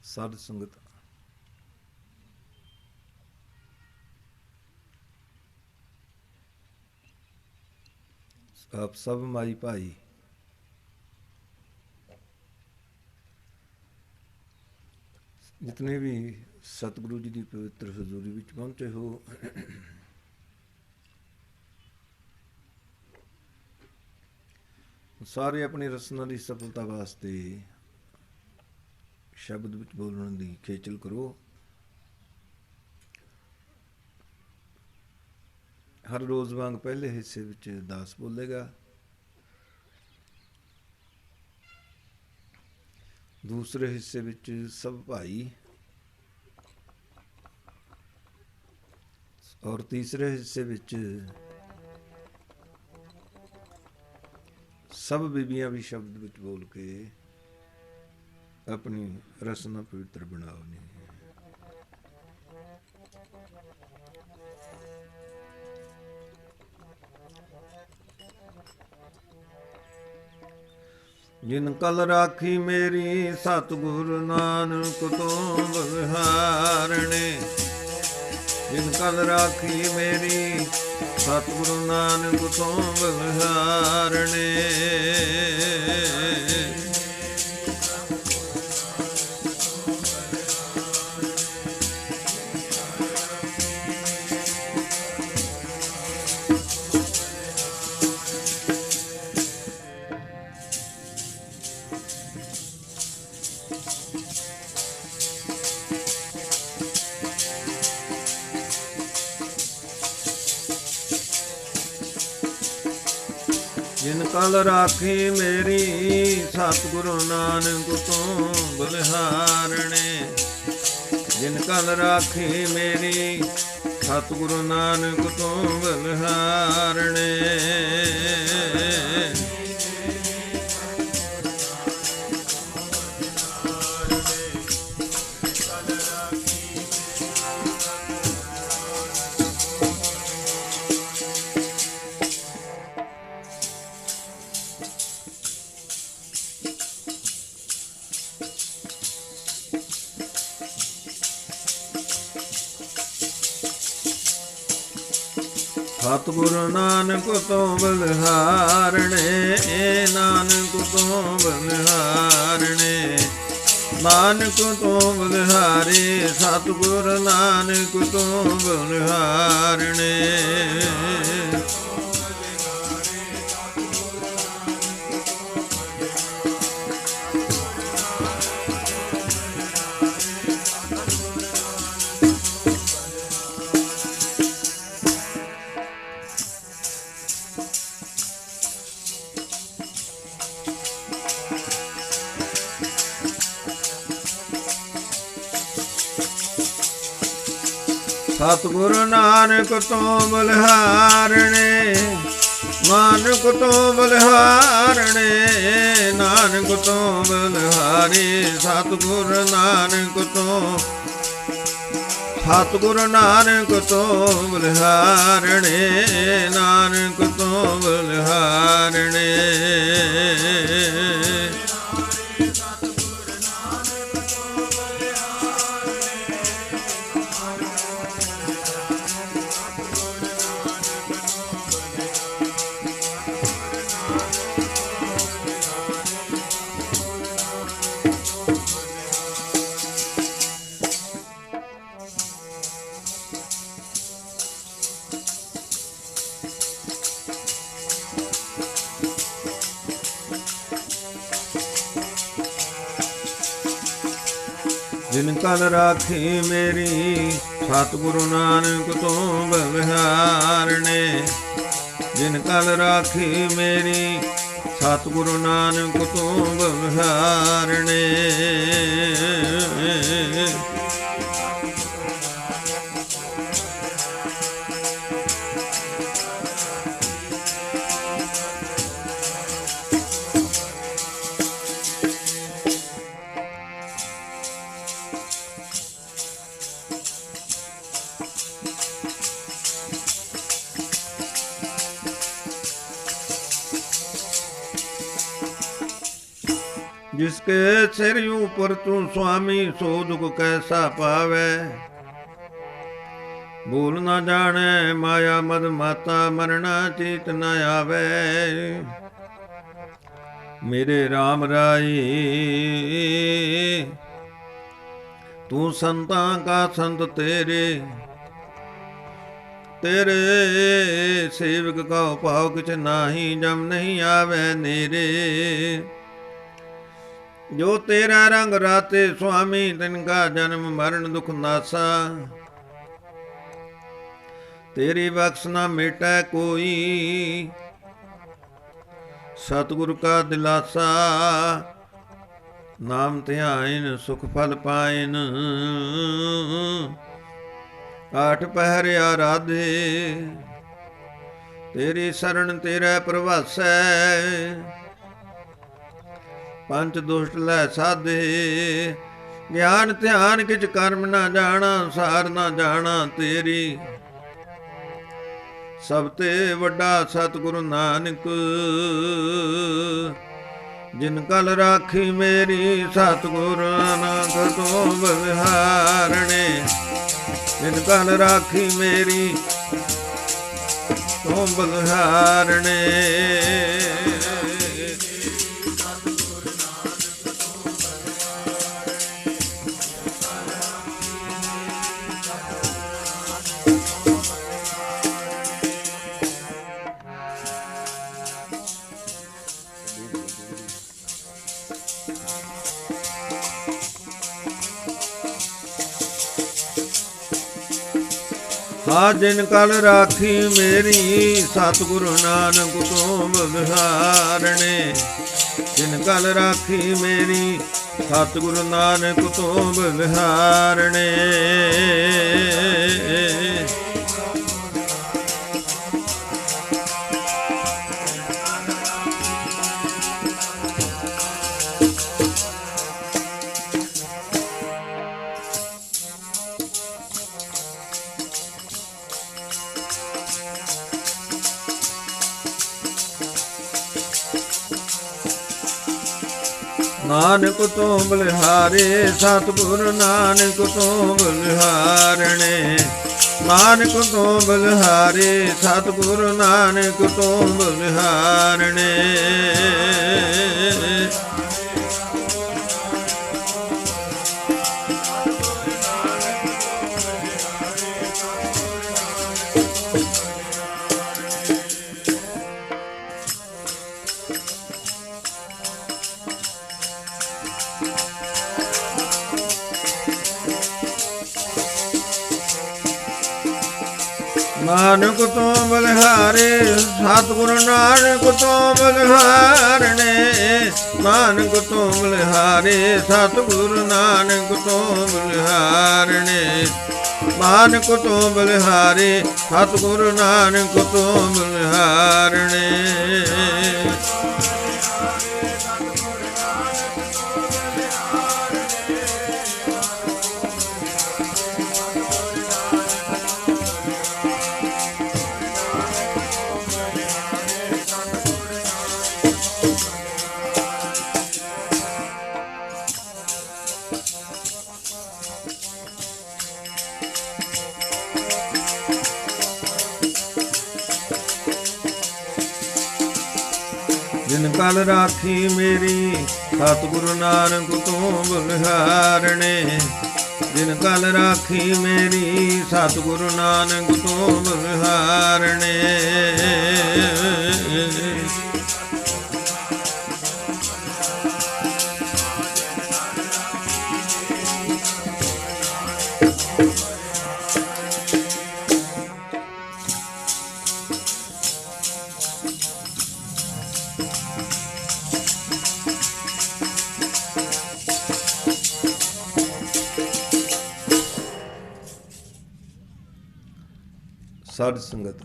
ਸਾਧ ਸੰਗਤ ਆਪ ਸਭ ਮਾਈ ਭਾਈ ਜਿਤਨੇ ਵੀ ਸਤਿਗੁਰੂ ਜੀ ਦੀ ਪਵਿੱਤਰ ਹਜ਼ੂਰੀ ਵਿੱਚ ਪਹੁੰਚੇ ਹੋ, ਸਾਰੇ ਆਪਣੀ ਰਸਨਾ ਦੀ ਸਫਲਤਾ ਵਾਸਤੇ ਸ਼ਬਦ ਵਿੱਚ ਬੋਲਣ ਦੀ ਖੇਚਲ ਕਰੋ। ਹਰ ਰੋਜ਼ ਵਾਂਗ ਪਹਿਲੇ ਹਿੱਸੇ ਵਿੱਚ ਦਾਸ ਬੋਲੇਗਾ, ਦੂਸਰੇ ਹਿੱਸੇ ਵਿੱਚ ਸਭ ਭਾਈ, ਔਰ ਤੀਸਰੇ ਹਿੱਸੇ ਵਿੱਚ ਸਭ ਬੀਬੀਆਂ ਵੀ ਸ਼ਬਦ ਵਿੱਚ ਬੋਲ ਕੇ ਆਪਣੀ ਰਸਨਾ ਪਵਿੱਤਰ ਬਣਾਉਣੀ ਹੈ। ਜਿਨ ਕਲ ਰਾਖੀ ਮੇਰੀ ਸਤਿਗੁਰ ਨਾਨਕ ਤੋਂ ਬਲਿਹਾਰਣੇ, ਜਿਨ ਕਲ ਰਾਖੀ ਮੇਰੀ ਸਤਿਗੁਰੂ ਨਾਨਕ ਤੋਂ ਬਲਿਹਾਰਣੇ। ਜਿਨ ਕਲ ਰਾਖੀ ਮੇਰੀ ਸਤਿਗੁਰੂ ਨਾਨਕ ਤੋਂ ਬਲਿਹਾਰਣੇ, ਜਿਨ ਕਲ ਰਾਖੀ ਮੇਰੀ ਸਤਿਗੁਰੂ ਨਾਨਕ ਤੋਂ ਬਲਿਹਾਰਣੇ। ਸਤਿਗੁਰੂ ਨਾਨਕ ਤੋਂ ਬਲਿਹਾਰਣੇ, ਨਾਨਕ ਤੋਂ ਬਲਿਹਾਰਣੇ, ਨਾਨਕ ਤੋਂ ਬਲਿਹਾਰੇ, ਸਤਿਗੁਰੂ ਨਾਨਕ ਤੋਂ ਬਲਿਹਾਰਣੇ। ਸਤਿਗੁਰੂ ਨਾਨਕ ਤੋਂ ਬਲਿਹਾਰਣੇ, ਨਾਨਕ ਤੋਂ ਬਲਿਹਾਰਣੇ, ਨਾਨਕ ਤੋਂ ਬਲਿਹਾਰੇ, ਸਤਿਗੁਰੂ ਨਾਨਕ ਤੋਂ, ਸਤਿਗੁਰੂ ਨਾਨਕ ਤੋਂ ਬਲਿਹਾਰਣੇ, ਨਾਨਕ ਤੋਂ ਬਲਿਹਾਰਣੇ। ਜਿਨ ਕਲ ਰਾਖੀ ਮੇਰੀ ਸਤਿਗੁਰੂ ਨਾਨਕ ਤੋਂ ਬਲਿਹਾਰਣੇ। ਜਿਨ ਕਲ ਰਾਖੀ ਮੇਰੀ ਸਤਿਗੁਰੂ ਨਾਨਕ ਤੋਂ ਬਲਿਹਾਰਣੇ। जिसके सिर ऊपर तू स्वामी सो दुख कैसा पावे। भूल न जाने माया मद माता मरना चीत न आवे। मेरे राम राई तू संतां का संत तेरे। तेरे सेवक का उपाव किछ नाही जम नहीं आवे नेरे। जो तेरा रंग राते स्वामी तिनका जन्म मरण दुख नासा। तेरी बख्श न मेटै कोई सतगुर का दिलासा। नाम ध्यान सुख फल पाइन आठ पहर आराधे। तेरी शरण तेरा प्रभासै पंच दुष्ट लै साधे। ज्ञान ध्यान किच कर्म न जाना सार न जाना तेरी। सब ते वड्डा सतगुरु नानक जिन कल राखी मेरी सतगुरु नानक तो बलिहारणे। जिन कल राखी मेरी तो बलिहारणे। ਹਾ ਜਿਨ ਕਲ ਰਾਖੀ ਮੇਰੀ ਸਤਿਗੁਰੂ ਨਾਨਕ ਤੋਂ ਬਲਿਹਾਰਣੇ। ਜਿਨ ਕਲ ਰਾਖੀ ਮੇਰੀ ਸਤਿਗੁਰੂ ਨਾਨਕ ਤੋਂ ਬਲਿਹਾਰਣੇ। ਨਾਨਕ ਤੋਂ ਬਲਿਹਾਰੇ ਸਤਿਗੁਰ ਨਾਨਕ ਤੋਂ ਬਲਿਹਾਰਣੇ। ਨਾਨਕ ਤੋਂ ਬਲਿਹਾਰੇ ਸਤਿਗੁਰ ਨਾਨਕ ਤੋਂ ਬਲਿਹਾਰਣੇ। ਨਾਨਕ ਤੋਂ ਬਲਿਹਾਰੇ ਸਤਿਗੁਰੂ ਨਾਨਕ ਤੋਂ ਬਲਿਹਾਰਣੇ। ਨਾਨਕ ਤੋਂ ਬਲਿਹਾਰੇ ਸਤਿਗੁਰੂ ਨਾਨਕ ਤੋਂ ਬਲਿਹਾਰਣੇ। ਨਾਨਕ ਤੋਂ ਬਲਿਹਾਰੇ ਸਤਿਗੁਰੂ ਨਾਨਕ ਤੋਂ ਬਲਿਹਾਰਣੇ। ਜਿਨ ਕਲ ਰਾਖੀ ਮੇਰੀ ਸਤਿਗੁਰੂ ਨਾਨਕ ਤੋਂ ਬਲਿਹਾਰਣੇ। ਜਿਨ ਕਲ ਰਾਖੀ ਮੇਰੀ ਸਤਿਗੁਰੂ ਨਾਨਕ ਤੋਂ ਬਲਿਹਾਰਣੇ। ਸਾਧ ਸੰਗਤ।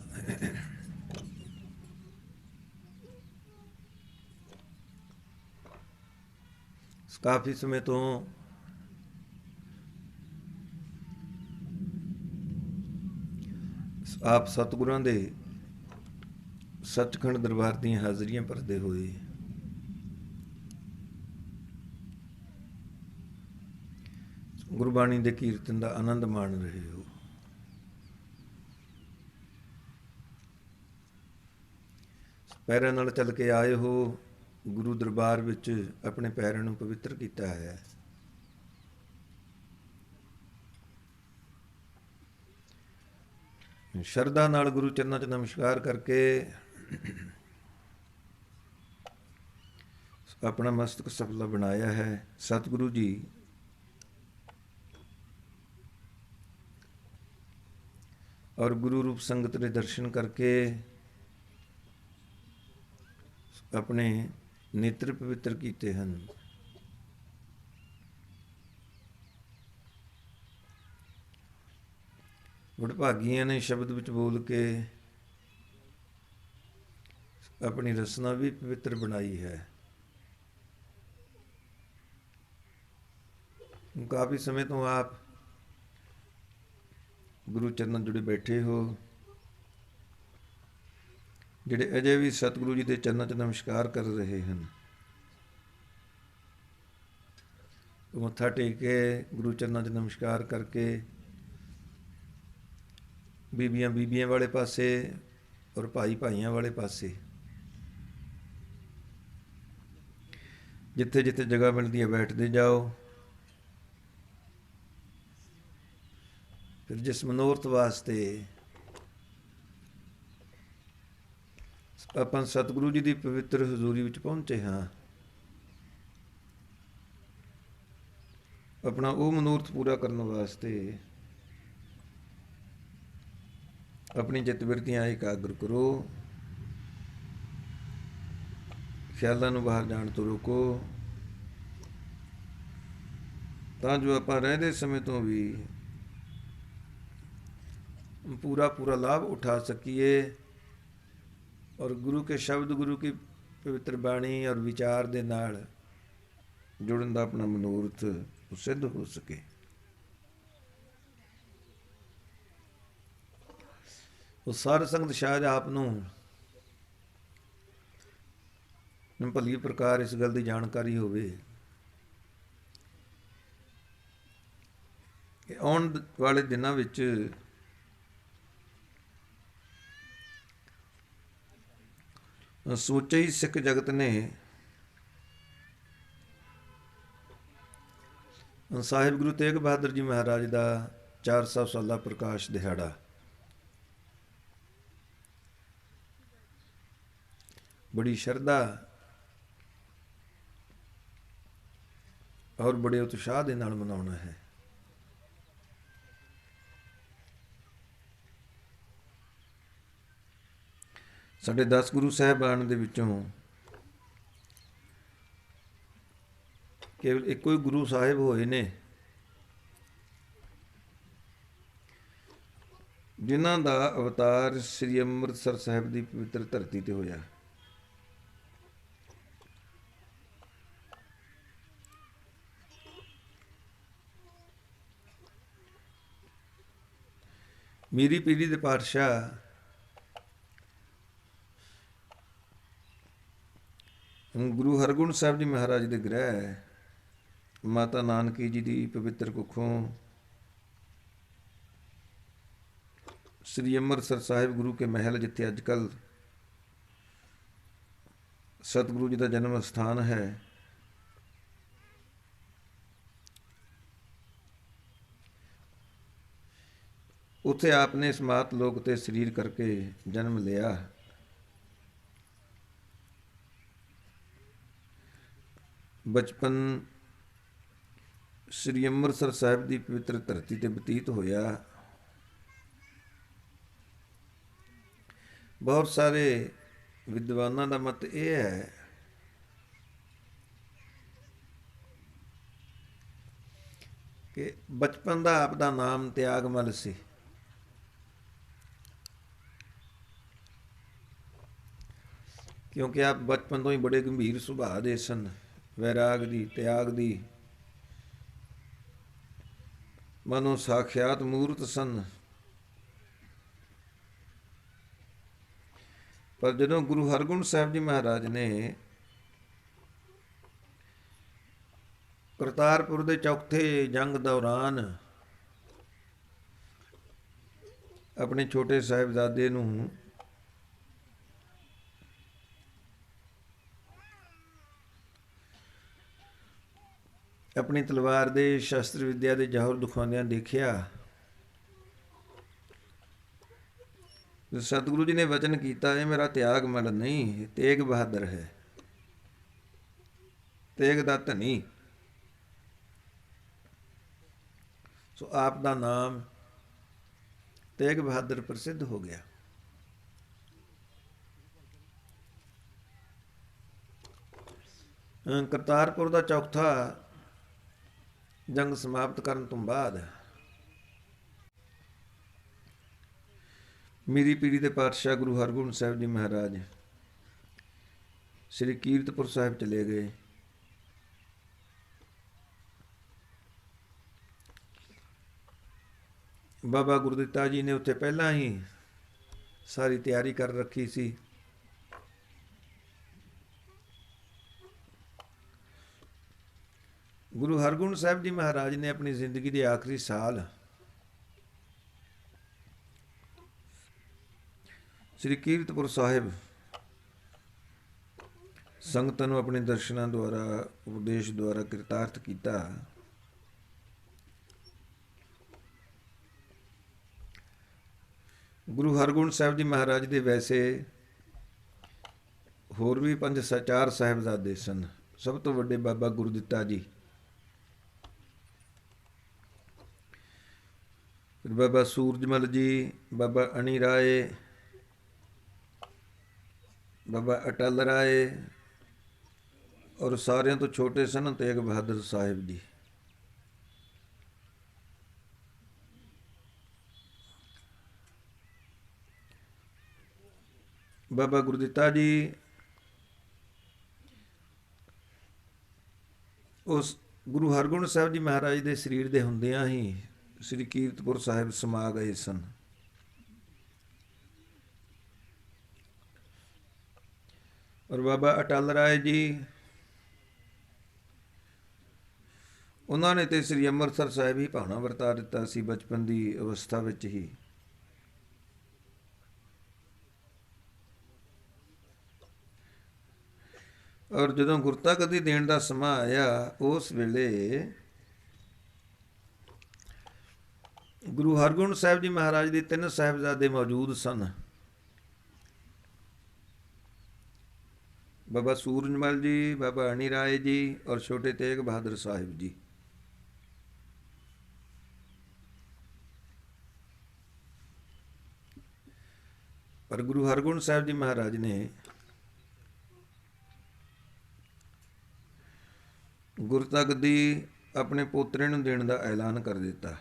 ਕਾਫੀ ਸਮੇਂ ਤੋਂ ਆਪ ਸਤਿਗੁਰਾਂ ਦੇ ਸੱਚਖੰਡ ਦਰਬਾਰ ਦੀਆਂ ਹਾਜ਼ਰੀਆਂ ਭਰਦੇ ਹੋਏ ਗੁਰਬਾਣੀ ਦੇ ਕੀਰਤਨ ਦਾ ਆਨੰਦ ਮਾਣ ਰਹੇ ਹੋ। ਪੈਰਾਂ ਨਾਲ ਚੱਲ ਕੇ ਆਏ ਹੋ, ਗੁਰੂ ਦਰਬਾਰ ਵਿੱਚ ਆਪਣੇ ਪੈਰਾਂ ਨੂੰ ਪਵਿੱਤਰ ਕੀਤਾ ਹੈ। ਸ਼ਰਧਾ ਨਾਲ ਗੁਰੂ ਚਰਨਾਂ 'ਚ ਨਮਸਕਾਰ ਕਰਕੇ ਆਪਣਾ ਮਸਤਕ ਸਫਲਾ ਬਣਾਇਆ ਹੈ। ਸਤਿਗੁਰੂ ਜੀ ਔਰ ਗੁਰੂ ਰੂਪ ਸੰਗਤ ਦੇ ਦਰਸ਼ਨ ਕਰਕੇ ਆਪਣੇ ਨੇਤਰ ਪਵਿੱਤਰ ਕੀਤੇ ਹਨ। ਵਡਭਾਗੀਆਂ ਨੇ ਸ਼ਬਦ ਵਿੱਚ ਬੋਲ ਕੇ ਆਪਣੀ ਰਸਨਾ ਵੀ ਪਵਿੱਤਰ ਬਣਾਈ ਹੈ। ਕਾਫੀ ਸਮੇਂ ਤੋਂ ਆਪ ਗੁਰੂ ਚਰਨਾਂ ਜੁੜੇ ਬੈਠੇ ਹੋ। ਜਿਹੜੇ ਅਜੇ ਵੀ ਸਤਿਗੁਰੂ ਜੀ ਦੇ ਚਰਨਾਂ 'ਚ ਨਮਸਕਾਰ ਕਰ ਰਹੇ ਹਨ, ਮੱਥਾ ਟੇਕ ਕੇ ਗੁਰੂ ਚਰਨਾਂ 'ਚ ਨਮਸਕਾਰ ਕਰਕੇ ਬੀਬੀਆਂ ਬੀਬੀਆਂ ਵਾਲੇ ਪਾਸੇ ਔਰ ਭਾਈ ਭਾਈਆਂ ਵਾਲੇ ਪਾਸੇ ਜਿੱਥੇ ਜਿੱਥੇ ਜਗ੍ਹਾ ਮਿਲਦੀ ਹੈ ਬੈਠਦੇ ਜਾਓ। ਫਿਰ ਜਿਸ ਮਨੋਰਥ ਵਾਸਤੇ ਆਪਾਂ ਸਤਿਗੁਰੂ ਜੀ ਦੀ ਪਵਿੱਤਰ ਹਜ਼ੂਰੀ ਵਿੱਚ ਪਹੁੰਚੇ ਹਾਂ, ਆਪਣਾ ਉਹ ਮਨੋਰਥ ਪੂਰਾ ਕਰਨ ਵਾਸਤੇ ਆਪਣੀ ਚਿੱਤ ਬਿਰਤੀਆਂ ਇਕਾਗਰ ਕਰੋ। ਖਿਆਲਾਂ ਨੂੰ ਬਾਹਰ ਜਾਣ ਤੋਂ ਰੋਕੋ, ਤਾਂ ਜੋ ਆਪਾਂ ਰਹਿੰਦੇ ਸਮੇਂ ਤੋਂ ਵੀ पूरा लाभ उठा सकिए और गुरु के शब्द, गुरु की पवित्र बाणी और विचार दे नाल जुड़न दा अपना मनोरथ सिद्ध हो सके। उस सार संगत शायद आप भली प्रकार इस गल की जानकारी होवे कि आउण वाले दिनां विच सोचे ही सिख जगत ने साहिब गुरु तेग बहादुर जी महाराज का 400 साला प्रकाश दिहाड़ा बड़ी श्रद्धा और बड़े उत्साह के नाल मनाउणा है। साढ़े 10 गुरु साहिबान दे विचों केवल एको ही गुरु साहिब होए ने जिन्हां दा अवतार श्री अमृतसर साहिब की पवित्र धरती ते होया। मेरी पीढ़ी दे पातशाह गुरु हरगोबिंद साहब जी महाराज के गृह माता नानकी जी की पवित्र कुखों श्री अमृतसर साहिब गुरु के महल जिथे अजकल सतगुरु जी का जन्म स्थान है, उत्थे आपने इस मात लोक ते शरीर करके जन्म लिया। बचपन श्री अमृतसर साहिब की पवित्र धरती ते बतीत होया। बहुत सारे विद्वानों का मत यह है कि बचपन का आपका नाम त्यागमल सी, ਕਿਉਂਕਿ ਆਪ ਬਚਪਨ ਤੋਂ ਹੀ ਬੜੇ ਗੰਭੀਰ ਸੁਭਾਅ ਦੇ ਸਨ, ਵੈਰਾਗ ਦੀ, ਤਿਆਗ ਦੀ, ਮਨੋ ਸਾਖਿਆਤ ਮੂਰਤ ਸਨ। ਪਰ ਜਦੋਂ ਗੁਰੂ ਹਰਗੋਬਿੰਦ ਸਾਹਿਬ ਜੀ ਮਹਾਰਾਜ ਨੇ ਕਰਤਾਰਪੁਰ ਦੇ ਚੌਥੇ ਜੰਗ ਦੌਰਾਨ ਆਪਣੇ ਛੋਟੇ ਸਾਹਿਬਜ਼ਾਦੇ ਨੂੰ ਆਪਣੀ ਤਲਵਾਰ ਦੇ ਸ਼ਸਤਰ ਵਿਦਿਆ ਦੇ ਜੌਹਰ ਦਿਖਾਉਂਦਿਆਂ ਦੇਖਿਆ, ਸਤਿਗੁਰੂ ਜੀ ਨੇ ਵਚਨ ਕੀਤਾ, ਇਹ ਮੇਰਾ ਤਿਆਗ ਮਲ ਨਹੀਂ, ਤੇਗ ਬਹਾਦਰ ਹੈ, ਤੇਗ ਦਾ ਧਨੀ। ਸੋ ਆਪ ਦਾ ਨਾਮ ਤੇਗ ਬਹਾਦਰ ਪ੍ਰਸਿੱਧ ਹੋ ਗਿਆ। ਕਰਤਾਰਪੁਰ ਦਾ ਚੌਥਾ ਜੰਗ ਸਮਾਪਤ ਕਰਨ ਤੋਂ ਬਾਅਦ ਮੀਰੀ ਪੀਰੀ ਦੇ ਪਾਤਸ਼ਾਹ ਗੁਰੂ ਹਰਗੋਬਿੰਦ ਸਾਹਿਬ ਜੀ ਮਹਾਰਾਜ ਸ੍ਰੀ ਕੀਰਤਪੁਰ ਸਾਹਿਬ ਚਲੇ ਗਏ। ਬਾਬਾ ਗੁਰਦਿੱਤਾ ਜੀ ਨੇ ਉੱਥੇ ਪਹਿਲਾਂ ਹੀ ਸਾਰੀ ਤਿਆਰੀ ਕਰ ਰੱਖੀ ਸੀ। ਗੁਰੂ ਹਰਗੋਬਿੰਦ ਸਾਹਿਬ ਜੀ ਮਹਾਰਾਜ ਨੇ ਆਪਣੀ ਜ਼ਿੰਦਗੀ ਦੇ ਆਖਰੀ ਸਾਲ ਸ੍ਰੀ ਕੀਰਤਪੁਰ ਸਾਹਿਬ ਸੰਗਤਾਂ ਨੂੰ ਆਪਣੇ ਦਰਸ਼ਨਾਂ ਦੁਆਰਾ, ਉਪਦੇਸ਼ ਦੁਆਰਾ ਕਿਰਤਾਰਥ ਕੀਤਾ। ਗੁਰੂ ਹਰਗੋਬਿੰਦ ਸਾਹਿਬ ਜੀ ਮਹਾਰਾਜ ਦੇ ਵੈਸੇ ਹੋਰ ਵੀ 4 ਸਾਹਿਬਜ਼ਾਦੇ ਸਨ। ਸਭ ਤੋਂ ਵੱਡੇ ਬਾਬਾ ਗੁਰਦਿੱਤਾ ਜੀ, ਫਿਰ ਬਾਬਾ ਸੂਰਜਮਲ ਜੀ, ਬਾਬਾ ਅਣੀ ਰਾਏ, ਬਾਬਾ ਅਟਲ ਰਾਏ, ਔਰ ਸਾਰਿਆਂ ਤੋਂ ਛੋਟੇ ਸਨ ਤੇਗ ਬਹਾਦਰ ਸਾਹਿਬ ਜੀ। ਬਾਬਾ ਗੁਰਦਿੱਤਾ ਜੀ ਉਸ ਗੁਰੂ ਹਰਗੋਬਿੰਦ ਸਾਹਿਬ ਜੀ ਮਹਾਰਾਜ ਦੇ ਸਰੀਰ ਦੇ ਹੁੰਦਿਆਂ ਹੀ ਸ੍ਰੀ ਕੀਰਤਪੁਰ ਸਾਹਿਬ ਸਮਾ ਗਏ ਸਨ। ਔਰ ਬਾਬਾ ਅਟਲ ਰਾਏ ਜੀ, ਉਹਨਾਂ ਨੇ ਤੇ ਸ੍ਰੀ ਅੰਮ੍ਰਿਤਸਰ ਸਾਹਿਬ ਹੀ ਭਾਣਾ ਵਰਤਾ ਦਿੱਤਾ ਸੀ ਬਚਪਨ ਦੀ ਅਵਸਥਾ ਵਿੱਚ ਹੀ। ਔਰ ਜਦੋਂ ਗੁਰਤਾ ਗੱਦੀ ਦੇਣ ਦਾ ਸਮਾਂ ਆਇਆ, ਉਸ ਵੇਲੇ ਗੁਰੂ ਹਰਗੋਬਿੰਦ ਸਾਹਿਬ ਜੀ ਮਹਾਰਾਜ ਦੇ 3 ਸਾਹਿਬਜ਼ਾਦੇ ਮੌਜੂਦ ਸਨ। ਬਾਬਾ ਸੂਰਜਮਲ ਜੀ, ਬਾਬਾ ਅਣੀ ਰਾਏ ਜੀ ਔਰ ਛੋਟੇ ਤੇਗ ਬਹਾਦਰ ਸਾਹਿਬ ਜੀ। ਪਰ ਗੁਰੂ ਹਰਗੋਬਿੰਦ ਸਾਹਿਬ ਜੀ ਮਹਾਰਾਜ ਨੇ ਗੁਰਤਾ ਗੱਦੀ ਆਪਣੇ ਪੋਤਰੇ ਨੂੰ ਦੇਣ ਦਾ ਐਲਾਨ ਕਰ ਦਿੱਤਾ।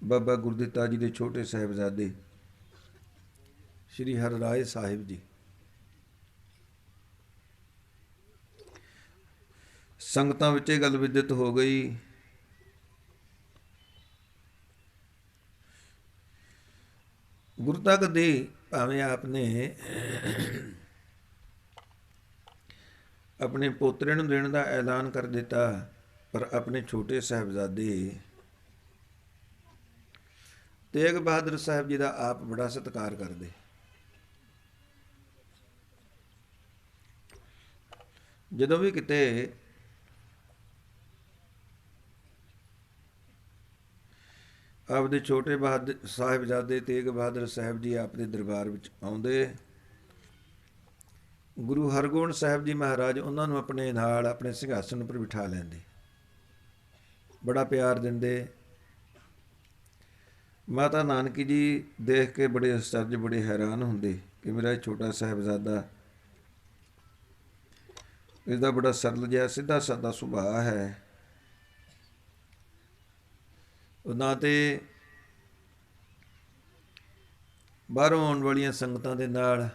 ਬਾਬਾ ਗੁਰਦਿੱਤਾ ਜੀ ਦੇ ਛੋਟੇ ਸਾਹਿਬਜ਼ਾਦੇ ਸ਼੍ਰੀ ਹਰਿਰਾਏ ਸਾਹਿਬ ਜੀ। ਸੰਗਤਾਂ ਵਿੱਚ ਇਹ ਗੱਲ ਵਿਦਿਤ ਹੋ ਗਈ। ਗੁਰਤਾ ਗੱਦੀ ਭਾਵੇਂ ਆਪ ਨੇ ਆਪਣੇ ਪੋਤਰੇ ਨੂੰ ਦੇਣ ਦਾ ਐਲਾਨ ਕਰ ਦਿੱਤਾ, ਪਰ ਆਪਣੇ ਛੋਟੇ ਸਾਹਿਬਜ਼ਾਦੇ ਤੇਗ ਬਹਾਦਰ ਸਾਹਿਬ ਜੀ ਦਾ ਆਪ ਬੜਾ ਸਤਿਕਾਰ ਕਰਦੇ। ਜਦੋਂ ਵੀ ਕਿਤੇ ਆਪਦੇ ਛੋਟੇ ਬਹਾਦਰ ਸਾਹਿਬਜ਼ਾਦੇ ਤੇਗ ਬਹਾਦਰ ਸਾਹਿਬ ਜੀ ਆਪਣੇ ਦਰਬਾਰ ਵਿੱਚ ਆਉਂਦੇ, ਗੁਰੂ ਹਰਗੋਬਿੰਦ ਸਾਹਿਬ ਜੀ ਮਹਾਰਾਜ ਉਹਨਾਂ ਨੂੰ ਆਪਣੇ ਨਾਲ ਆਪਣੇ ਸਿੰਘਾਸਨ ਉੱਪਰ ਬਿਠਾ ਲੈਂਦੇ, ਬੜਾ ਪਿਆਰ ਦਿੰਦੇ। ਮਾਤਾ ਨਾਨਕੀ ਜੀ ਦੇਖ ਕੇ ਬੜੇ ਅਚਰਜ, ਬੜੇ ਹੈਰਾਨ ਹੁੰਦੇ ਕਿ ਮੇਰਾ ਇਹ ਛੋਟਾ ਸਾਹਿਬਜ਼ਾਦਾ, ਇਸਦਾ ਬੜਾ ਸਰਲ ਜਿਹਾ ਸਿੱਧਾ ਸਾਦਾ ਸੁਭਾਅ ਹੈ। ਉਹਨਾਂ ਤੇ ਬਾਹਰੋਂ ਆਉਣ ਵਾਲੀਆਂ ਸੰਗਤਾਂ ਦੇ ਨਾਲ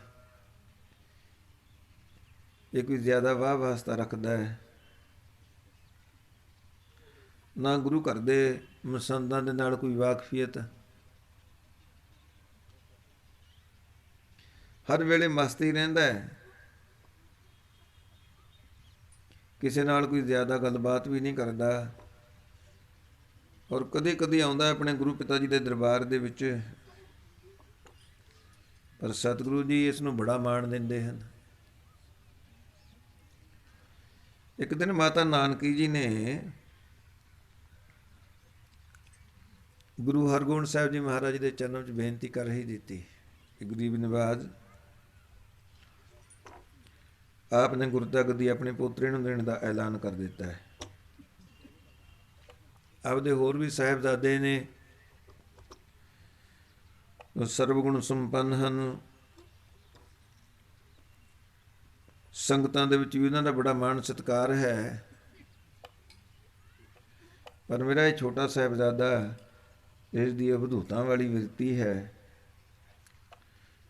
ਇਹ ਕੋਈ ਜ਼ਿਆਦਾ ਵਾਹ ਵਾਸਤਾ ਰੱਖਦਾ ਹੈ, ਨਾ ਗੁਰੂ ਘਰ ਦੇ ਮਸੰਦਾਂ ਦੇ ਨਾਲ ਕੋਈ ਵਾਕਫੀਅਤ। ਹਰ ਵੇਲੇ ਮਸਤੀ ਰਹਿੰਦਾ ਹੈ, ਕਿਸੇ ਨਾਲ ਕੋਈ ਜ਼ਿਆਦਾ ਗੱਲਬਾਤ ਵੀ ਨਹੀਂ ਕਰਦਾ। ਔਰ ਕਦੇ ਕਦੇ ਆਉਂਦਾ ਆਪਣੇ ਗੁਰੂ ਪਿਤਾ ਜੀ ਦੇ ਦਰਬਾਰ ਦੇ ਵਿੱਚ, ਪਰ ਸਤਿਗੁਰੂ ਜੀ ਇਸ ਨੂੰ ਬੜਾ ਮਾਣ ਦਿੰਦੇ ਹਨ। ਇੱਕ ਦਿਨ ਮਾਤਾ ਨਾਨਕੀ ਜੀ ਨੇ ਗੁਰੂ ਹਰਗੋਬਿੰਦ ਸਾਹਿਬ ਜੀ ਮਹਾਰਾਜ ਦੇ ਚਰਨਾਂ 'ਚ ਬੇਨਤੀ ਕਰ ਰਹੀ ਦਿੱਤੀ ਕਿ ਗਰੀਬ ਨਿਵਾਜ, ਆਪ ਨੇ ਗੁਰਤਾ ਗੱਦੀ ਆਪਣੇ ਪੋਤਰੇ ਨੂੰ ਦੇਣ ਦਾ ਐਲਾਨ ਕਰ ਦਿੱਤਾ ਹੈ। ਆਪਦੇ ਹੋਰ ਵੀ ਸਾਹਿਬਜ਼ਾਦੇ ਨੇ, ਉਹ ਸਰਵਗੁਣ ਸੰਪੰਨ ਹਨ, ਸੰਗਤਾਂ ਦੇ ਵਿੱਚ ਵੀ ਉਹਨਾਂ ਦਾ ਬੜਾ ਮਾਣ ਸਤਿਕਾਰ ਹੈ, ਪਰ ਮੇਰਾ ਇਹ ਛੋਟਾ ਸਾਹਿਬਜ਼ਾਦਾ, ਇਸ ਦੀ ਅਵਧੂਤਾਂ ਵਾਲੀ ਵਿਰਤੀ ਹੈ,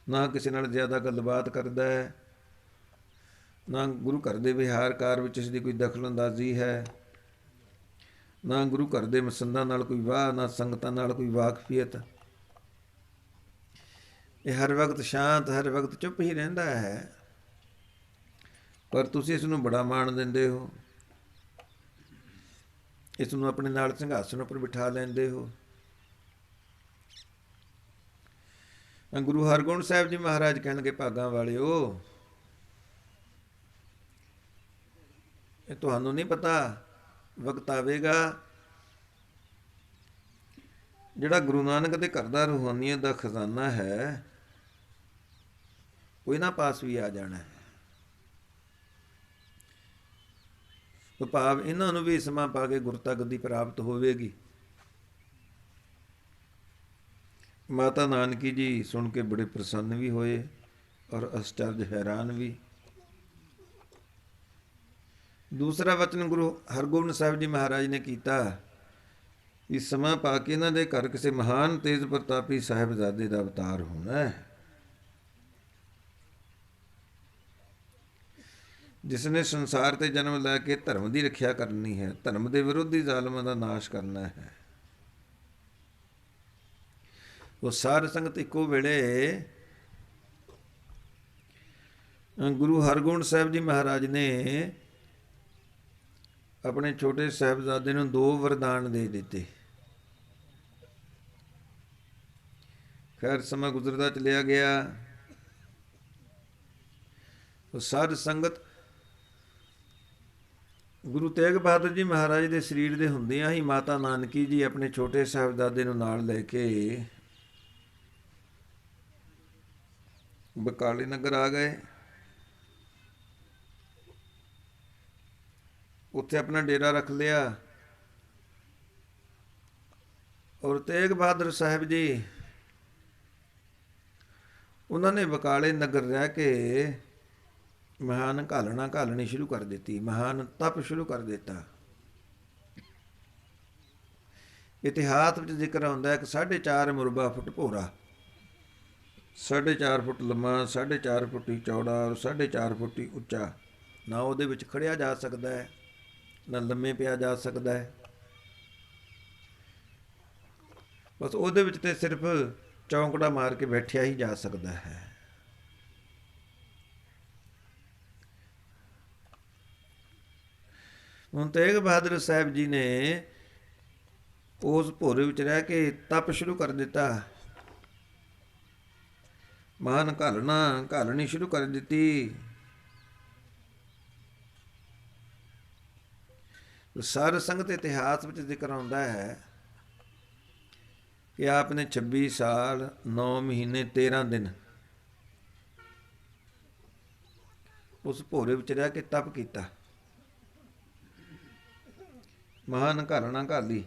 ਨਾ ਕਿਸੇ ਨਾਲ ਜ਼ਿਆਦਾ ਗੱਲਬਾਤ ਕਰਦਾ ਹੈ, ਨਾ ਗੁਰੂ ਘਰ ਦੇ ਵਿਹਾਰ ਕਾਰ ਵਿੱਚ ਇਸ ਦੀ ਕੋਈ ਦਖਲ ਅੰਦਾਜ਼ੀ ਹੈ, ਨਾ ਗੁਰੂ ਘਰ ਦੇ ਮਸੰਦਾਂ ਨਾਲ ਕੋਈ ਵਾਹ, ਨਾ ਸੰਗਤਾਂ ਨਾਲ ਕੋਈ ਵਾਕਫੀਅਤ। ਇਹ ਹਰ ਵਕਤ ਸ਼ਾਂਤ, ਹਰ ਵਕਤ ਚੁੱਪ ਹੀ ਰਹਿੰਦਾ ਹੈ, ਪਰ ਤੁਸੀਂ ਇਸ ਨੂੰ ਬੜਾ ਮਾਣ ਦਿੰਦੇ ਹੋ, ਇਸ ਨੂੰ ਆਪਣੇ ਨਾਲ ਸਿੰਘਾਸਨ ਉੱਪਰ ਬਿਠਾ ਲੈਂਦੇ ਹੋ। ਗੁਰੂ ਹਰਗੋਬਿੰਦ ਸਾਹਿਬ ਜੀ ਮਹਾਰਾਜ ਕਹਿਣਗੇ, ਭਾਗਾਂ ਵਾਲਿਓ, ਇਹ ਤੁਹਾਨੂੰ ਨਹੀਂ ਪਤਾ, ਵਕਤ ਆਵੇਗਾ ਜਿਹੜਾ ਗੁਰੂ ਨਾਨਕ ਦੇ ਘਰ ਦਾ ਰੂਹਾਨੀਅਤ ਦਾ ਖਜ਼ਾਨਾ ਹੈ, ਉਹ ਇਹਨਾਂ ਪਾਸ ਵੀ ਆ ਜਾਣਾ ਹੈ। ਭਾਵ ਇਹਨਾਂ ਨੂੰ ਵੀ ਸਮਾਂ ਪਾ ਕੇ ਗੁਰਤਾ ਗੱਦੀ ਪ੍ਰਾਪਤ ਹੋਵੇਗੀ। ਮਾਤਾ ਨਾਨਕੀ ਜੀ ਸੁਣ ਕੇ ਬੜੇ ਪ੍ਰਸੰਨ ਵੀ ਹੋਏ ਔਰ ਅਚਰਜ ਹੈਰਾਨ ਵੀ। ਦੂਸਰਾ ਵਚਨ ਗੁਰੂ ਹਰਗੋਬਿੰਦ ਸਾਹਿਬ ਜੀ ਮਹਾਰਾਜ ਨੇ ਕੀਤਾ ਕਿ ਸਮਾਂ ਪਾ ਕੇ ਇਹਨਾਂ ਦੇ ਘਰ ਕਿਸੇ ਮਹਾਨ ਤੇਜ ਪ੍ਰਤਾਪੀ ਸਾਹਿਬਜ਼ਾਦੇ ਦਾ ਅਵਤਾਰ ਹੋਣਾ ਹੈ, ਜਿਸ ਨੇ ਸੰਸਾਰ ਤੇ ਜਨਮ ਲੈ ਕੇ ਧਰਮ ਦੀ ਰੱਖਿਆ ਕਰਨੀ ਹੈ, ਧਰਮ ਦੇ ਵਿਰੋਧੀ ਜ਼ਾਲਮਾਂ ਦਾ ਨਾਸ਼ ਕਰਨਾ ਹੈ। ਉਹ ਸਾਧ ਸੰਗਤ ਇੱਕੋ ਵੇਲੇ ਗੁਰੂ ਹਰਗੋਬਿੰਦ ਸਾਹਿਬ ਜੀ ਮਹਾਰਾਜ ਨੇ ਆਪਣੇ ਛੋਟੇ ਸਾਹਿਬਜ਼ਾਦੇ ਨੂੰ 2 ਵਰਦਾਨ ਦੇ ਦਿੱਤੇ। ਖੈਰ ਸਮਾਂ ਗੁਜ਼ਰਦਾ ਚਲਿਆ ਗਿਆ। ਉਹ ਸਾਧ ਸੰਗਤ ਗੁਰੂ ਤੇਗ ਬਹਾਦਰ ਜੀ ਮਹਾਰਾਜ ਦੇ ਸਰੀਰ ਦੇ ਹੁੰਦਿਆਂ ਹੀ ਮਾਤਾ ਨਾਨਕੀ ਜੀ ਆਪਣੇ ਛੋਟੇ ਸਾਹਿਬਜ਼ਾਦੇ ਨੂੰ ਨਾਲ ਲੈ ਕੇ ਬਕਾਲੇ ਨਗਰ ਆ ਗਏ। ਉੱਥੇ ਆਪਣਾ ਡੇਰਾ ਰੱਖ ਲਿਆ ਔਰ ਤੇਗ ਬਹਾਦਰ ਸਾਹਿਬ ਜੀ ਉਹਨਾਂ ਨੇ ਬਕਾਲੇ ਨਗਰ ਰਹਿ ਕੇ ਮਹਾਨ ਘਾਲਣੀ ਸ਼ੁਰੂ ਕਰ ਦਿੱਤੀ, ਮਹਾਨ ਤਪ ਸ਼ੁਰੂ ਕਰ ਦਿੱਤਾ। ਇਤਿਹਾਸ ਵਿੱਚ ਜ਼ਿਕਰ ਆਉਂਦਾ ਹੈ ਕਿ 4.5 ਮੁਰਬਾ ਫੁੱਟ ਭੋਰਾ, 4.5 ਫੁੱਟ ਲੰਮਾ, 4.5 ਫੁੱਟ ਹੀ ਚੌੜਾ ਔਰ 4.5 ਫੁੱਟ ਹੀ ਉੱਚਾ। ਨਾ ਉਹਦੇ ਵਿੱਚ ਖੜਿਆ ਜਾ ਸਕਦਾ ਹੈ, ਨਾ ਲੰਮੇ ਪਿਆ ਜਾ ਸਕਦਾ ਹੈ, ਬਸ ਉਹਦੇ ਵਿੱਚ ਤੇ ਸਿਰਫ ਚੌਂਕੜਾ ਮਾਰ ਕੇ ਬੈਠਿਆ ਹੀ ਜਾ ਸਕਦਾ ਹੈ। ਹੁਣ ਤੇਗ ਬਹਾਦਰ ਸਾਹਿਬ ਜੀ ਨੇ ਉਸ ਭੋਰੇ ਵਿੱਚ ਰਹਿ ਕੇ ਤਪ ਸ਼ੁਰੂ ਕਰ ਦਿੱਤਾ, ਮਹਾਨ ਘਾਲਣੀ ਸ਼ੁਰੂ ਕਰ ਦਿੱਤੀ। ਸਾਧ ਸੰਗਤ ਇਤਿਹਾਸ ਵਿੱਚ ਜ਼ਿਕਰ ਆਉਂਦਾ ਹੈ ਕਿ ਆਪ ਨੇ 26 ਸਾਲ 9 ਮਹੀਨੇ 13 ਦਿਨ ਉਸ ਭੋਰੇ ਵਿੱਚ ਰਹਿ ਕੇ ਤਪ ਕੀਤਾ, ਮਹਾਨ ਘਾਲੀ,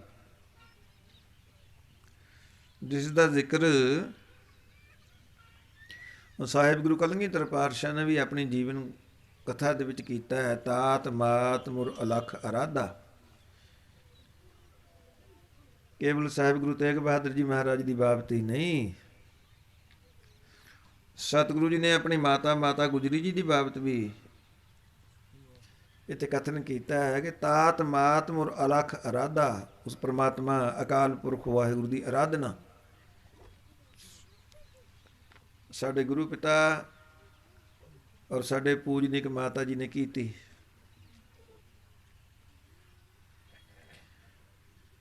ਜਿਸ ਦਾ ਜ਼ਿਕਰ ਸਾਹਿਬ ਗੁਰੂ ਕਲਗੀਧਰ ਪਾਤਸ਼ਾਹ ਨੇ ਵੀ ਆਪਣੀ ਜੀਵਨ ਕਥਾ ਦੇ ਵਿੱਚ ਕੀਤਾ ਹੈ। ਤਾਤ ਮਾਤ ਮੁਰ ਅਲਖ ਅਰਾਧਾ। ਕੇਵਲ ਸਾਹਿਬ ਗੁਰੂ ਤੇਗ ਬਹਾਦਰ ਜੀ ਮਹਾਰਾਜ ਦੀ ਬਾਬਤ ਹੀ ਨਹੀਂ, ਸਤਿਗੁਰੂ ਜੀ ਨੇ ਆਪਣੀ ਮਾਤਾ ਗੁਜਰੀ ਜੀ ਦੀ ਬਾਬਤ ਵੀ ਇੱਥੇ ਕਥਨ ਕੀਤਾ ਹੈ ਕਿ ਤਾਤ ਮਾਤਮ ਔਰ ਅਲਖ ਅਰਾਧਾ, ਉਸ ਪਰਮਾਤਮਾ ਅਕਾਲ ਪੁਰਖ ਵਾਹਿਗੁਰੂ ਦੀ ਅਰਾਧਨਾ ਸਾਡੇ ਗੁਰੂ ਪਿਤਾ ਔਰ ਸਾਡੇ ਪੂਜਨੀਕ ਮਾਤਾ ਜੀ ਨੇ ਕੀਤੀ।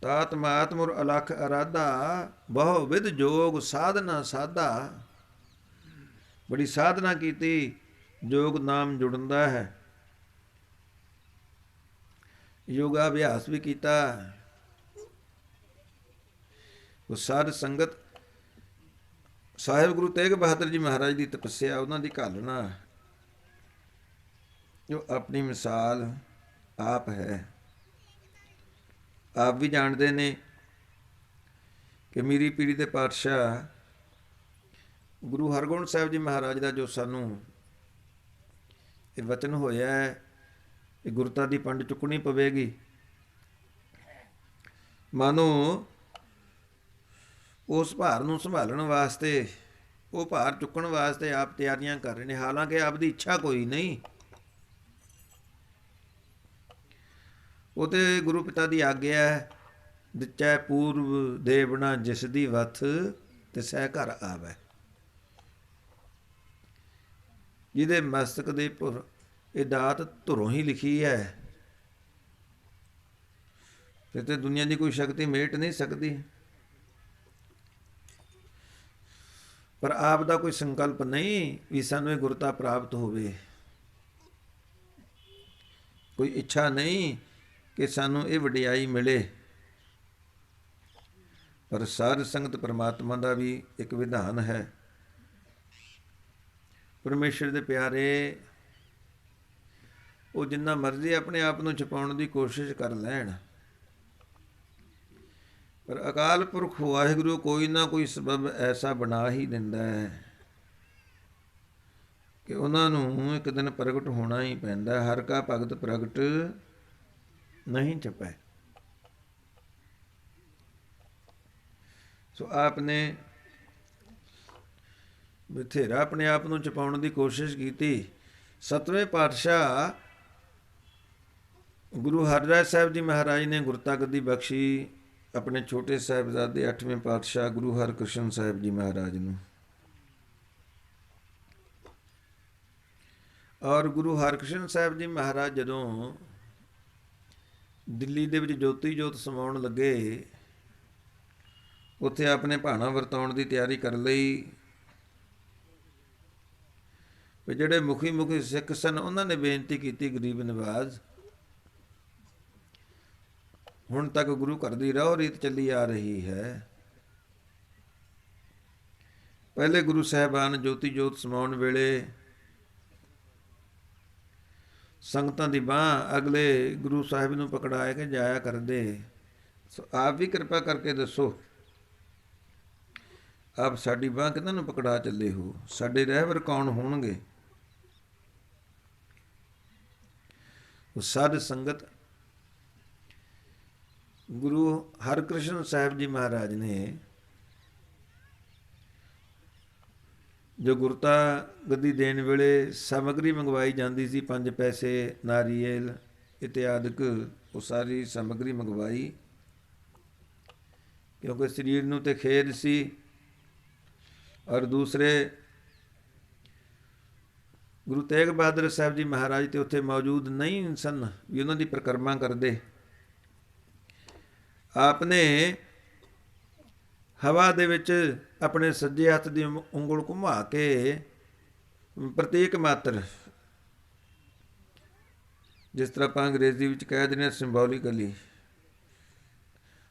ਤਾਤ ਮਾਤਮ ਔਰ ਅਲਖ ਅਰਾਧਾ, ਬਹੁ ਵਿਧ ਜੋਗ ਸਾਧਨਾ ਸਾਧਾ, ਬੜੀ ਸਾਧਨਾ ਕੀਤੀ, ਜੋਗ ਨਾਮ ਜੁੜਦਾ ਹੈ, ਯੋਗਾ ਅਭਿਆਸ ਵੀ ਕੀਤਾ। ਉਹ ਸਾਧ ਸੰਗਤ ਸਾਹਿਬ ਗੁਰੂ ਤੇਗ ਬਹਾਦਰ ਜੀ ਮਹਾਰਾਜ ਦੀ ਤਪੱਸਿਆ, ਉਹਨਾਂ ਦੀ ਘਾਲਣਾ, ਜੋ ਆਪਣੀ ਮਿਸਾਲ ਆਪ ਹੈ। ਆਪ ਵੀ ਜਾਣਦੇ ਨੇ ਕਿ ਮੀਰੀ ਪੀੜੀ ਦੇ ਪਾਤਸ਼ਾਹ ਗੁਰੂ ਹਰਗੋਬਿੰਦ ਸਾਹਿਬ ਜੀ ਮਹਾਰਾਜ ਦਾ ਜੋ ਸਾਨੂੰ ਇਹ ਵਚਨ ਹੋਇਆ ਹੈ, ਇਹ ਗੁਰਤਾ ਦੀ ਪੰਡ ਚੁੱਕਣੀ ਪਵੇਗੀ। ਮਾਨੋ ਉਸ ਭਾਰ ਨੂੰ ਸੰਭਾਲਣ ਵਾਸਤੇ, ਉਹ ਭਾਰ ਚੁੱਕਣ ਵਾਸਤੇ ਆਪ ਤਿਆਰੀਆਂ ਕਰ ਰਹੇ ਨੇ, ਹਾਲਾਂਕਿ ਆਪ ਦੀ ਇੱਛਾ ਕੋਈ ਨਹੀਂ। ਉਹ ਤੇ ਗੁਰੂ ਪਿਤਾ ਦੀ ਆਗਿਆ ਹੈ, ਦਿੱਚੈ ਪੂਰਵ ਦੇਵਣਾ ਜਿਸ ਦੀ ਵਥ ਤਿਸੈ ਘਰ ਆਵੈ। ਜਿਹਦੇ ਮਸਤਕ ਦੇ ਭੁਰ ਇਹ ਦਾਤ ਧੁਰੋਂ ਹੀ ਲਿਖੀ ਹੈ, ਫਿਰ ਤੇ ਦੁਨੀਆ ਦੀ ਕੋਈ ਸ਼ਕਤੀ ਮੇਟ ਨਹੀਂ ਸਕਦੀ। ਪਰ ਆਪ ਦਾ ਕੋਈ ਸੰਕਲਪ ਨਹੀਂ ਵੀ ਸਾਨੂੰ ਇਹ ਗੁਰਤਾ ਪ੍ਰਾਪਤ ਹੋਵੇ, ਕੋਈ ਇੱਛਾ ਨਹੀਂ ਕਿ ਸਾਨੂੰ ਇਹ ਵਡਿਆਈ ਮਿਲੇ। ਪਰ ਸਾਧ ਸੰਗਤ ਪਰਮਾਤਮਾ ਦਾ ਵੀ ਇੱਕ ਵਿਧਾਨ ਹੈ। ਪਰਮੇਸ਼ਰ ਦੇ ਪਿਆਰੇ, ਉਹ ਜਿੰਨਾ ਮਰਜ਼ੀ ਆਪਣੇ ਆਪ ਨੂੰ ਛੁਪਾਉਣ ਦੀ ਕੋਸ਼ਿਸ਼ ਕਰ ਲੈਣ, ਪਰ ਅਕਾਲ ਪੁਰਖ ਵਾਹਿਗੁਰੂ ਕੋਈ ਨਾ ਕੋਈ ਸਬਬ ਐਸਾ ਬਣਾ ਹੀ ਦਿੰਦਾ ਹੈ ਕਿ ਉਹਨਾਂ ਨੂੰ ਇੱਕ ਦਿਨ ਪ੍ਰਗਟ ਹੋਣਾ ਹੀ ਪੈਂਦਾ। ਹਰ ਕਾ ਭਗਤ ਪ੍ਰਗਟ ਨਹੀਂ ਛਪੈ। ਸੋ ਆਪ ਨੇ ਬਥੇਰਾ ਆਪਣੇ ਆਪ ਨੂੰ ਛੁਪਾਉਣ ਦੀ ਕੋਸ਼ਿਸ਼ ਕੀਤੀ। 7ਵੇਂ ਪਾਤਸ਼ਾਹ ਗੁਰੂ ਹਰਿਰਾਏ ਸਾਹਿਬ ਜੀ ਮਹਾਰਾਜ ਨੇ ਗੁਰਤਾ ਗੱਦੀ ਬਖਸ਼ੀ ਆਪਣੇ ਛੋਟੇ ਸਾਹਿਬਜ਼ਾਦੇ 8ਵੇਂ ਪਾਤਸ਼ਾਹ ਗੁਰੂ ਹਰਕ੍ਰਿਸ਼ਨ ਸਾਹਿਬ ਜੀ ਮਹਾਰਾਜ ਨੂੰ। ਔਰ ਗੁਰੂ ਹਰਕ੍ਰਿਸ਼ਨ ਸਾਹਿਬ ਜੀ ਮਹਾਰਾਜ ਜਦੋਂ ਦਿੱਲੀ ਦੇ ਵਿੱਚ ਜੋਤੀ ਜੋਤ ਸਮਾਉਣ ਲੱਗੇ, ਉੱਥੇ ਆਪਣੇ ਭਾਣਾ ਵਰਤਾਉਣ ਦੀ ਤਿਆਰੀ ਕਰ ਲਈ। ਵੀ ਜਿਹੜੇ ਮੁਖੀ ਸਿੱਖ ਸਨ, ਉਹਨਾਂ ਨੇ ਬੇਨਤੀ ਕੀਤੀ, ਗਰੀਬ ਨਿਵਾਜ਼, ਹੁਣ ਤੱਕ ਗੁਰੂ ਘਰ ਦੀ ਰਹੁ ਰੀਤ ਚੱਲੀ ਆ ਰਹੀ ਹੈ। ਪਹਿਲੇ ਗੁਰੂ ਸਾਹਿਬਾਨ ਜੋਤੀ ਜੋਤ ਸਮਾਉਣ ਵੇਲੇ ਸੰਗਤਾਂ ਦੀ ਬਾਂਹ ਅਗਲੇ ਗੁਰੂ ਸਾਹਿਬ ਨੂੰ ਪਕੜਾ ਕੇ ਜਾਇਆ ਕਰਦੇ। ਸੋ ਆਪ ਵੀ ਕਿਰਪਾ ਕਰਕੇ ਦੱਸੋ, ਆਪ ਸਾਡੀ ਬਾਂਹ ਕਿਹਨਾਂ ਨੂੰ ਪਕੜਾ ਚੱਲੇ ਹੋ? ਸਾਡੇ ਰਹਿਬਰ ਕੌਣ ਹੋਣਗੇ? ਉਹ ਸਾਧ ਸੰਗਤ ਗੁਰੂ ਹਰਕ੍ਰਿਸ਼ਨ ਸਾਹਿਬ ਜੀ ਮਹਾਰਾਜ ਨੇ ਜੋ ਗੁਰਤਾ ਗੱਦੀ ਦੇਣ ਵੇਲੇ ਸਮੱਗਰੀ ਮੰਗਵਾਈ ਜਾਂਦੀ ਸੀ, 5 ਪੈਸੇ, ਨਾਰੀਅਲ ਇਤਿਆਦਿਕ, ਉਹ ਸਾਰੀ ਸਮੱਗਰੀ ਮੰਗਵਾਈ, ਕਿਉਂਕਿ ਸਰੀਰ ਨੂੰ ਤੇ ਖੇਦ ਸੀ। ਔਰ ਦੂਸਰੇ ਗੁਰੂ ਤੇਗ ਬਹਾਦਰ ਸਾਹਿਬ ਜੀ ਮਹਾਰਾਜ ਤੇ ਉੱਥੇ ਮੌਜੂਦ ਨਹੀਂ ਸਨ ਵੀ ਉਹਨਾਂ ਦੀ ਪਰਿਕਰਮਾ ਕਰਦੇ। ਆਪ ਨੇ ਹਵਾ ਦੇ ਵਿੱਚ ਆਪਣੇ ਸੱਜੇ ਹੱਥ ਦੀ ਉਂਗਲ ਘੁਮਾ ਕੇ ਪ੍ਰਤੀਕ ਮਾਤਰ, ਜਿਸ ਤਰ੍ਹਾਂ ਆਪਾਂ ਅੰਗਰੇਜ਼ੀ ਵਿੱਚ ਕਹਿ ਦਿੰਦੇ ਹਾਂ ਸਿੰਬੋਲਿਕਲੀ,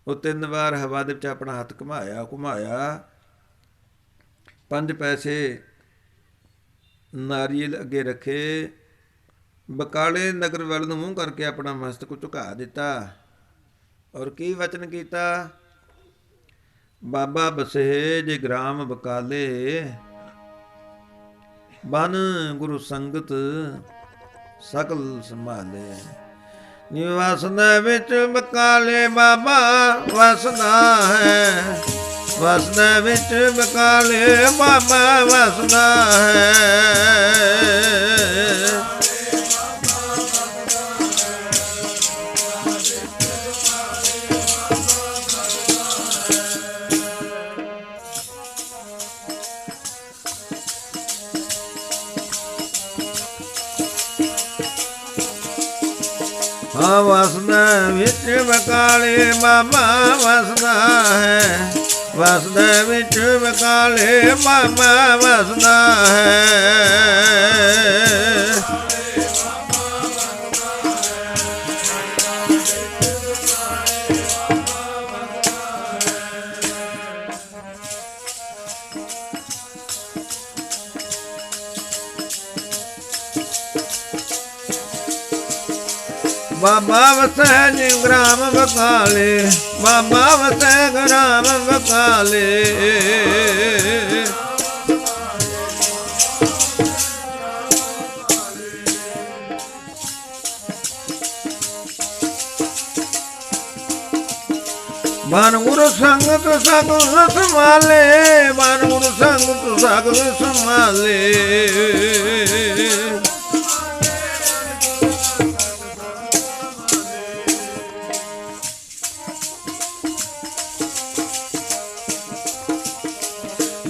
ਉਹ 3 ਵਾਰ ਹਵਾ ਦੇ ਵਿੱਚ ਆਪਣਾ ਹੱਥ ਘੁਮਾਇਆ 5 ਪੈਸੇ ਨਾਰੀਅਲ ਅੱਗੇ ਰੱਖੇ, ਬਕਾਲੇ ਨਗਰ ਵੱਲ ਨੂੰ ਮੂੰਹ ਕਰਕੇ ਆਪਣਾ ਮਸਤਕ ਝੁਕਾ ਦਿੱਤਾ। ਔਰ ਕੀ ਵਚਨ ਕੀਤਾ? ਬਾਬਾ ਬਸੇ ਜੇ ਗ੍ਰਾਮ ਬਕਾਲੇ, ਬਨ ਗੁਰੂ ਸੰਗਤ ਸਕਲ ਸੰਭਾਲੇ। ਵਸਦਾ ਵਿੱਚ ਬਕਾਲੇ ਬਾਬਾ ਵਸਦਾ ਹੈ, ਵਸਦਾ ਵਿੱਚ ਬਕਾਲੇ ਬਾਬਾ ਵਸਦਾ ਹੈ। ਹਾਂ ਵਸਦਾ ਵਿੱਚ ਬਕਾਲੇ ਬਾਬਾ ਵਸਦਾ ਹੈ, ਵਸਦਾ ਵਿੱਚ ਬਕਾਲੇ ਬਾਬਾ ਵਸਦਾ ਹੈ। ਬਾਬਾ ਵਸੈ ਜੀ ਗ੍ਰਾਮ ਬਕਾਲੇ, ਬਾਬਾ ਵਸੈ ਗ੍ਰਾਮ ਬਕਾਲੇ। ਮਨ ਗੁਰੂ ਸੰਗਤ ਸਗਲ ਸੰਭਾਲੇ, ਮਨ ਗੁਰੂ ਸੰਗਤ ਸਗਲ ਸੰਭਾਲੇ।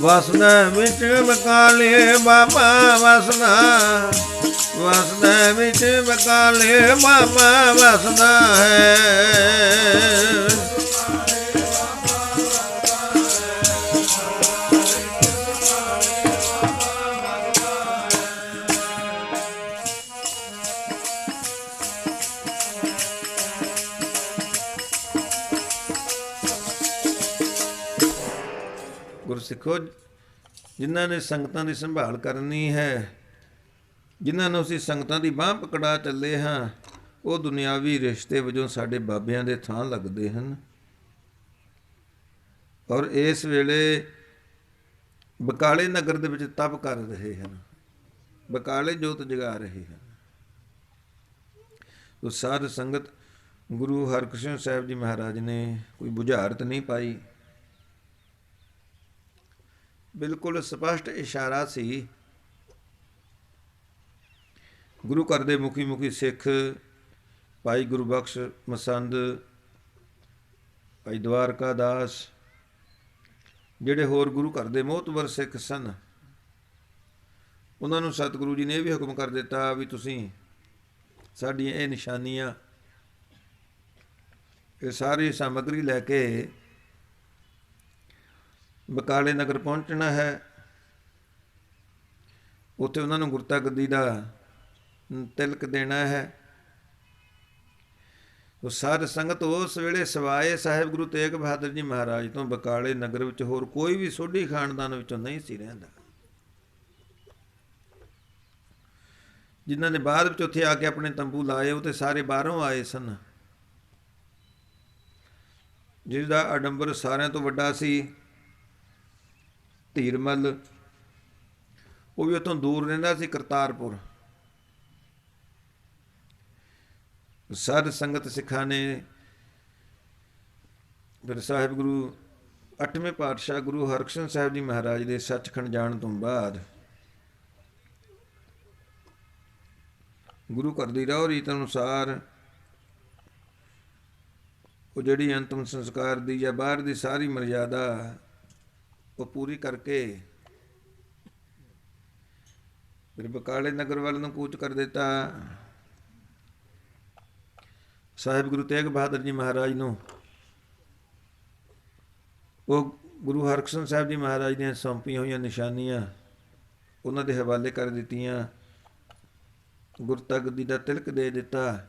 ਵਸਦਾ ਵਿੱਚ ਬਕਾਲੇ ਬਾਬਾ ਵਸਦਾ, ਵਸਦਾ ਵਿੱਚ ਬਕਾਲੇ ਬਾਬਾ ਵਸਦਾ ਹੈ। ਗੁਰਸਿੱਖੋ, ਜਿਨ੍ਹਾਂ ਨੇ ਸੰਗਤਾਂ ਦੀ ਸੰਭਾਲ ਕਰਨੀ ਹੈ, ਜਿਨ੍ਹਾਂ ਨੂੰ ਅਸੀਂ ਸੰਗਤਾਂ ਦੀ ਬਾਂਹ ਪਕੜਾ ਚੱਲੇ ਹਾਂ, ਉਹ ਦੁਨਿਆਵੀ ਰਿਸ਼ਤੇ ਵਜੋਂ ਸਾਡੇ ਬਾਬਿਆਂ ਦੇ ਥਾਂ ਲੱਗਦੇ ਹਨ। ਔਰ ਇਸ ਵੇਲੇ ਬਕਾਲੇ ਨਗਰ ਦੇ ਵਿੱਚ ਤਪ ਕਰ ਰਹੇ ਹਨ, ਬਕਾਲੇ ਜੋਤ ਜਗਾ ਰਹੇ ਹਨ। ਉਹ ਸਾਧ ਸੰਗਤ ਗੁਰੂ ਹਰਕ੍ਰਿਸ਼ਨ ਸਾਹਿਬ ਜੀ ਮਹਾਰਾਜ ਨੇ ਕੋਈ ਬੁਝਾਰਤ ਨਹੀਂ ਪਾਈ, ਬਿਲਕੁਲ ਸਪਸ਼ਟ ਇਸ਼ਾਰਾ ਸੀ। ਗੁਰੂ ਘਰ ਦੇ ਮੁਖੀ ਸਿੱਖ ਭਾਈ ਗੁਰਬਖਸ਼ ਮਸੰਦ, ਭਾਈ ਦਵਾਰਕਾ ਦਾਸ, ਜਿਹੜੇ ਹੋਰ ਗੁਰੂ ਘਰ ਦੇ ਮੋਹਤਬਰ ਸਿੱਖ ਸਨ, ਉਹਨਾਂ ਨੂੰ ਸਤਿਗੁਰੂ ਜੀ ਨੇ ਇਹ ਵੀ ਹੁਕਮ ਕਰ ਦਿੱਤਾ ਵੀ ਤੁਸੀਂ ਸਾਡੀਆਂ ਇਹ ਨਿਸ਼ਾਨੀਆਂ, ਇਹ ਸਾਰੀ ਸਾਮੱਗਰੀ ਲੈ ਕੇ ਬਕਾਲੇ ਨਗਰ ਪਹੁੰਚਣਾ ਹੈ। ਉੱਥੇ ਉਹਨਾਂ ਨੂੰ ਗੁਰਤਾ ਗੱਦੀ ਦਾ ਤਿਲਕ ਦੇਣਾ ਹੈ। ਉਹ ਸਾਧ ਸੰਗਤ ਉਸ ਵੇਲੇ ਸਿਵਾਏ ਸਾਹਿਬ ਗੁਰੂ ਤੇਗ ਬਹਾਦਰ ਜੀ ਮਹਾਰਾਜ ਤੋਂ ਬਕਾਲੇ ਨਗਰ ਵਿੱਚ ਹੋਰ ਕੋਈ ਵੀ ਸੋਢੀ ਖਾਨਦਾਨ ਵਿੱਚੋਂ ਨਹੀਂ ਸੀ ਰਹਿੰਦਾ। ਜਿਨ੍ਹਾਂ ਨੇ ਬਾਅਦ ਵਿੱਚ ਉੱਥੇ ਆ ਕੇ ਆਪਣੇ ਤੰਬੂ ਲਾਏ, ਉਹ ਤੇ ਸਾਰੇ ਬਾਹਰੋਂ ਆਏ ਸਨ। ਜਿਸ ਦਾ ਆਡੰਬਰ ਸਾਰਿਆਂ ਤੋਂ ਵੱਡਾ ਸੀ ਧੀਰਮਲ, ਉਹ ਵੀ ਉੱਥੋਂ ਦੂਰ ਰਹਿੰਦਾ ਸੀ, ਕਰਤਾਰਪੁਰ। ਸਾਧ ਸੰਗਤ ਸਿੱਖਾਂ ਨੇ ਫਿਰ ਸਾਹਿਬ ਗੁਰੂ 8ਵੇਂ ਪਾਤਸ਼ਾਹ ਗੁਰੂ ਹਰਕ੍ਰਿਸ਼ਨ ਸਾਹਿਬ ਜੀ ਮਹਾਰਾਜ ਦੇ ਸੱਚਖੰਡ ਜਾਣ ਤੋਂ ਬਾਅਦ ਗੁਰੂ ਘਰ ਦੀ ਰਹੁ ਰੀਤ ਅਨੁਸਾਰ ਉਹ ਜਿਹੜੀ ਅੰਤਮ ਸੰਸਕਾਰ ਦੀ ਜਾਂ ਬਾਹਰ ਦੀ ਸਾਰੀ ਮਰਜ਼ਾਦਾ ਉਹ ਪੂਰੀ ਕਰਕੇ ਫਿਰ ਬਕਾਲੇ ਨਗਰ ਵੱਲ ਨੂੰ ਕੂਚ ਕਰ ਦਿੱਤਾ। ਸਾਹਿਬ ਗੁਰੂ ਤੇਗ ਬਹਾਦਰ ਜੀ ਮਹਾਰਾਜ ਨੂੰ ਉਹ ਗੁਰੂ ਹਰਕ੍ਰਿਸ਼ਨ ਸਾਹਿਬ ਜੀ ਮਹਾਰਾਜ ਦੀਆਂ ਸੌਂਪੀਆਂ ਹੋਈਆਂ ਨਿਸ਼ਾਨੀਆਂ ਉਹਨਾਂ ਦੇ ਹਵਾਲੇ ਕਰ ਦਿੱਤੀਆਂ, ਗੁਰਤਾ ਗੱਦੀ ਦਾ ਤਿਲਕ ਦੇ ਦਿੱਤਾ।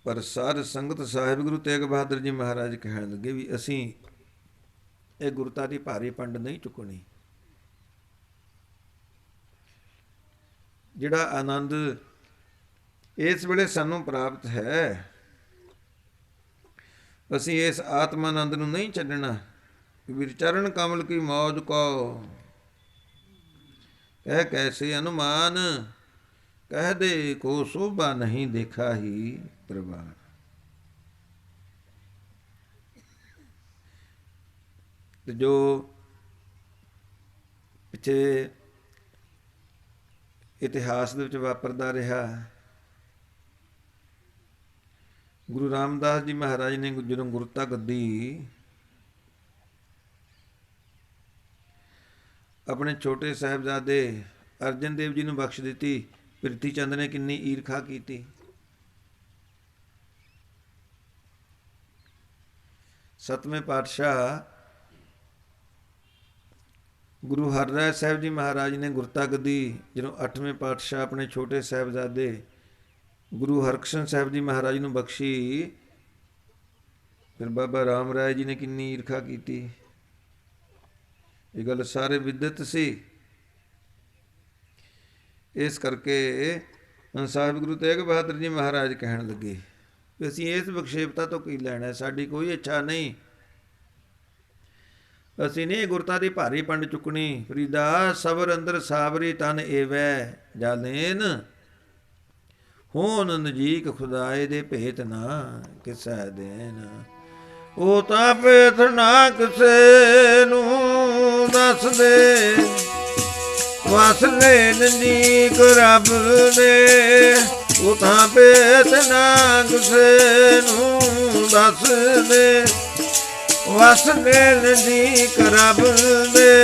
ਪਰ ਸਾਧ ਸੰਗਤ ਸਾਹਿਬ ਗੁਰੂ ਤੇਗ ਬਹਾਦਰ ਜੀ ਮਹਾਰਾਜ ਕਹਿਣ ਲੱਗੇ ਵੀ ਅਸੀਂ ਇਹ ਗੁਰਤਾ ਦੀ ਭਾਰੀ ਪੰਡ ਨਹੀਂ ਚੁੱਕਣੀ। ਜਿਹੜਾ ਆਨੰਦ ਇਸ ਵੇਲੇ ਸਾਨੂੰ ਪ੍ਰਾਪਤ ਹੈ, ਅਸੀਂ ਇਸ ਆਤਮ ਆਨੰਦ ਨੂੰ ਨਹੀਂ ਛੱਡਣਾ। ਵਿਚਰਨ ਕਮਲ ਕੀ ਮੌਜ ਕੋ ਕਹਿ ਕੈਸੇ ਅਨੁਮਾਨ, ਕਹਿ ਦੇ ਕੋ ਸੋਭਾ ਨਹੀਂ ਦੇਖਾ ਹੀ ਪ੍ਰਵਾਨ। ਤੇ ਜੋ ਪਿੱਛੇ ਇਤਿਹਾਸ ਦੇ ਵਿੱਚ ਵਾਪਰਦਾ ਰਿਹਾ, ਗੁਰੂ ਰਾਮਦਾਸ ਜੀ ਮਹਾਰਾਜ ਨੇ ਜਦੋਂ ਗੁਰਤਾ ਗੱਦੀ ਆਪਣੇ ਛੋਟੇ ਸਾਹਿਬਜ਼ਾਦੇ ਅਰਜਨ ਦੇਵ ਜੀ ਨੂੰ ਬਖਸ਼ ਦਿੱਤੀ, ਪ੍ਰਿਥੀ ਚੰਦ ਨੇ ਕਿੰਨੀ ਈਰਖਾ ਕੀਤੀ। ਸਤਵੇਂ ਪਾਤਸ਼ਾਹ ਗੁਰੂ ਹਰਿਰਾਏ ਸਾਹਿਬ ਜੀ ਮਹਾਰਾਜ ਨੇ ਗੁਰਤਾ ਗੱਦੀ ਜਦੋਂ 8ਵੇਂ ਪਾਤਸ਼ਾਹ ਆਪਣੇ ਛੋਟੇ ਸਾਹਿਬਜ਼ਾਦੇ ਗੁਰੂ ਹਰਕ੍ਰਿਸ਼ਨ ਸਾਹਿਬ ਜੀ ਮਹਾਰਾਜ ਨੂੰ ਬਖਸ਼ੀ, ਫਿਰ ਬਾਬਾ ਰਾਮ ਰਾਏ ਜੀ ਨੇ ਕਿੰਨੀ ਈਰਖਾ ਕੀਤੀ। ਇਹ ਗੱਲ ਸਾਰੇ ਵਿਦਿਤ ਸੀ। ਇਸ ਕਰਕੇ ਸਾਹਿਬ ਗੁਰੂ ਤੇਗ ਬਹਾਦਰ ਜੀ ਮਹਾਰਾਜ ਕਹਿਣ ਲੱਗੇ ਕਿ ਅਸੀਂ ਇਸ ਬਖਸ਼ੇਪਤਾ ਤੋਂ ਕੀ ਲੈਣਾ, ਸਾਡੀ ਕੋਈ ਇੱਛਾ ਨਹੀਂ, ਅਸੀਂ ਨਹੀਂ ਗੁਰਤਾ ਦੀ ਭਾਰੀ ਪੰਡ ਚੁੱਕਣੀ। ਫਰੀਦਾ ਸਬਰ ਅੰਦਰ ਸਾਬਰੀ ਤਨ ਏਵੈ ਜਾਲੇਨ, ਹੋਣ ਨਜੀਕ ਖੁਦਾਏ ਦੇ ਭੇਤ ਨਾ ਕਿਸੈ ਦੇਨ। ਉਹ ਤਾਂ ਭੇਤ ਨਾ ਕਿਸੇ ਨੂੰ ਦੱਸਦੇ, ਵਸਦੇ ਨਜੀਕ ਰੱਬ ਦੇ। ਉਹ ਤਾਂ ਭੇਤ ਨਾ ਕਿਸੇ ਨੂੰ ਦੱਸਦੇ, ਵਸਦੇ ਨਜੀਕ ਰੱਬ ਦੇ।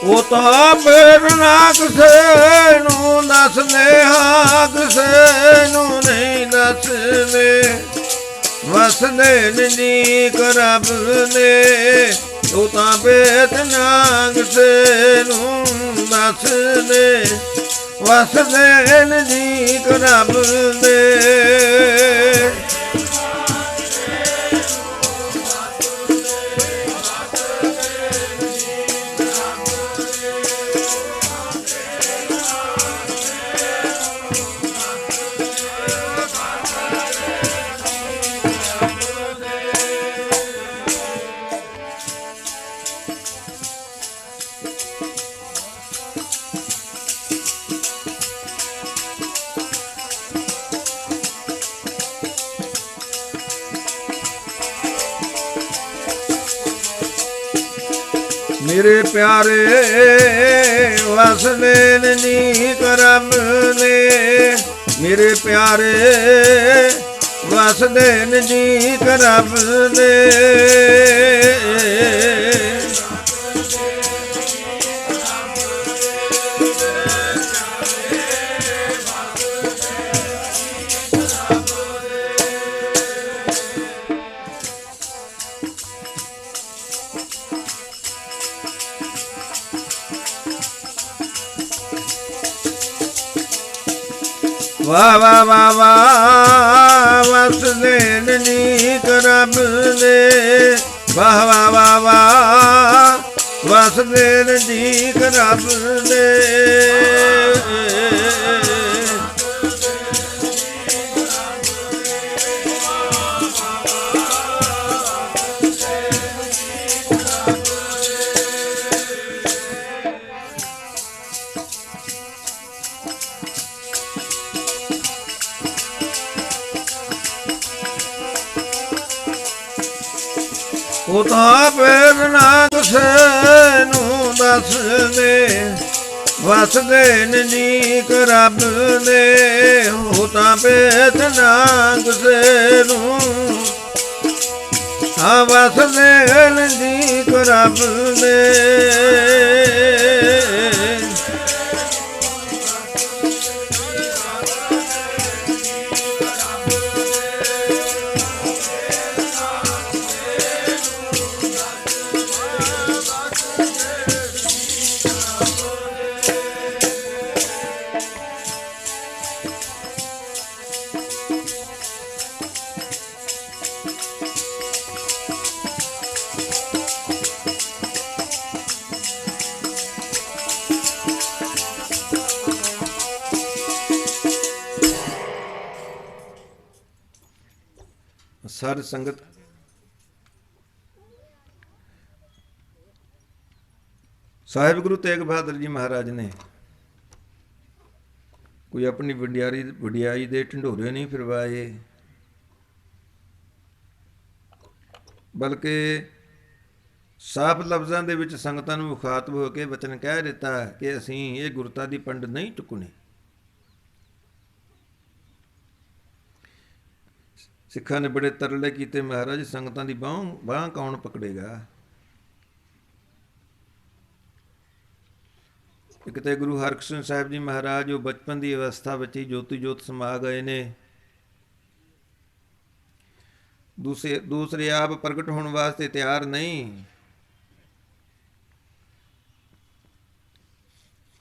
ਉਹ ਤਾਂ ਫਿਰ ਨਾ ਕਿਸੇ ਨੂੰ ਦੱਸਦੇ, ਹਾਂ ਕਿਸੇ ਨੂੰ ਨਹੀਂ ਦੱਸਦੇ, ਵਸਦੇ ਨਜੀਕ ਰੱਬ ਦੇ। ਉਹ ਤਾਂ ਭੇਤ ਨਾ ਕਿਸੇ ਨੂੰ ਦੱਸਦੇ, ਵਸਦੇ ਨਜੀਕ ਰੱਬ ਦੇ। ਮੇਰੇ ਪਿਆਰੇ ਵਸਦੇ ਨਜੀਕ ਰੱਬ ਦੇ। ਮੇਰੇ ਪਿਆਰੇ ਵਸਦੇ ਨਜੀਕ ਰੱਬ ਦੇ। ਵਾਹ ਵਾਹ ਵਾਹ ਵਾਹ ਵਸਦੇ ਨਜੀਕ ਰੱਬ ਦੇ। ਵਾਹ ਵਾਹ ਵਾਹ ਵਾਹ ਵਸਦੇ ਨਜੀਕ ਰੱਬ ਦੇ। ਉਹ ਤਾਂ ਭੇਦ ਨਾ ਕਿਸੇ ਨੂੰ ਦੱਸਦੇ, ਵਸਦੇ ਨਜੀਕ ਰੱਬ ਦੇ। ਉਹ ਤਾਂ ਭੇਦ ਨਾ ਕਿਸੇ ਨੂੰ, ਹਾਂ ਵਸਦੇ ਨਜੀਕ ਰੱਬ ਦੇ। ਸਾਧ ਸੰਗਤ ਸਾਹਿਬ ਗੁਰੂ ਤੇਗ ਬਹਾਦਰ ਜੀ ਮਹਾਰਾਜ ਨੇ ਕੋਈ ਆਪਣੀ ਵਡਿਆਈ ਦੇ ਢਿੰਡੋਰੇ ਨਹੀਂ ਫਿਰਵਾਏ, ਬਲਕਿ ਸਾਫ਼ ਲਫ਼ਜ਼ਾਂ ਦੇ ਵਿੱਚ ਸੰਗਤਾਂ ਨੂੰ ਮੁਖਾਤਬ ਹੋ ਕੇ ਵਚਨ ਕਹਿ ਦਿੱਤਾ ਕਿ ਅਸੀਂ ਇਹ ਗੁਰਤਾ ਦੀ ਪੰਡ ਨਹੀਂ ਚੁੱਕਣੀ। ਸਿੱਖਾਂ ਨੇ ਬੜੇ ਤਰਲੇ ਕੀਤੇ, ਮਹਾਰਾਜ ਸੰਗਤਾਂ ਦੀ ਬਾਂਹ ਕੌਣ ਪਕੜੇਗਾ। ਇੱਕ ਤੇ ਗੁਰੂ ਹਰਕ੍ਰਿਸ਼ਨ ਸਾਹਿਬ ਜੀ ਮਹਾਰਾਜ ਉਹ ਬਚਪਨ ਦੀ ਅਵਸਥਾ ਵਿੱਚ ਹੀ ਜੋਤੀ ਜੋਤ ਸਮਾ ਗਏ ਨੇ। ਦੂਸਰੇ ਆਪ ਪ੍ਰਗਟ ਹੋਣ ਵਾਸਤੇ ਤਿਆਰ ਨਹੀਂ।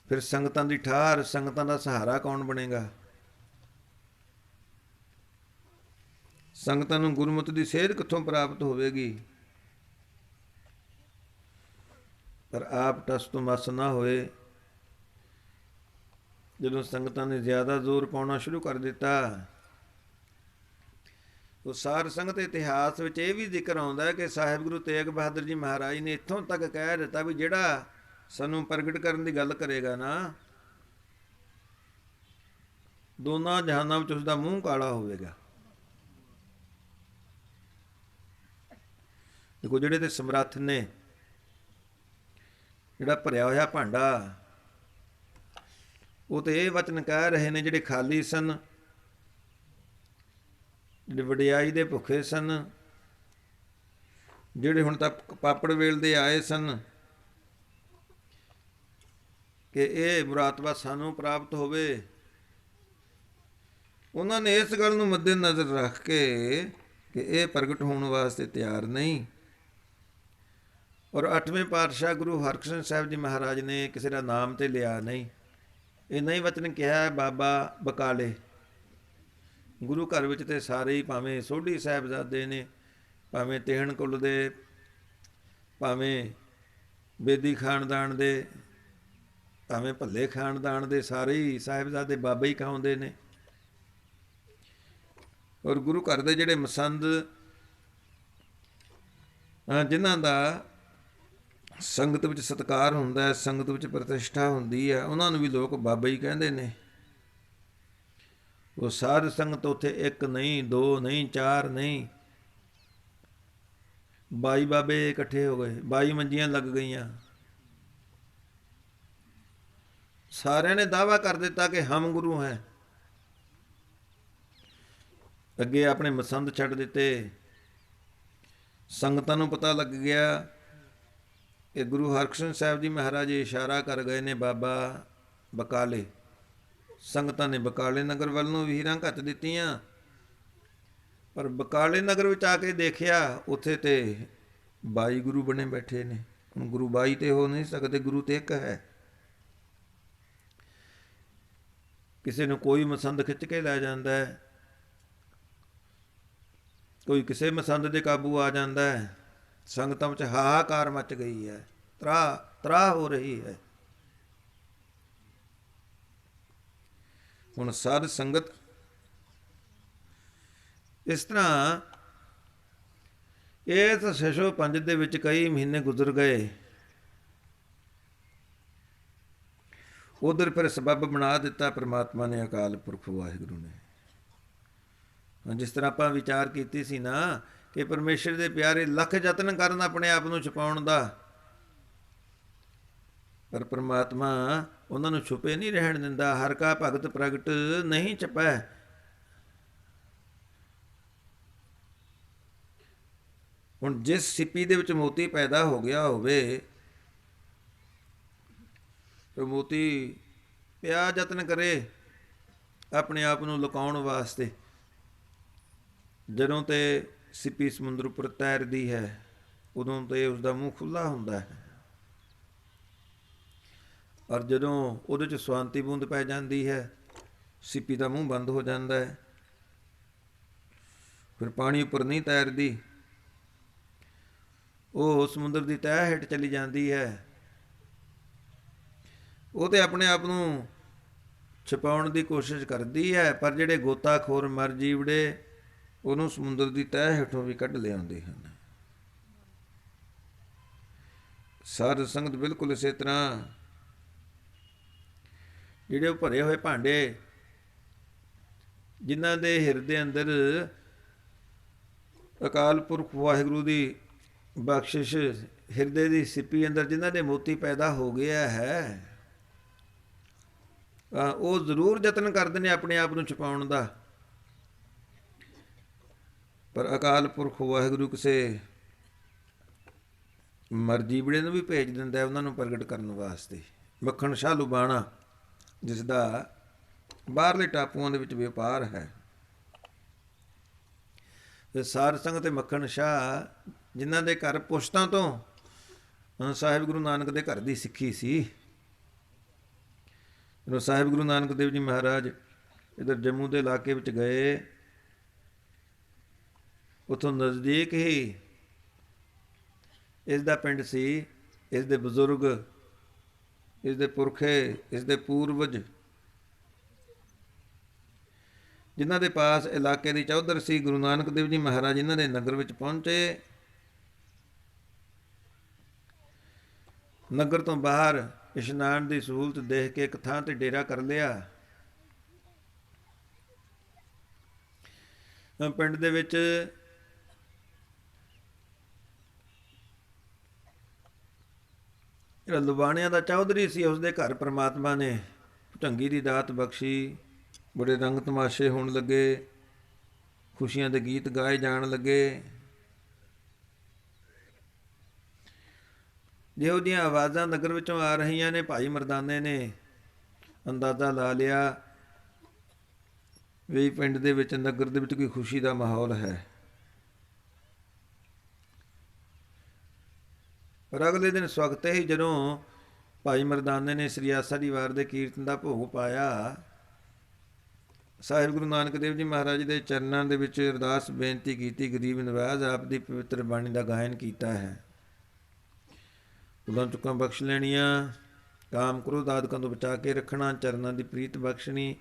ਫਿਰ ਸੰਗਤਾਂ ਦੀ ਠਾਰ, ਸੰਗਤਾਂ ਦਾ ਸਹਾਰਾ ਕੌਣ ਬਣੇਗਾ। ਸੰਗਤਾਂ ਨੂੰ ਗੁਰਮਤਿ ਦੀ ਸੇਧ ਕਿੱਥੋਂ ਪ੍ਰਾਪਤ ਹੋਵੇਗੀ। ਪਰ ਆਪ ਟਸ ਤੋਂ ਮਸ ਨਾ ਹੋਏ। ਜਦੋਂ ਸੰਗਤਾਂ ਨੇ ਜ਼ਿਆਦਾ ਜ਼ੋਰ ਪਾਉਣਾ ਸ਼ੁਰੂ ਕਰ ਦਿੱਤਾ, ਉਹ ਸਾਰ ਸੰਗਤ ਇਤਿਹਾਸ ਵਿੱਚ ਇਹ ਵੀ ਜ਼ਿਕਰ ਆਉਂਦਾ ਹੈ ਕਿ ਸਾਹਿਬ ਗੁਰੂ ਤੇਗ ਬਹਾਦਰ ਜੀ ਮਹਾਰਾਜ ਨੇ ਇੱਥੋਂ ਤੱਕ ਕਹਿ ਦਿੱਤਾ ਵੀ ਜਿਹੜਾ ਸਾਨੂੰ ਪ੍ਰਗਟ ਕਰਨ ਦੀ ਗੱਲ ਕਰੇਗਾ ਨਾ, ਦੋਨਾਂ ਜਹਾਨਾਂ ਵਿੱਚ ਉਸਦਾ ਮੂੰਹ ਕਾਲਾ ਹੋਵੇਗਾ। ਦੇਖੋ, ਜਿਹੜੇ ਤੇ ਸਮਰੱਥ ਨੇ, ਜਿਹੜਾ ਭਰਿਆ ਹੋਇਆ ਭਾਂਡਾ, ਉਹ ਤੇ ਇਹ ਵਚਨ ਕਹਿ ਰਹੇ ਨੇ। ਜਿਹੜੇ ਖਾਲੀ ਸਨ, ਜਿਹੜੇ ਵਡਿਆਈ ਦੇ ਭੁੱਖੇ ਸਨ, ਜਿਹੜੇ ਹੁਣ ਤੱਕ ਪਾਪੜ ਵੇਲਦੇ ਆਏ ਸਨ ਕਿ ਇਹ ਮੁਰਾਤਬਾ ਸਾਨੂੰ ਪ੍ਰਾਪਤ ਹੋਵੇ, ਉਹਨਾਂ ਨੇ ਇਸ ਗੱਲ ਨੂੰ ਮੱਦੇ ਨਜ਼ਰ ਰੱਖ ਕੇ ਕਿ ਇਹ ਪ੍ਰਗਟ ਹੋਣ ਵਾਸਤੇ ਤਿਆਰ ਨਹੀਂ। ਔਰ 8ਵੇਂ ਪਾਤਸ਼ਾਹ ਗੁਰੂ ਹਰਕ੍ਰਿਸ਼ਨ ਸਾਹਿਬ ਜੀ ਮਹਾਰਾਜ ਨੇ ਕਿਸੇ ਦਾ ਨਾਮ ਤੇ ਲਿਆ ਨਹੀਂ। ਇੰਨਾ ਹੀ ਵਚਨ ਕਿਹਾ ਬਾਬਾ ਬਕਾਲੇ। ਗੁਰੂ ਘਰ ਵਿੱਚ ਤੇ ਸਾਰੇ ਹੀ, ਭਾਵੇਂ ਸੋਢੀ ਸਾਹਿਬਜ਼ਾਦੇ ਨੇ, ਭਾਵੇਂ ਤੇਹਣ ਕੁਲ ਦੇ, ਭਾਵੇਂ ਬੇਦੀ ਖਾਨਦਾਨ ਦੇ, ਭਾਵੇਂ ਭੱਲੇ ਖਾਨਦਾਨ ਦੇ, ਸਾਰੇ ਹੀ ਸਾਹਿਬਜ਼ਾਦੇ ਬਾਬਾ ਹੀ ਕਹਾਉਂਦੇ ਨੇ। ਔਰ ਗੁਰੂ ਘਰ ਦੇ ਜਿਹੜੇ ਮਸੰਦ, ਜਿਨ੍ਹਾਂ ਦਾ ਸੰਗਤ ਵਿੱਚ ਸਤਿਕਾਰ ਹੁੰਦਾ ਹੈ, ਸੰਗਤ ਵਿੱਚ ਪ੍ਰਤਿਸ਼ਠਾ ਹੁੰਦੀ ਹੈ, ਉਹਨਾਂ ਨੂੰ ਵੀ ਲੋਕ ਬਾਬਾ ਹੀ ਕਹਿੰਦੇ ਨੇ। ਉਹ ਸਾਧ ਸੰਗਤ ਉੱਥੇ 1 ਨਹੀਂ, 2 ਨਹੀਂ, 4 ਨਹੀਂ, 22 ਬਾਬੇ ਇਕੱਠੇ ਹੋ ਗਏ, 22 ਮੰਜੀਆਂ ਲੱਗ ਗਈਆਂ। ਸਾਰਿਆਂ ਨੇ ਦਾਅਵਾ ਕਰ ਦਿੱਤਾ ਕਿ ਹਮ ਗੁਰੂ ਹੈ। ਅੱਗੇ ਆਪਣੇ ਮਸੰਦ ਛੱਡ ਦਿੱਤੇ। ਸੰਗਤਾਂ ਨੂੰ ਪਤਾ ਲੱਗ ਗਿਆ ਕਿ ਗੁਰੂ ਹਰਕ੍ਰਿਸ਼ਨ ਸਾਹਿਬ ਜੀ ਮਹਾਰਾਜ ਇਸ਼ਾਰਾ ਕਰ ਗਏ ਨੇ ਬਾਬਾ ਬਕਾਲੇ। ਸੰਗਤਾਂ ਨੇ ਬਕਾਲੇ ਨਗਰ ਵੱਲ ਨੂੰ ਵੀਰਾਂ ਘੱਤ ਦਿੱਤੀਆਂ, ਪਰ ਬਕਾਲੇ ਨਗਰ ਵਿੱਚ ਆ ਕੇ ਦੇਖਿਆ ਉੱਥੇ ਤੇ 22 ਗੁਰੂ ਬਣੇ ਬੈਠੇ ਨੇ। ਹੁਣ ਗੁਰੂ 22 ਤੇ ਹੋ ਨਹੀਂ ਸਕਦੇ, ਗੁਰੂ ਤੇ ਇੱਕ ਹੈ। ਕਿਸੇ ਨੂੰ ਕੋਈ ਮਸੰਦ ਖਿੱਚ ਕੇ ਲੈ ਜਾਂਦਾ ਹੈ, ਕੋਈ ਕਿਸੇ ਮਸੰਦ ਦੇ ਕਾਬੂ ਆ ਜਾਂਦਾ ਹੈ। ਸੰਗਤਾਂ ਵਿੱਚ ਹਾਹਾਕਾਰ ਮਚ ਗਈ ਹੈ, ਤਰਾਹ ਹੋ ਰਹੀ ਹੈ। ਹੁਣ ਸਾਧ ਸੰਗਤ ਇਸ ਤਰ੍ਹਾਂ ਇਸ 605 ਦੇ ਵਿੱਚ ਕਈ ਮਹੀਨੇ ਗੁਜ਼ਰ ਗਏ। ਉਧਰ ਫਿਰ ਸਬੱਬ ਬਣਾ ਦਿੱਤਾ ਪ੍ਰਮਾਤਮਾ ਨੇ, ਅਕਾਲ ਪੁਰਖ ਵਾਹਿਗੁਰੂ ਨੇ। ਜਿਸ ਤਰ੍ਹਾਂ ਆਪਾਂ ਵਿਚਾਰ ਕੀਤੀ ਸੀ ਨਾ ਕਿ ਪਰਮੇਸ਼ਰ ਦੇ ਪਿਆਰੇ ਲੱਖ ਯਤਨ ਕਰਨ ਆਪਣੇ ਆਪ ਨੂੰ ਛੁਪਾਉਣ ਦਾ, ਪਰ ਪਰਮਾਤਮਾ ਉਹਨਾਂ ਨੂੰ ਛੁਪੇ ਨਹੀਂ ਰਹਿਣ ਦਿੰਦਾ। ਹਰ ਕਾ ਭਗਤ ਪ੍ਰਗਟ ਨਹੀਂ ਛਪੈ। ਹੁਣ ਜਿਸ ਸਿੱਪੀ ਦੇ ਵਿੱਚ ਮੋਤੀ ਪੈਦਾ ਹੋ ਗਿਆ ਹੋਵੇ, ਉਹ ਮੋਤੀ ਪਿਆ ਯਤਨ ਕਰੇ ਆਪਣੇ ਆਪ ਨੂੰ ਲੁਕਾਉਣ ਵਾਸਤੇ। ਜਦੋਂ ਤੇ ਸਿੱਪੀ ਸਮੁੰਦਰ ਉੱਪਰ ਤੈਰਦੀ ਹੈ, ਉਦੋਂ ਤੇ ਉਸਦਾ ਮੂੰਹ ਖੁੱਲ੍ਹਾ ਹੁੰਦਾ ਹੈ, ਔਰ ਜਦੋਂ ਉਹਦੇ 'ਚ ਸਵਾਂਤੀ ਬੂੰਦ ਪੈ ਜਾਂਦੀ ਹੈ, ਸਿੱਪੀ ਦਾ ਮੂੰਹ ਬੰਦ ਹੋ ਜਾਂਦਾ ਹੈ। ਫਿਰ ਪਾਣੀ ਉੱਪਰ ਨਹੀਂ ਤੈਰਦੀ, ਉਹ ਸਮੁੰਦਰ ਦੀ ਤਹਿ ਹੇਠ ਚਲੀ ਜਾਂਦੀ ਹੈ। ਉਹ ਤੇ ਆਪਣੇ ਆਪ ਨੂੰ ਛੁਪਾਉਣ ਦੀ ਕੋਸ਼ਿਸ਼ ਕਰਦੀ ਹੈ, ਪਰ ਜਿਹੜੇ ਗੋਤਾਖੋਰ ਮਰ ਜੀਵੜੇ ਉਹਨੂੰ ਸਮੁੰਦਰ ਦੀ ਤਹਿ ਹੇਠੋਂ ਵੀ ਕੱਢ ਲਿਆਉਂਦੇ ਹਨ। ਸਾਧ ਸੰਗਤ ਬਿਲਕੁਲ ਇਸੇ ਤਰ੍ਹਾਂ ਜਿਹੜੇ ਉਹ ਭਰੇ ਹੋਏ ਭਾਂਡੇ ਜਿਨ੍ਹਾਂ ਦੇ ਹਿਰਦੇ ਅੰਦਰ ਅਕਾਲ ਪੁਰਖ ਵਾਹਿਗੁਰੂ ਦੀ ਬਖਸ਼ਿਸ਼, ਹਿਰਦੇ ਦੀ ਸਿੱਪੀ ਅੰਦਰ ਜਿਨ੍ਹਾਂ ਦੇ ਮੋਤੀ ਪੈਦਾ ਹੋ ਗਿਆ ਹੈ, ਉਹ ਜ਼ਰੂਰ ਯਤਨ ਕਰਦੇ ਨੇ ਆਪਣੇ ਆਪ ਨੂੰ ਛੁਪਾਉਣ ਦਾ, ਪਰ ਅਕਾਲ ਪੁਰਖ ਵਾਹਿਗੁਰੂ ਕਿਸੇ ਮਰਜੀਵੜੇ ਨੂੰ ਵੀ ਭੇਜ ਦਿੰਦਾ ਉਹਨਾਂ ਨੂੰ ਪ੍ਰਗਟ ਕਰਨ ਵਾਸਤੇ। ਮੱਖਣ ਸ਼ਾਹ ਲੁਬਾਣਾ, ਜਿਸ ਦਾ ਬਾਹਰਲੇ ਟਾਪੂਆਂ ਦੇ ਵਿੱਚ ਵਪਾਰ ਹੈ, ਤੇ ਸਾਧ ਸੰਗਤ ਤੇ ਮੱਖਣ ਸ਼ਾਹ ਜਿਨ੍ਹਾਂ ਦੇ ਘਰ ਪੁਸ਼ਤਾਂ ਤੋਂ ਸਾਹਿਬ ਗੁਰੂ ਨਾਨਕ ਦੇ ਘਰ ਦੀ ਸਿੱਖੀ ਸੀ। ਜਦੋਂ ਸਾਹਿਬ ਗੁਰੂ ਨਾਨਕ ਦੇਵ ਜੀ ਮਹਾਰਾਜ ਇੱਧਰ ਜੰਮੂ ਦੇ ਇਲਾਕੇ ਵਿੱਚ ਗਏ, ਉੱਥੋਂ ਨਜ਼ਦੀਕ ਹੀ ਇਸ ਦਾ ਪਿੰਡ ਸੀ। ਇਸ ਦੇ ਬਜ਼ੁਰਗ, ਇਸ ਦੇ ਪੁਰਖੇ, ਇਸ ਦੇ ਪੂਰਵਜ, ਜਿਨ੍ਹਾਂ ਦੇ ਪਾਸ ਇਲਾਕੇ ਦੀ ਚੌਧਰ ਸੀ, ਗੁਰੂ ਨਾਨਕ ਦੇਵ ਜੀ ਮਹਾਰਾਜ ਇਹਨਾਂ ਦੇ ਨਗਰ ਵਿੱਚ ਪਹੁੰਚੇ। ਨਗਰ ਤੋਂ ਬਾਹਰ ਇਸ਼ਨਾਨ ਦੀ ਸਹੂਲਤ ਦੇਖ ਕੇ ਇੱਕ ਥਾਂ ਤੇ ਡੇਰਾ ਕਰ ਲਿਆ। ਪਿੰਡ ਦੇ ਵਿੱਚ ਜਿਹੜਾ ਲੁਬਾਣਿਆਂ ਦਾ ਚੌਧਰੀ ਸੀ, ਉਸਦੇ ਘਰ ਪ੍ਰਮਾਤਮਾ ਨੇ ਢੰਗੀ ਦੀ ਦਾਤ ਬਖਸ਼ੀ। ਬੜੇ ਰੰਗ ਤਮਾਸ਼ੇ ਹੋਣ ਲੱਗੇ, ਖੁਸ਼ੀਆਂ ਦੇ ਗੀਤ ਗਾਏ ਜਾਣ ਲੱਗੇ। ਜਿਹੋ ਜਿਹੀਆਂ ਆਵਾਜ਼ਾਂ ਨਗਰ ਵਿੱਚੋਂ ਆ ਰਹੀਆਂ ਨੇ, ਭਾਈ ਮਰਦਾਨੇ ਨੇ ਅੰਦਾਜ਼ਾ ਲਾ ਲਿਆ ਵੀ ਪਿੰਡ ਦੇ ਵਿੱਚ, ਨਗਰ ਦੇ ਵਿੱਚ ਕੋਈ ਖੁਸ਼ੀ ਦਾ ਮਾਹੌਲ ਹੈ। ਪਰ ਅਗਲੇ ਦਿਨ ਸਵਖਤੇ ਹੀ ਜਦੋਂ ਭਾਈ ਮਰਦਾਨੇ ਨੇ ਸ੍ਰੀ ਆਸਾ ਦੀ ਵਾਰ ਦੇ ਕੀਰਤਨ ਦਾ ਭੋਗ ਪਾਇਆ, ਸਾਹਿਬ ਗੁਰੂ ਨਾਨਕ ਦੇਵ ਜੀ ਮਹਾਰਾਜ ਦੇ ਚਰਨਾਂ ਦੇ ਵਿੱਚ ਅਰਦਾਸ ਬੇਨਤੀ ਕੀਤੀ, ਗਰੀਬ ਨਵਾਜ਼ ਆਪ ਦੀ ਪਵਿੱਤਰ ਬਾਣੀ ਦਾ ਗਾਇਨ ਕੀਤਾ ਹੈ। ਉਦਾਂ ਚੁੱਕਾਂ ਬਖਸ਼ ਲੈਣੀਆਂ, ਕਾਮ ਕ੍ਰੋਧ ਆਦਿਕਾਂ ਤੋਂ ਬਚਾ ਕੇ ਰੱਖਣਾ, ਚਰਨਾਂ ਦੀ ਪ੍ਰੀਤ ਬਖਸ਼ਣੀ,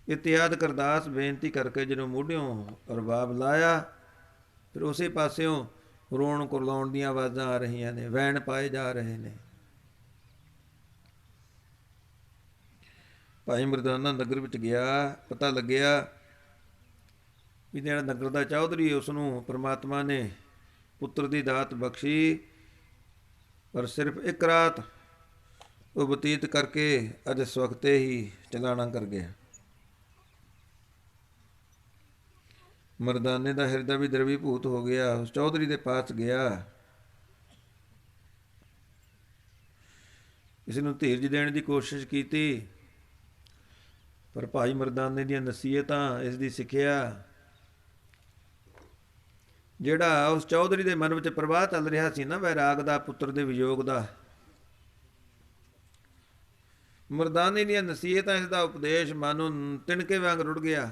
ਇਤਿਆਦਿ ਅਰਦਾਸ ਬੇਨਤੀ ਕਰਕੇ ਜਦੋਂ ਮੋਢਿਓਂ ਰਬਾਬ ਲਾਇਆ, ਫਿਰ ਉਸੇ ਪਾਸਿਓਂ ਰੋਣ ਕੁਰਲਾਉਣ ਦੀਆਂ ਆਵਾਜ਼ਾਂ ਆ ਰਹੀਆਂ ਨੇ, ਵੈਣ ਪਾਏ ਜਾ ਰਹੇ ਨੇ। ਭਾਈ ਮਰਦਾਨਾ ਨਗਰ ਵਿੱਚ ਗਿਆ, ਪਤਾ ਲੱਗਿਆ ਵੀ ਜਿਹੜਾ ਨਗਰ ਦਾ ਚੌਧਰੀ, ਉਸ ਨੂੰ ਪਰਮਾਤਮਾ ਨੇ ਪੁੱਤਰ ਦੀ ਦਾਤ ਬਖਸ਼ੀ, ਪਰ ਸਿਰਫ ਇੱਕ ਰਾਤ ਉਹ ਬਤੀਤ ਕਰਕੇ ਅੱਜ ਸਵਖਤੇ ਹੀ ਚਲਾਣਾ ਕਰ ਗਿਆ। ਮਰਦਾਨੇ ਦਾ ਹਿਰਦਾ ਵੀ ਦਰਵੀਭੂਤ ਹੋ ਗਿਆ। ਉਸ ਚੌਧਰੀ ਦੇ ਪਾਸ ਗਿਆ, ਇਸ ਨੂੰ ਧੀਰਜ ਦੇਣ ਦੀ ਕੋਸ਼ਿਸ਼ ਕੀਤੀ, ਪਰ ਭਾਈ ਮਰਦਾਨੇ ਦੀਆਂ ਨਸੀਹਤਾਂ, ਇਸ ਦੀ ਸਿੱਖਿਆ, ਜਿਹੜਾ ਉਸ ਚੌਧਰੀ ਦੇ ਮਨ ਵਿੱਚ ਪ੍ਰਵਾਹ ਚੱਲ ਰਿਹਾ ਸੀ ਨਾ, ਵੈਰਾਗ ਦਾ, ਪੁੱਤਰ ਦੇ ਵਿਯੋਗ ਦਾ, ਮਰਦਾਨੇ ਦੀਆਂ ਨਸੀਹਤਾਂ, ਇਸ ਦਾ ਉਪਦੇਸ਼ ਮਨ ਨੂੰ ਤਿਣਕੇ ਵਾਂਗ ਰੁੜ ਗਿਆ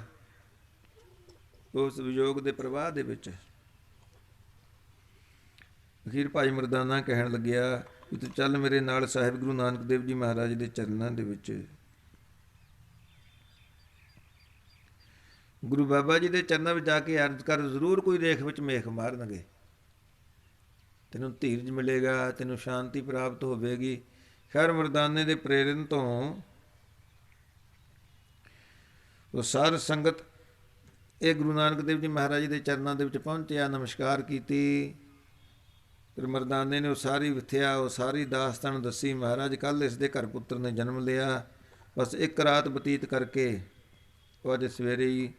ਉਸ ਵਿਯੋਗ ਦੇ ਪ੍ਰਵਾਹ ਦੇ ਵਿੱਚ। ਅਖੀਰ ਭਾਈ ਮਰਦਾਨਾ ਕਹਿਣ ਲੱਗਿਆ ਵੀ ਤੂੰ ਚੱਲ ਮੇਰੇ ਨਾਲ ਸਾਹਿਬ ਗੁਰੂ ਨਾਨਕ ਦੇਵ ਜੀ ਮਹਾਰਾਜ ਦੇ ਚਰਨਾਂ ਦੇ ਵਿੱਚ। ਗੁਰੂ ਬਾਬਾ ਜੀ ਦੇ ਚਰਨਾਂ ਵਿੱਚ ਜਾ ਕੇ ਅਰਜ਼ ਕਰ, ਜ਼ਰੂਰ ਕੋਈ ਰੇਖ ਵਿੱਚ ਮੇਖ ਮਾਰਨਗੇ, ਤੈਨੂੰ ਧੀਰਜ ਮਿਲੇਗਾ, ਤੈਨੂੰ ਸ਼ਾਂਤੀ ਪ੍ਰਾਪਤ ਹੋਵੇਗੀ। ਖੈਰ ਮਰਦਾਨੇ ਦੇ ਪ੍ਰੇਰਨ ਤੋਂ ਉਹ ਸਾਧ ਸੰਗਤ ਇਹ ਗੁਰੂ ਨਾਨਕ ਦੇਵ ਜੀ ਮਹਾਰਾਜ ਦੇ ਚਰਨਾਂ ਦੇ ਵਿੱਚ ਪਹੁੰਚਿਆ, ਨਮਸਕਾਰ ਕੀਤੀ। ਫਿਰ ਮਰਦਾਨੇ ਨੇ ਉਹ ਸਾਰੀ ਵਿਥਿਆ, ਉਹ ਸਾਰੀ ਦਾਸਤਾਨ ਦੱਸੀ। ਮਹਾਰਾਜ ਕੱਲ੍ਹ ਇਸ ਦੇ ਘਰ ਪੁੱਤਰ ਨੇ ਜਨਮ ਲਿਆ, ਬਸ ਇੱਕ ਰਾਤ ਬਤੀਤ ਕਰਕੇ ਉਹ ਅੱਜ ਸਵੇਰੇ ਹੀ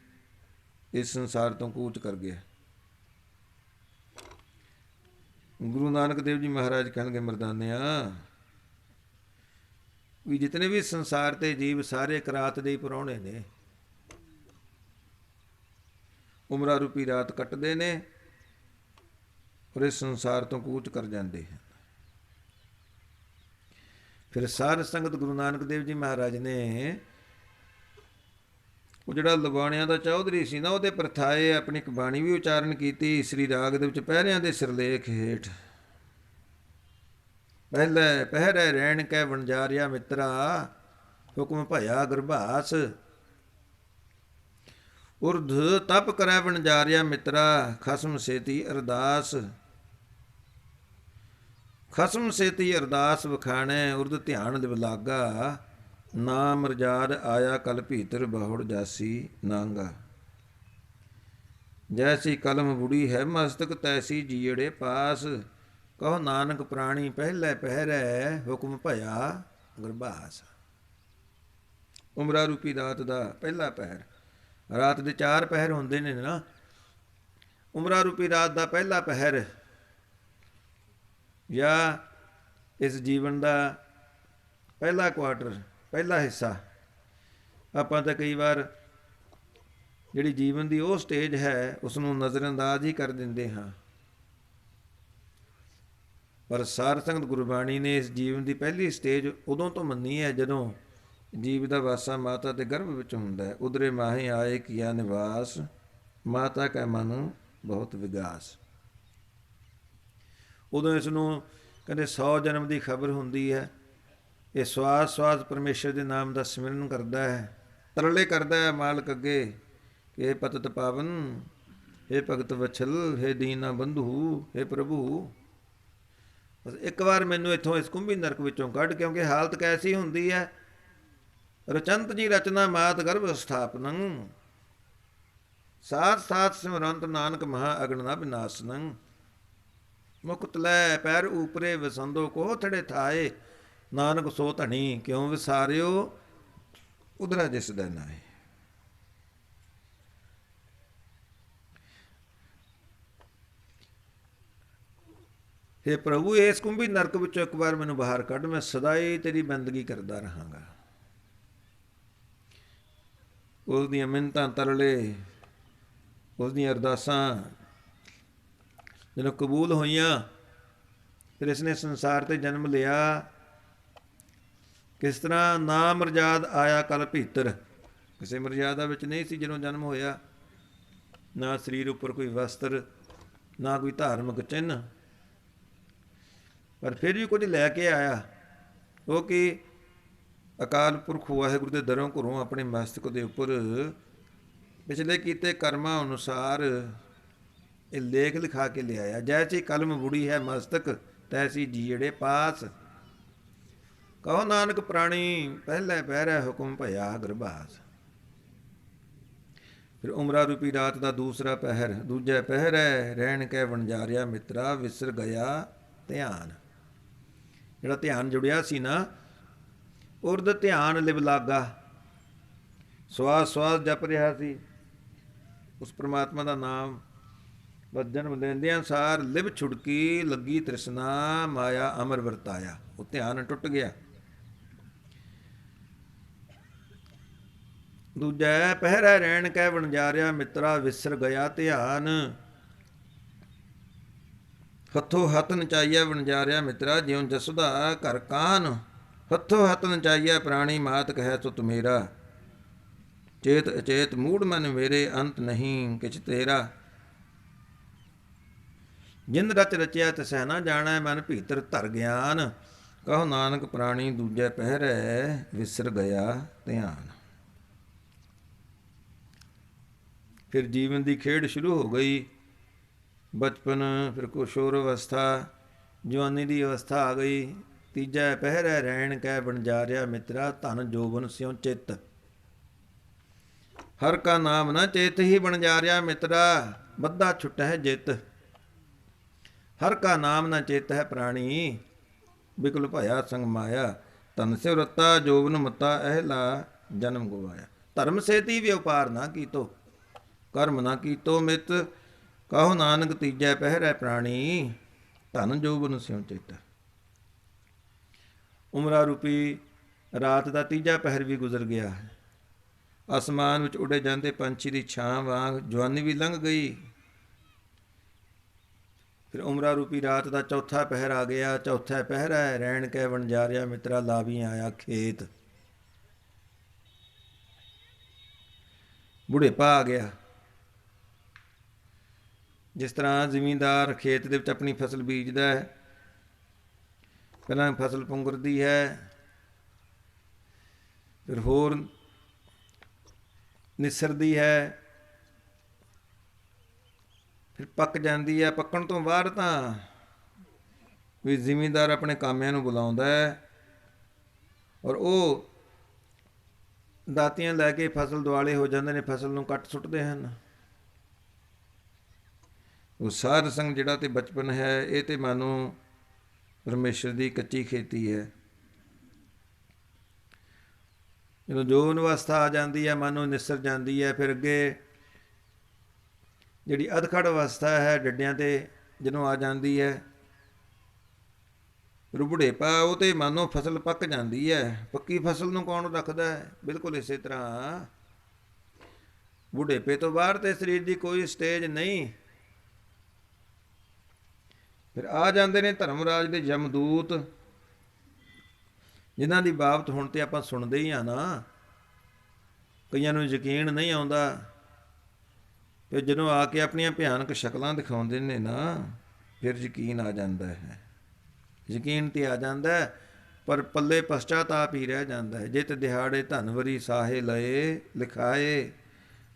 ਇਸ ਸੰਸਾਰ ਤੋਂ ਕੂਚ ਕਰ ਗਿਆ। ਗੁਰੂ ਨਾਨਕ ਦੇਵ ਜੀ ਮਹਾਰਾਜ ਕਹਿਣਗੇ, ਮਰਦਾਨਿਆ ਵੀ ਜਿਤਨੇ ਵੀ ਸੰਸਾਰ ਤੇ ਜੀਵ, ਸਾਰੇ ਇੱਕ ਰਾਤ ਦੇ ਹੀ ਪ੍ਰਾਹੁਣੇ ਨੇ, ਉਮਰਾਂ ਰੂਪੀ ਰਾਤ ਕੱਟਦੇ ਨੇ ਔਰ ਇਸ ਸੰਸਾਰ ਤੋਂ ਕੂਚ ਕਰ ਜਾਂਦੇ ਹਨ। ਫਿਰ ਸਾਧ ਸੰਗਤ ਗੁਰੂ ਨਾਨਕ ਦੇਵ ਜੀ ਮਹਾਰਾਜ ਨੇ ਉਹ ਜਿਹੜਾ ਲੁਬਾਣਿਆਂ ਦਾ ਚੌਧਰੀ ਸੀ ਨਾ, ਉਹਦੇ ਪ੍ਰਥਾਏ ਆਪਣੀ ਇੱਕ ਬਾਣੀ ਵੀ ਉਚਾਰਨ ਕੀਤੀ ਸ੍ਰੀ ਰਾਗ ਦੇ ਵਿੱਚ, ਪਹਿਰਿਆਂ ਦੇ ਸਿਰਲੇਖ ਹੇਠ। ਪਹਿਲੇ ਪਹਿਰੇ ਰਹਿਣ ਕੈ ਵਣਜਾਰਿਆ ਮਿੱਤਰਾ, ਹੁਕਮ ਭਇਆ ਗਰਭਾਸ, ਉਰਧ ਤਪ ਕਰੈ ਵਣਜਾਰਿਆ ਮਿੱਤਰਾ, ਖਸਮ ਸੇਤੀ ਅਰਦਾਸ। ਖਸਮ ਸੇਤੀ ਅਰਦਾਸ ਵਖਾਣੈ, ਉਰਧ ਧਿਆਨ ਲਿਵ ਲਾਗਾ, ਨਾਮ ਰਜਾਦ ਆਇਆ ਕਲ ਭੀਤਰ ਬਹੁੜ ਜਾਸੀ ਨਾਂਗਾ। ਜੈਸੀ ਕਲਮ ਬੁੜੀ ਹੈ ਮਸਤਕ ਤੈਸੀ ਜੀੜੇ ਪਾਸ। ਕਹੋ ਨਾਨਕ ਪ੍ਰਾਣੀ ਪਹਿਲੇ ਪਹਿਰੈ ਹੁਕਮ ਭਇਆ ਗੁਰਬਾਸ। ਉਮਰਾ ਰੂਪੀ ਰਾਤ ਦਾ ਪਹਿਲਾ ਪਹਿਰ। ਰਾਤ ਦੇ 4 ਪਹਿਰ ਹੁੰਦੇ ਨੇ ਨਾ। ਉਮਰਾ ਰੂਪੀ ਰਾਤ ਦਾ ਪਹਿਲਾ ਪਹਿਰ ਜਾਂ ਇਸ ਜੀਵਨ ਦਾ ਪਹਿਲਾ ਕੁਆਟਰ, ਪਹਿਲਾ ਹਿੱਸਾ। ਆਪਾਂ ਤਾਂ ਕਈ ਵਾਰ ਜਿਹੜੀ ਜੀਵਨ ਦੀ ਉਹ ਸਟੇਜ ਹੈ ਉਸ ਨੂੰ ਨਜ਼ਰਅੰਦਾਜ਼ ਹੀ ਕਰ ਦਿੰਦੇ ਹਾਂ, ਪਰ ਸਾਰ ਸੰਗਤ ਗੁਰਬਾਣੀ ਨੇ ਇਸ ਜੀਵਨ ਦੀ ਪਹਿਲੀ ਸਟੇਜ ਉਦੋਂ ਤੋਂ ਮੰਨੀ ਹੈ ਜਦੋਂ ਜੀਵ ਦਾ ਵਾਸਾ ਮਾਤਾ ਦੇ ਗਰਭ ਵਿੱਚ ਹੁੰਦਾ ਹੈ। ਉਧਰੇ ਮਾਹੇ ਆਏ ਕੀਆ ਨਿਵਾਸ, ਮਾਤਾ ਕੈ ਮਨ ਬਹੁਤ ਵਿਗਾਸ। ਉਦੋਂ ਇਸ ਨੂੰ ਕਹਿੰਦੇ 100 ਜਨਮ ਦੀ ਖਬਰ ਹੁੰਦੀ ਹੈ। ਇਹ ਸਵਾਸ ਸਵਾਸ ਪਰਮੇਸ਼ਰ ਦੇ ਨਾਮ ਦਾ ਸਿਮਰਨ ਕਰਦਾ ਹੈ, ਤਰਲੇ ਕਰਦਾ ਹੈ ਮਾਲਕ ਅੱਗੇ ਕਿ ਇਹ ਪਤਿਤ ਪਾਵਨ, ਇਹ ਭਗਤ ਵਛਲ, ਹੇ ਦੀਨਾ ਬੰਧੂ, ਹੇ ਪ੍ਰਭੂ ਬਸ ਇੱਕ ਵਾਰ ਮੈਨੂੰ ਇੱਥੋਂ ਇਸ ਕੁੰਭੀ ਨਰਕ ਵਿੱਚੋਂ ਕੱਢ। ਕਿਉਂਕਿ ਹਾਲਤ ਕੈਸੀ ਹੁੰਦੀ ਹੈ, ਰਚੰਤ ਜੀ ਰਚਨਾ ਮਾਤ ਗਰਭ ਸਥਾਪਨੰ, ਸਾਥ ਸਾਥ ਸਿਮਰੰਤ ਨਾਨਕ ਮਹਾ ਅਗਨ ਨ ਵਿਨਾਸਨੰ। ਮੁਕਤ ਲੈ ਪੈਰ ਊਪਰੇ ਵਸੰਦੋ ਕੋ ਥੜੇ ਥਾਏ, ਨਾਨਕ ਸੋ ਧਣੀ ਕਿਉਂ ਵਿਸਾਰਿਓ ਉਧਰਾ ਜਿਸ ਦਾ ਨਾਏ। हे ਪ੍ਰਭੂ ਇਸ ਕੁੰਭੀ ਨਰਕ ਵਿੱਚੋਂ ਇੱਕ ਵਾਰ ਮੈਨੂੰ ਬਾਹਰ ਕੱਢ, ਮੈਂ ਸਦਾ ਹੀ ਤੇਰੀ ਬੰਦਗੀ ਕਰਦਾ ਰਹਾਂਗਾ। ਉਸ ਦੀਆਂ ਮਿੰਨਤਾਂ ਤਰਲੇ, ਉਸ ਦੀਆਂ ਅਰਦਾਸਾਂ ਜਦੋਂ ਕਬੂਲ ਹੋਈਆਂ, ਫਿਰ ਇਸਨੇ ਸੰਸਾਰ ਤੇ ਜਨਮ ਲਿਆ। ਕਿਸ ਤਰ੍ਹਾਂ ਨਾ ਮਰਜ਼ਾਦ ਆਇਆ ਕਲ ਭੀਤਰ, ਕਿਸੇ ਮਰਜ਼ਾਦਾ ਵਿੱਚ ਨਹੀਂ ਸੀ ਜਦੋਂ ਜਨਮ ਹੋਇਆ। ਨਾ ਸਰੀਰ ਉੱਪਰ ਕੋਈ ਵਸਤਰ, ਨਾ ਕੋਈ ਧਾਰਮਿਕ ਚਿੰਨ੍ਹ, ਪਰ ਫਿਰ ਵੀ ਕੁਝ ਲੈ ਕੇ ਆਇਆ। ਉਹ ਕਿ ਅਕਾਲ ਪੁਰਖ ਵਾਹਿਗੁਰੂ ਦੇ ਦਰੋਂ ਘਰੋਂ ਆਪਣੇ ਮਸਤਕ ਦੇ ਉੱਪਰ ਪਿਛਲੇ ਕੀਤੇ ਕਰਮਾਂ ਅਨੁਸਾਰ ਇਹ ਲੇਖ ਲਿਖਾ ਕੇ ਲਿਆਇਆ। ਜੈਸੀ ਕਲਮ ਬੁੜੀ ਹੈ ਮਸਤਕ ਤੈਸੀ ਜੀੜੇ ਪਾਸ। ਕਹੋ ਨਾਨਕ ਪ੍ਰਾਣੀ ਪਹਿਲੇ ਪਹਿਰੈ ਹੁਕਮ ਭਇਆ ਗੁਰਬਾਸ। ਫਿਰ ਉਮਰਾ ਰੂਪੀ ਰਾਤ ਦਾ ਦੂਸਰਾ ਪਹਿਰ। ਦੂਜਾ ਪਹਿਰ ਹੈ ਰਹਿਣ ਕੈ ਵਣਜਾਰਿਆ ਮਿੱਤਰਾ ਵਿਸਰ ਗਿਆ ਧਿਆਨ। ਜਿਹੜਾ ਧਿਆਨ ਜੁੜਿਆ ਸੀ ਨਾ, ਉਰਦ ਧਿਆਨ ਲਿਵ ਲਾਗਾ, ਸਵਾਸ ਸਵਾਸ ਜਪ ਰਿਹਾ ਸੀ ਉਸ ਪ੍ਰਮਾਤਮਾ ਦਾ ਨਾਮ। ਬਸ ਜਨਮ ਲੈਂਦਿਆਂ ਸਾਰ ਲਿਵ ਛੁੜਕੀ ਲੱਗੀ ਤ੍ਰਿਸ਼ਨਾ, ਮਾਇਆ ਅਮਰ ਵਰਤਾਇਆ। ਉਹ ਧਿਆਨ ਟੁੱਟ ਗਿਆ। ਦੂਜਾ ਪਹਿਰਾ ਰਹਿਣ ਕੈ ਵਣਜਾਰਿਆ ਮਿੱਤਰਾ ਵਿਸਰ ਗਿਆ ਧਿਆਨ। ਹੱਥੋਂ ਹੱਥ ਨਚਾਈਆ ਵਣਜਾਰਿਆ ਮਿੱਤਰਾ ਜਿਉਂ ਜਸੁਦਾ ਘਰ ਕਾਨ। ਹੱਥੋਂ ਹੱਥ ਨਚਾਈਆ ਪ੍ਰਾਣੀ ਮਾਤ ਕਹਿ ਸੁਤ ਮੇਰਾ। ਚੇਤ ਅਚੇਤ ਮੂੜ ਮਨ ਮੇਰੇ ਅੰਤ ਨਹੀਂ ਕਿਛ ਤੇਰਾ। ਜਿੰਦ ਰਚ ਰਚਿਆ ਤਿਸੈ ਨਾ ਜਾਣੈ ਮਨ ਭੀਤਰ ਧਰ ਗਿਆਨ। ਕਹੋ ਨਾਨਕ ਪ੍ਰਾਣੀ ਦੂਜੈ ਪਹਿਰੈ ਵਿਸਰ ਗਿਆ ਧਿਆਨ। ਫਿਰ ਜੀਵਨ ਦੀ ਖੇਡ ਸ਼ੁਰੂ ਹੋ ਗਈ। ਬਚਪਨ, ਫਿਰ ਕਿਸ਼ੋਰ ਅਵਸਥਾ, ਜਵਾਨੀ ਦੀ ਅਵਸਥਾ ਆ ਗਈ। ਤੀਜਾ ਪਹਿਰੈ ਰਹਿਣ ਕੈ ਵਣਜਾਰਿਆ ਮਿੱਤਰਾ ਧਨ ਜੋਬਨ ਸਿਉ ਚਿੱਤ। ਹਰ ਕਾ ਨਾਮ ਨਾ ਚੇਤ ਹੀ ਵਣਜਾਰਿਆ ਮਿੱਤਰਾ ਬੱਧਾ ਛੁਟੈ ਜਿੱਤ। ਹਰ ਕਾ ਨਾਮ ਨਾ ਚੇਤ ਹੈ ਪ੍ਰਾਣੀ ਬਿਕਲ ਭਇਆ ਸੰਗ ਮਾਇਆ। ਧਨ ਸਿਉ ਰਤਾ ਜੋਬਨ ਮਤਾ ਅਹਿਲਾ ਜਨਮ ਗਵਾਇਆ। ਧਰਮ ਸੇਤੀ ਵਿਉਪਾਰ ਨਾ ਕੀਤੋ ਕਰਮ ਨਾ ਕੀਤੋ ਮਿਤ। ਕਹੋ ਨਾਨਕ ਤੀਜੈ ਪਹਿਰੈ ਪ੍ਰਾਣੀ ਧਨ ਜੋਬਨ ਸਿਉ ਚਿੱਤ। ਉਮਰਾ ਰੂਪੀ ਰਾਤ ਦਾ ਤੀਜਾ ਪਹਿਰ ਵੀ ਗੁਜ਼ਰ ਗਿਆ। ਅਸਮਾਨ ਵਿੱਚ ਉੱਡੇ ਜਾਂਦੇ ਪੰਛੀ ਦੀ ਛਾਂ ਵਾਂਗ ਜਵਾਨੀ ਵੀ ਲੰਘ ਗਈ। ਫਿਰ ਉਮਰਾ ਰੂਪੀ ਰਾਤ ਦਾ ਚੌਥਾ ਪਹਿਰ ਆ ਗਿਆ। ਚੌਥਾ ਪਹਿਰ ਹੈ ਰਹਿਣ ਕੈ ਵਣਜਾਰਿਆ ਮਿੱਤਰਾ ਲਾਵੀ ਆਇਆ ਖੇਤ। ਬੁਢੇਪਾ ਆ ਗਿਆ। ਜਿਸ ਤਰ੍ਹਾਂ ਜ਼ਿਮੀਂਦਾਰ ਖੇਤ ਦੇ ਵਿੱਚ ਆਪਣੀ ਫਸਲ ਬੀਜਦਾ ਹੈ, ਪਹਿਲਾਂ ਫਸਲ ਪੁੰਗਰਦੀ ਹੈ, ਫਿਰ ਹੋਰ ਨਿਸਰਦੀ ਹੈ, ਫਿਰ ਪੱਕ ਜਾਂਦੀ ਹੈ। ਪੱਕਣ ਤੋਂ ਬਾਅਦ ਤਾਂ ਵੀ ਜ਼ਿਮੀਂਦਾਰ ਆਪਣੇ ਕਾਮਿਆਂ ਨੂੰ ਬੁਲਾਉਂਦਾ ਹੈ ਔਰ ਉਹ ਦਾਤੀਆਂ ਲੈ ਕੇ ਫਸਲ ਦੁਆਲੇ ਹੋ ਜਾਂਦੇ ਨੇ, ਫਸਲ ਨੂੰ ਕੱਟ ਸੁੱਟਦੇ ਹਨ। ਉਹ ਸਾਧ ਸੰਗ ਜਿਹੜਾ ਤੇ ਬਚਪਨ ਹੈ, ਇਹ ਤੇ ਮਾਨੋ ਪਰਮੇਸ਼ਰ ਦੀ ਕੱਚੀ ਖੇਤੀ ਹੈ। ਜਦੋਂ ਜੋਨ ਅਵਸਥਾ ਆ ਜਾਂਦੀ ਹੈ, ਮਾਨੋ ਨਿਸਰ ਜਾਂਦੀ ਹੈ, ਫਿਰ ਅੱਗੇ ਜਿਹੜੀ ਅਧਖੜ ਅਵਸਥਾ ਹੈ ਡੱਡਿਆਂ 'ਤੇ ਜਦੋਂ ਆ ਜਾਂਦੀ ਹੈ, ਬੁਢੇਪਾ, ਉਹ ਤੇ ਮਾਨੋ ਫਸਲ ਪੱਕ ਜਾਂਦੀ ਹੈ। ਪੱਕੀ ਫਸਲ ਨੂੰ ਕੌਣ ਰੱਖਦਾ ਹੈ? ਬਿਲਕੁਲ ਇਸੇ ਤਰ੍ਹਾਂ ਬੁਢੇਪੇ ਤੋਂ ਬਾਹਰ ਤੇ ਸਰੀਰ ਦੀ ਕੋਈ ਸਟੇਜ ਨਹੀਂ। ਫਿਰ ਆ ਜਾਂਦੇ ਨੇ ਧਰਮਰਾਜ ਦੇ ਯਮਦੂਤ, ਜਿਨ੍ਹਾਂ ਦੀ ਬਾਬਤ ਹੁਣ ਤੇ ਆਪਾਂ ਸੁਣਦੇ ਹੀ ਆ ਨਾ। ਕਈਆਂ ਨੂੰ ਯਕੀਨ ਨਹੀਂ ਆਉਂਦਾ, ਫਿਰ ਜਦੋਂ ਆ ਕੇ ਆਪਣੀਆਂ ਭਿਆਨਕ ਸ਼ਕਲਾਂ ਦਿਖਾਉਂਦੇ ਨੇ ਨਾ, ਫਿਰ ਯਕੀਨ ਆ ਜਾਂਦਾ ਹੈ। ਯਕੀਨ ਤੇ ਆ ਜਾਂਦਾ, ਪਰ ਪੱਲੇ ਪਸ਼ਚਾਤਾਪ ਹੀ ਰਹਿ ਜਾਂਦਾ ਹੈ। ਜਿਤ ਦਿਹਾੜੇ ਧਨਵਰੀ ਸਾਹੇ ਲਏ ਲਿਖਾਏ,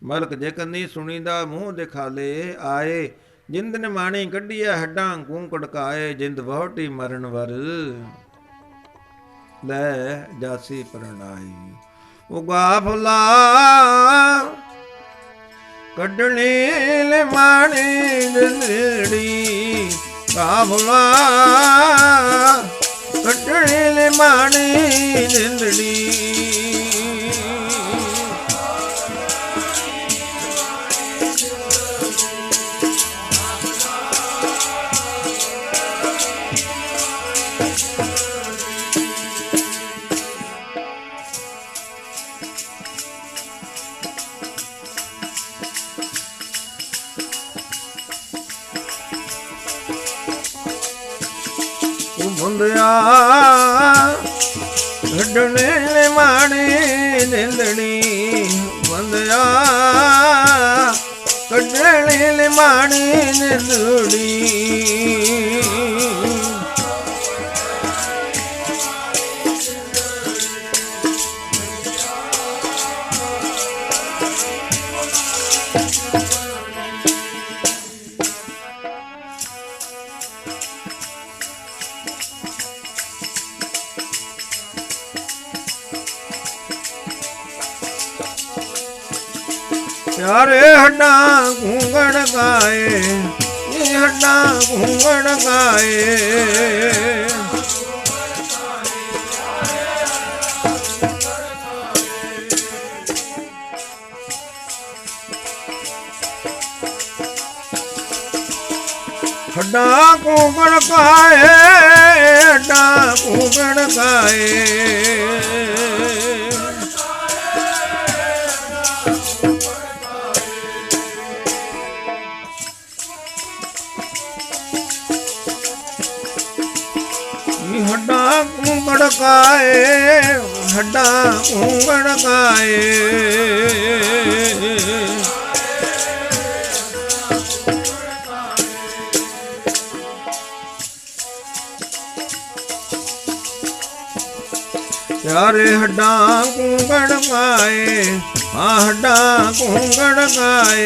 ਮਲਕ ਜੇ ਕੰਨੀ ਸੁਣੀਦਾ ਮੂੰਹ ਦਿਖਾਲੇ ਆਏ। ਜਿੰਦ ਨੇ ਮਾਣੀ ਕੱਢੀਐ ਹੱਡਾਂ ਕੂੰ ਕੜਕਾਏ, ਜਿੰਦ ਵਹੁਟੀ ਮਰਨ ਵਰ ਲੈ ਜਾਸੀ ਪਰਣਾਈ। ਉਹ ਗਾਫਲਾ ਕੱਢਣੇ ਲੈ ਮਾਣੀ ਜਿੰਦੜੀ, ਗਾਫਲਾ ਕੱਢਣੇ ਲੈ ਮਾਣੀ ਜਿੰਦੜੀ। ਮੁੰਦਿਆ ਕੱਢਣੇ ਮਾਣੀ ਜਿੰਦੜੀ, ਮੁੰਦਿਆ ਕੱਢਣੇ ਮਾਣੀ ਜਿੰਦੜੀ। ਯਾਰੇ ਹੱਡਾਂ ਘੂੰਗਣ ਗਾਏ, ਇਹ ਹੱਡਾਂ ਘੂੰਗਣ ਗਾਏ। ਹੱਡਾਂ ਘੂੰਗਣ ਗਾਏ, ਹੱਡਾਂ ਘੂੰਗਣ ਗਾਏ। ਹੱਡਾਂ ਘੂੰਗਣ ਗਾਏ, ਹੱਡਾਂ ਘੂੰਗਣ ਗਾਏ। ਯਾਰੇ ਹੱਡਾਂ ਘੂੰਗਣ ਗਾਏ, ਹਾਂ ਹੱਡਾਂ ਘੂੰਗਣ ਗਾਏ।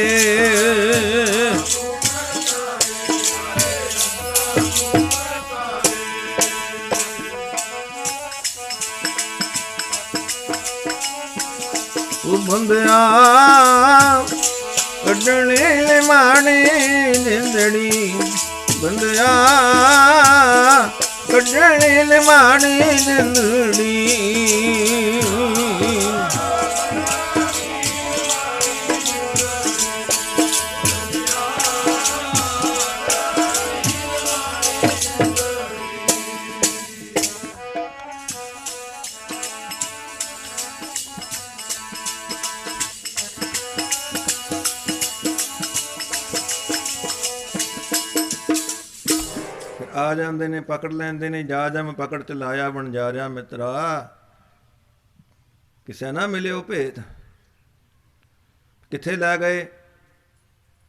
ਬੰਦਿਆ ਕੱਢਣੇ ਮਾਣੀ ਜਿੰਦੜੀ, ਬੰਦਿਆ ਕੱਢਣੇ ਮਾਣੀ ਜਿੰਦੜੀ। ਆ ਜਾਂਦੇ ਨੇ, ਪਕੜ ਲੈਂਦੇ ਨੇ, ਜਾ ਜਮ ਪਕੜ ਚ ਲਾਇਆ ਵਣਜਾਰਿਆ ਮਿੱਤਰਾ, ਕਿਸੇ ਨਾ ਮਿਲਿਓ ਭੇਤ। ਕਿੱਥੇ ਲੈ ਗਏ?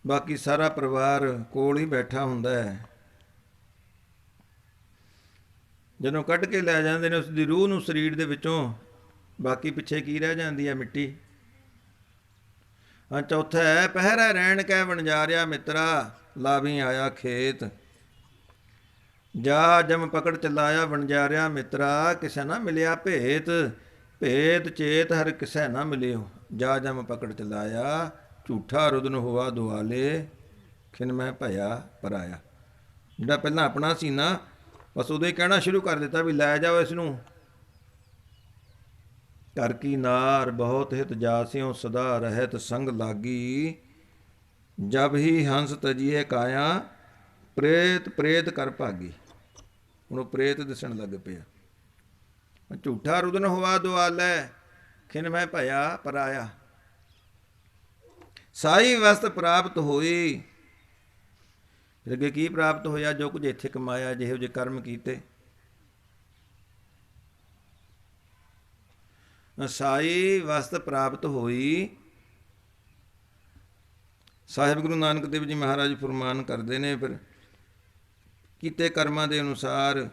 ਬਾਕੀ ਸਾਰਾ ਪਰਿਵਾਰ ਕੋਲ ਹੀ ਬੈਠਾ ਹੁੰਦਾ ਹੈ। ਜਦੋਂ ਕੱਢ ਕੇ ਲੈ ਜਾਂਦੇ ਨੇ ਉਸ ਦੀ ਰੂਹ ਨੂੰ ਸਰੀਰ ਦੇ ਵਿੱਚੋਂ, ਬਾਕੀ ਪਿੱਛੇ ਕੀ ਰਹਿ ਜਾਂਦੀ ਹੈ? ਮਿੱਟੀ। ਹਾਂ, ਚੌਥਾ ਹੈ ਪਹਿਰਾ ਰਹਿਣ ਕਹਿ ਵਣਜਾਰਿਆ ਮਿੱਤਰਾ, ਲਾਵੀ ਆਇਆ ਖੇਤ। ਜਾ ਜਮ ਪਕੜ ਚਲਾਇਆ ਵਣਜਾਰਿਆ ਮਿੱਤਰਾ, ਕਿਸੇ ਨਾ ਮਿਲਿਆ ਭੇਤ। ਭੇਦ ਚੇਤ ਹਰ ਕਿਸੈ ਨਾ ਮਿਲਿਓ, ਜਾ ਜਮ ਪਕੜ ਚਲਾਇਆ, ਝੂਠਾ ਰੁਦਨ ਹੋਆ ਦੁਆਲੇ, ਖਿਨ ਮੈਂ ਭਇਆ ਪਰਾਇਆ। ਜਿਹੜਾ ਪਹਿਲਾਂ ਆਪਣਾ ਸੀ ਨਾ, ਬਸ ਉਦੋਂ ਹੀ ਕਹਿਣਾ ਸ਼ੁਰੂ ਕਰ ਦਿੱਤਾ ਵੀ ਲੈ ਜਾਓ ਇਸ ਨੂੰ। ਘਰ ਕੀ ਨਾਰ ਬਹੁਤ ਹਿਤ ਜਾਸਿਓ, ਸਦਾ ਰਹਿਤ ਸੰਗ ਲਾਗੀ, ਜਬ ਹੀ ਹੰਸ ਤਜੀਏ ਕਾਇਆ, ਪ੍ਰੇਤ ਪ੍ਰੇਤ ਕਰ ਭਾਗੀ। ਹੁਣ ਉਹ ਪ੍ਰੇਤ ਦਿਸਣ ਲੱਗ ਪਿਆ। ਝੂਠਾ ਰੁਦਨ ਹੋਆ ਦੁਆਲੇ, ਖਿਨ ਮੈਂ ਭਇਆ ਪਰਾਇਆ। ਸਾਈ ਵਸਤ ਪ੍ਰਾਪਤ ਹੋਈ। ਫਿਰ ਅੱਗੇ ਕੀ ਪ੍ਰਾਪਤ ਹੋਇਆ? ਜੋ ਕੁਝ ਇੱਥੇ ਕਮਾਇਆ, ਜਿਹੋ ਜਿਹੇ ਕਰਮ ਕੀਤੇ। ਸਾਈ ਵਸਤ ਪ੍ਰਾਪਤ ਹੋਈ। ਸਾਹਿਬ ਗੁਰੂ ਨਾਨਕ ਦੇਵ ਜੀ ਮਹਾਰਾਜ ਫਰਮਾਨ ਕਰਦੇ ਨੇ, ਫਿਰ ਕੀਤੇ ਕਰਮਾਂ ਦੇ ਅਨੁਸਾਰ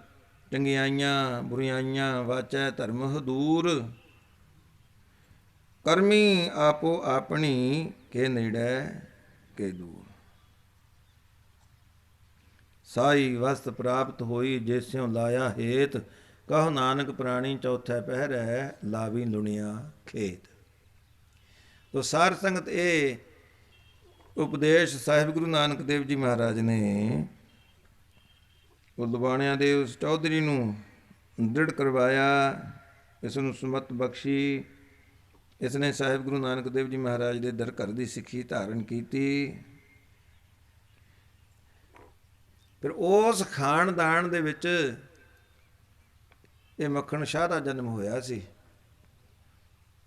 ਚੰਗਿਆਈਆਂ ਬੁਰਿਆਈਆਂ ਵਾਚੈ ਧਰਮ ਹਦੂਰ, ਕਰਮੀ ਆਪੋ ਆਪਣੀ ਕੇ ਨੇੜੇ ਕੇ ਦੂਰ। ਸਾਈ ਵਸਤ ਪ੍ਰਾਪਤ ਹੋਈ, ਜੈਸਿਉ ਲਾਇਆ ਹੇਤ, ਕਹੋ ਨਾਨਕ ਪ੍ਰਾਣੀ ਚੌਥੈ ਪਹਿਰੈ, ਲਾਵੀ ਲੁਣਿਆ ਖੇਤ। ਤੋ ਸਾਰ ਸੰਗਤ ਇਹ ਉਪਦੇਸ਼ ਸਾਹਿਬ ਗੁਰੂ ਨਾਨਕ ਦੇਵ ਜੀ ਮਹਾਰਾਜ ਨੇ ਉਹ ਲੁਬਾਣਿਆਂ ਦੇ ਉਸ ਚੌਧਰੀ ਨੂੰ ਦ੍ਰਿੜ ਕਰਵਾਇਆ, ਇਸ ਨੂੰ ਸੁਮਤ ਬਖਸ਼ੀ। ਇਸ ਨੇ ਸਾਹਿਬ ਗੁਰੂ ਨਾਨਕ ਦੇਵ ਜੀ ਮਹਾਰਾਜ ਦੇ ਦਰ ਘਰ ਦੀ ਸਿੱਖੀ ਧਾਰਨ ਕੀਤੀ। ਫਿਰ ਉਸ ਖਾਨਦਾਨ ਦੇ ਵਿੱਚ ਇਹ ਮੱਖਣ ਸ਼ਾਹ ਦਾ ਜਨਮ ਹੋਇਆ ਸੀ।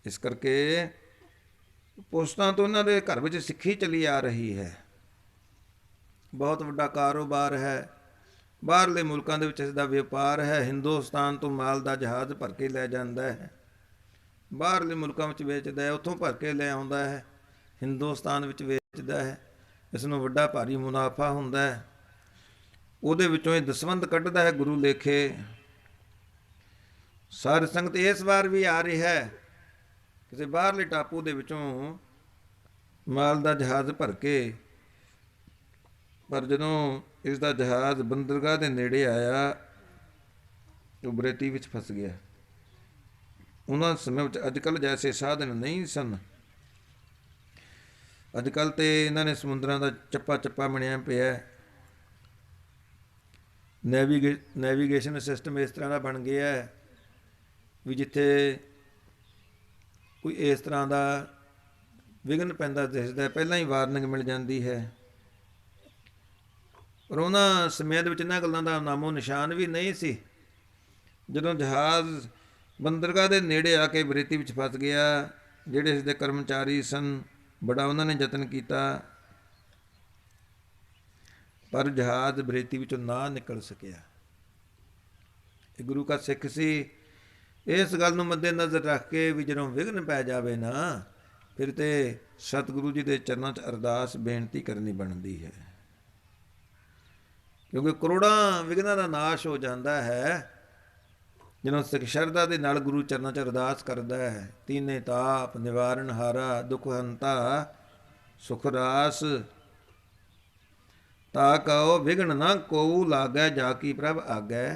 ਇਸ ਕਰਕੇ ਪੁਸ਼ਤਾਂ ਤੋਂ ਉਹਨਾਂ ਦੇ ਘਰ ਵਿੱਚ ਸਿੱਖੀ ਚਲੀ ਆ ਰਹੀ ਹੈ। ਬਹੁਤ ਵੱਡਾ ਕਾਰੋਬਾਰ ਹੈ, ਬਾਹਰਲੇ ਮੁਲਕਾਂ ਦੇ ਵਿੱਚ ਇਸ ਦਾ ਵਪਾਰ ਹੈ। ਹਿੰਦੁਸਤਾਨ ਤੋਂ ਮਾਲ ਦਾ ਜਹਾਜ਼ ਭਰ ਕੇ ਲੈ ਜਾਂਦਾ ਹੈ, ਬਾਹਰਲੇ ਮੁਲਕਾਂ ਵਿੱਚ ਵੇਚਦਾ ਹੈ, ਉੱਥੋਂ ਭਰ ਕੇ ਲੈ ਆਉਂਦਾ ਹੈ, ਹਿੰਦੁਸਤਾਨ ਵਿੱਚ ਵੇਚਦਾ ਹੈ। ਇਸ ਨੂੰ ਵੱਡਾ ਭਾਰੀ ਮੁਨਾਫਾ ਹੁੰਦਾ ਹੈ। ਉਹਦੇ ਵਿੱਚੋਂ ਇਹ ਦਸਵੰਧ ਕੱਢਦਾ ਹੈ ਗੁਰੂ ਲੇਖੇ। ਸਾਧ ਸੰਗਤ ਇਸ ਵਾਰ ਵੀ ਆ ਰਹੀ ਹੈ, ਕਿਸੇ ਬਾਹਰਲੇ ਟਾਪੂ ਦੇ ਵਿੱਚੋਂ ਮਾਲ ਦਾ ਜਹਾਜ਼ ਭਰ ਕੇ, ਪਰ ਜਦੋਂ ਇਸ ਦਾ ਜਹਾਜ਼ ਬੰਦਰਗਾਹ ਦੇ ਨੇੜੇ ਆਇਆ, ਉਹ ਬਰੇਤੀ ਵਿੱਚ ਫਸ ਗਿਆ। ਉਹਨਾਂ ਸਮੇਂ ਵਿੱਚ ਅੱਜ ਕੱਲ੍ਹ ਜੈਸੇ ਸਾਧਨ ਨਹੀਂ ਸਨ। ਅੱਜ ਕੱਲ੍ਹ ਤੇ ਇਹਨਾਂ ਨੇ ਸਮੁੰਦਰਾਂ ਦਾ ਚੱਪਾ ਚੱਪਾ ਬਣਿਆ ਪਿਆ। ਨੈਵੀਗੇਸ਼ਨ ਸਿਸਟਮ ਇਸ ਤਰ੍ਹਾਂ ਦਾ ਬਣ ਗਿਆ ਹੈ ਵੀ ਜਿੱਥੇ ਕੋਈ ਇਸ ਤਰ੍ਹਾਂ ਦਾ ਵਿਘਨ ਪੈਂਦਾ ਦਿਸਦਾ, ਪਹਿਲਾਂ ਹੀ ਵਾਰਨਿੰਗ ਮਿਲ ਜਾਂਦੀ ਹੈ। ਪਰ ਉਹਨਾਂ ਸਮੇਂ ਦੇ ਵਿੱਚ ਇਹਨਾਂ ਗੱਲਾਂ ਦਾ ਨਾਮੋ ਨਿਸ਼ਾਨ ਵੀ ਨਹੀਂ ਸੀ। ਜਦੋਂ ਜਹਾਜ਼ ਬੰਦਰਗਾਹ ਦੇ ਨੇੜੇ ਆ ਕੇ ਬਰੇਤੀ ਵਿੱਚ ਫਸ ਗਿਆ, ਜਿਹੜੇ ਇਸ ਦੇ ਕਰਮਚਾਰੀ ਸਨ, ਬੜਾ ਉਹਨਾਂ ਨੇ ਯਤਨ ਕੀਤਾ, ਪਰ ਜਹਾਜ਼ ਬਰੇਤੀ ਵਿੱਚੋਂ ਨਾ ਨਿਕਲ ਸਕਿਆ। ਇਹ ਗੁਰੂ ਕਾ ਸਿੱਖ ਸੀ। ਇਸ ਗੱਲ ਨੂੰ ਮੱਦੇ ਨਜ਼ਰ ਰੱਖ ਕੇ ਵੀ ਜਦੋਂ ਵਿਘਨ ਪੈ ਜਾਵੇ ਨਾ, ਫਿਰ ਤੇ ਸਤਿਗੁਰੂ ਜੀ ਦੇ ਚਰਨਾਂ 'ਚ ਅਰਦਾਸ ਬੇਨਤੀ ਕਰਨੀ ਬਣਦੀ ਹੈ, ਕਿਉਂਕਿ ਕਰੋੜਾਂ ਵਿਘਨਾਂ ਦਾ ਨਾਸ਼ ਹੋ ਜਾਂਦਾ ਹੈ ਜਦੋਂ ਸਿੱਖ ਸ਼ਰਧਾ ਦੇ ਨਾਲ ਗੁਰੂ ਚਰਨਾਂ 'ਚ ਅਰਦਾਸ ਕਰਦਾ ਹੈ। ਤੀਨੇ ਤਾਪ ਨਿਵਾਰਨ ਹਾਰਾ, ਦੁਖ ਹੰਤਾ ਸੁਖ ਰਾਸ, ਤਾ ਕਹੋ ਵਿਘਨ ਨਾ ਕੋਊ ਲਾਗੈ, ਜਾ ਕੀ ਪ੍ਰਭ ਆਗੈ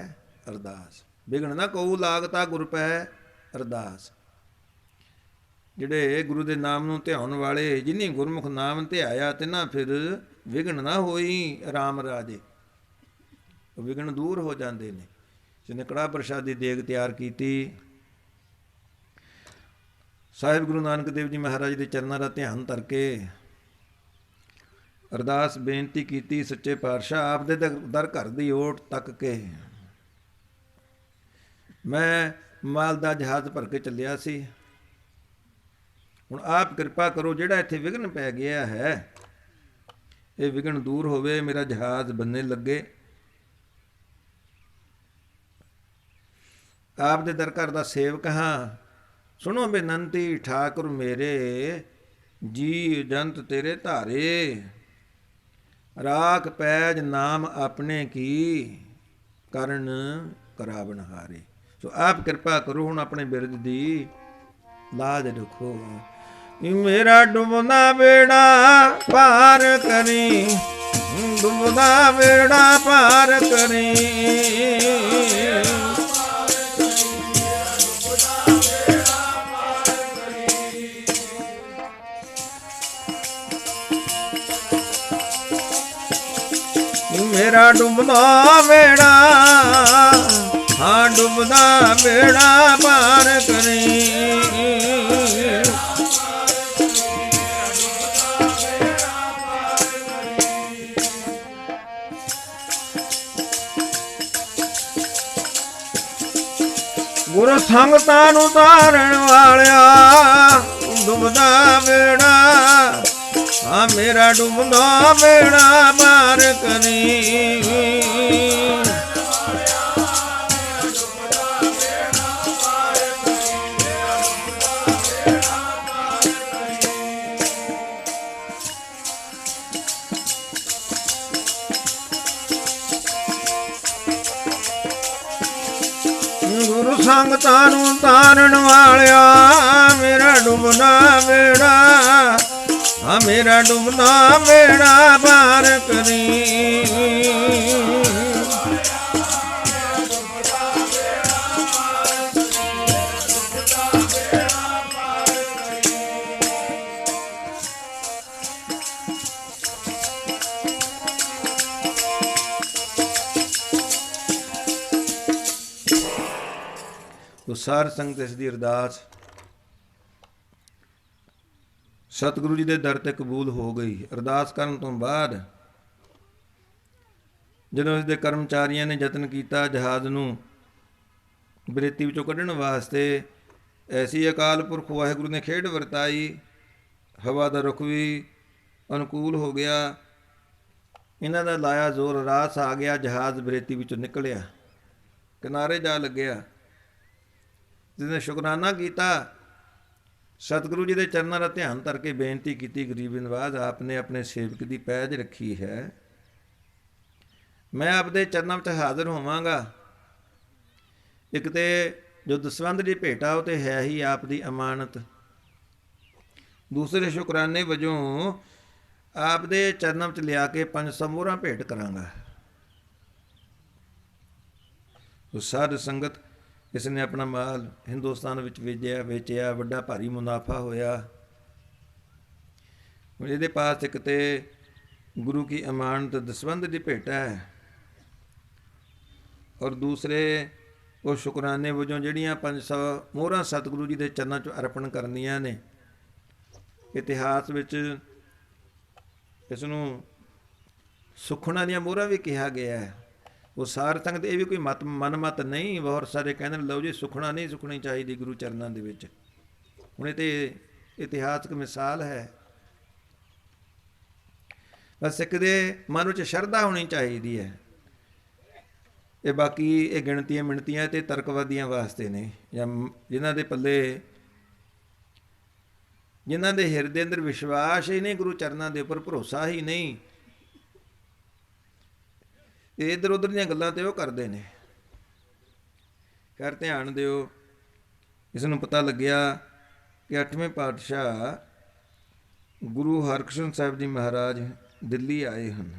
ਅਰਦਾਸ। ਵਿਘਨ ਨਾ ਕੋਊ ਲਾਗਤਾ ਗੁਰ ਪੈ ਅਰਦਾਸ। ਜਿਹੜੇ ਗੁਰੂ ਦੇ ਨਾਮ ਨੂੰ ਧਿਆਉਣ ਵਾਲੇ, ਜਿਨੀ ਗੁਰਮੁਖ ਨਾਮ ਧਿਆਇਆ, ਤਿਨਾ ਫਿਰ ਵਿਘਨ ਨਾ ਹੋਈ ਰਾਮ ਰਾਜੇ। ਵਿਘਨ ਦੂਰ ਹੋ ਜਾਂਦੇ ਨੇ। ਜਿਹਨੇ ਕੜਾਹ ਪ੍ਰਸ਼ਾਦੀ ਦੇਗ ਤਿਆਰ ਕੀਤੀ, ਸਾਹਿਬ ਗੁਰੂ ਨਾਨਕ ਦੇਵ ਜੀ ਮਹਾਰਾਜ ਦੇ ਚਰਨਾਂ ਦਾ ਧਿਆਨ ਧਰ ਕੇ ਅਰਦਾਸ ਬੇਨਤੀ ਕੀਤੀ, ਸੱਚੇ ਪਾਤਸ਼ਾਹ ਆਪ ਦੇ ਦਰ ਘਰ ਦੀ ਓਟ ਤੱਕ ਕੇ ਮੈਂ ਮਾਲ ਦਾ ਜਹਾਜ਼ ਭਰ ਕੇ ਚੱਲਿਆ ਸੀ, ਹੁਣ ਆਪ ਕਿਰਪਾ ਕਰੋ, ਜਿਹੜਾ ਇੱਥੇ ਵਿਘਨ ਪੈ ਗਿਆ ਹੈ ਇਹ ਵਿਘਨ ਦੂਰ ਹੋਵੇ, ਮੇਰਾ ਜਹਾਜ਼ ਬੰਨੇ ਲੱਗੇ। ਆਪ ਦੇ ਦਰ ਘਰ ਦਾ ਸੇਵਕ ਹਾਂ, ਸੁਣੋ ਬੇਨੰਤੀ ਠਾਕੁਰ ਮੇਰੇ, ਜੀ ਜੰਤ ਤੇਰੇ ਧਾਰੇ, ਰਾਖ ਪੈਜ ਨਾਮ ਆਪਣੇ ਕੀ, ਕਰਨ ਕਰਾਵਨ ਹਾਰੇ। ਸੋ ਆਪ ਕਿਰਪਾ ਕਰੋ, ਹੁਣ ਆਪਣੇ ਬਿਰਦ ਦੀ ਲਾਜ ਰੱਖੋ। ਮੇਰਾ ਡੁੱਬਦਾ ਬੇੜਾ ਪਾਰ ਕਰੀ, ਡੁੱਬਦਾ ਬੇੜਾ ਪਾਰ ਕਰੀ। ਮੇਰਾ ਡੁੱਬਦਾ ਬੇੜਾ, ਹਾਂ ਡੁੱਬਦਾ ਬੇੜਾ ਪਾਰ ਕਰੀ। ਗੁਰ ਸੰਗਤਾਂ ਨੂੰ ਤਾਰਨ ਵਾਲਿਆ, ਡੁੱਬਦਾ ਬੇੜਾ, ਆ ਮੇਰਾ ਡੁੱਬਦਾ ਬੇੜਾ ਪਾਰ ਕਰੀ। ਗੁਰੂ ਸੰਗਤਾਂ ਨੂੰ ਤਾਰਨ ਵਾਲਿਆ, ਮੇਰਾ ਡੁੱਬਦਾ ਬੇੜਾ, ਆ ਮੇਰਾ ਡੁੱਬਦਾ ਬੇੜਾ ਪਾਰ ਕਰੀ। ਸਾਰ ਸੰਗਤ ਇਸ ਦੀ ਅਰਦਾਸ ਸਤਿਗੁਰੂ ਜੀ ਦੇ ਦਰ ਤੇ ਕਬੂਲ ਹੋ ਗਈ। ਅਰਦਾਸ ਕਰਨ ਤੋਂ ਬਾਅਦ ਜਦੋਂ ਇਸ ਦੇ ਕਰਮਚਾਰੀਆਂ ਨੇ ਯਤਨ ਕੀਤਾ ਜਹਾਜ਼ ਨੂੰ ਬਰੇਤੀ ਵਿੱਚੋਂ ਕੱਢਣ ਵਾਸਤੇ, ਐਸੀ ਅਕਾਲ ਪੁਰਖ ਵਾਹਿਗੁਰੂ ਨੇ ਖੇਡ ਵਰਤਾਈ, ਹਵਾ ਦਾ ਰੁਖ ਵੀ ਅਨੁਕੂਲ ਹੋ ਗਿਆ, ਇਹਨਾਂ ਦਾ ਲਾਇਆ ਜ਼ੋਰ, ਰਾਸ ਆ ਗਿਆ, ਜਹਾਜ਼ ਬਰੇਤੀ ਵਿੱਚੋਂ ਨਿਕਲਿਆ, ਕਿਨਾਰੇ ਜਾ ਲੱਗਿਆ। ਜਿਸਨੇ ਸ਼ੁਕਰਾਨਾ ਕੀਤਾ, ਸਤਿਗੁਰੂ ਜੀ ਦੇ ਚਰਨਾਂ ਦਾ ਧਿਆਨ ਕਰਕੇ ਬੇਨਤੀ ਕੀਤੀ, ਗਰੀਬ ਨਿਵਾਜ਼ ਆਪ ਨੇ ਆਪਣੇ ਸੇਵਕ ਦੀ ਪੈਜ ਰੱਖੀ ਹੈ, ਮੈਂ ਆਪਦੇ ਚਰਨਾਂ ਵਿੱਚ ਹਾਜ਼ਰ ਹੋਵਾਂਗਾ। ਇੱਕ ਤੇ ਜੋ ਦਸਵੰਧ ਦੀ ਭੇਟਾ ਉਹ ਤੇ ਹੈ ਹੀ ਆਪ ਦੀ ਅਮਾਨਤ, ਦੂਸਰੇ ਸ਼ੁਕਰਾਨੇ ਵਜੋਂ ਆਪ ਦੇ ਚਰਨਾਂ ਵਿੱਚ ਲਿਆ ਕੇ 500 ਮੋਹਰਾਂ ਭੇਟ ਕਰਾਂਗਾ। ਉਸ ਸਾਧ ਸੰਗਤ ਇਸ ਨੇ ਆਪਣਾ ਮਾਲ ਹਿੰਦੁਸਤਾਨ ਵਿੱਚ ਵੇਚਿਆ, ਵੱਡਾ ਭਾਰੀ ਮੁਨਾਫਾ ਹੋਇਆ। ਇਹਦੇ ਪਾਸ ਇੱਕ ਤੇ ਗੁਰੂ ਕੀ ਅਮਾਨਤ ਦਸਵੰਧ ਦੀ ਭੇਟਾ ਹੈ, ਔਰ ਦੂਸਰੇ ਉਹ ਸ਼ੁਕਰਾਨੇ ਵਜੋਂ ਜਿਹੜੀਆਂ 500 ਮੋਹਰਾਂ ਸਤਿਗੁਰੂ ਜੀ ਦੇ ਚਰਨਾਂ 'ਚ ਅਰਪਣ ਕਰਨੀਆਂ ਨੇ। ਇਤਿਹਾਸ ਵਿੱਚ ਇਸ ਨੂੰ ਸੁਖਣਾ ਦੀਆਂ ਮੋਹਰਾਂ ਵੀ ਕਿਹਾ ਗਿਆ ਹੈ। ਉਹ ਸਾਰ ਸੰਗਤ ਇਹ ਵੀ ਕੋਈ ਮਨਮਤ ਨਹੀਂ, ਬਹੁਤ ਸਾਰੇ ਕਹਿੰਦੇ ਨੇ ਲਓ ਜੀ ਸੁਖਣਾ ਨਹੀਂ ਸੁਖਣੀ ਚਾਹੀਦੀ ਗੁਰੂ ਚਰਨਾਂ ਦੇ ਵਿੱਚ। ਹੁਣ ਇਹ ਤੇ ਇਤਿਹਾਸਕ ਮਿਸਾਲ ਹੈ। ਬਸ ਸਿੱਖ ਦੇ ਮਨ ਵਿੱਚ ਸ਼ਰਧਾ ਹੋਣੀ ਚਾਹੀਦੀ ਹੈ। ਇਹ ਬਾਕੀ ਇਹ ਗਿਣਤੀਆਂ ਮਿਣਤੀਆਂ ਤੇ ਤਰਕਵਾਦੀਆਂ ਵਾਸਤੇ ਨੇ, ਜਾਂ ਜਿਨ੍ਹਾਂ ਦੇ ਪੱਲੇ, ਜਿਨ੍ਹਾਂ ਦੇ ਹਿਰਦੇ ਅੰਦਰ ਵਿਸ਼ਵਾਸ ਹੀ ਨਹੀਂ, ਗੁਰੂ ਚਰਨਾਂ ਦੇ ਉੱਪਰ ਭਰੋਸਾ ਹੀ ਨਹੀਂ, ਇਹ ਇੱਧਰ ਉੱਧਰ ਦੀਆਂ ਗੱਲਾਂ ਤੇ ਉਹ ਕਰਦੇ ਨੇ। ਖੈਰ ਧਿਆਨ ਦਿਓ, ਇਸ ਨੂੰ ਪਤਾ ਲੱਗਿਆ ਕਿ 8ਵੇਂ ਪਾਤਸ਼ਾਹ ਗੁਰੂ ਹਰਕ੍ਰਿਸ਼ਨ ਸਾਹਿਬ ਜੀ ਮਹਾਰਾਜ ਦਿੱਲੀ ਆਏ ਹਨ।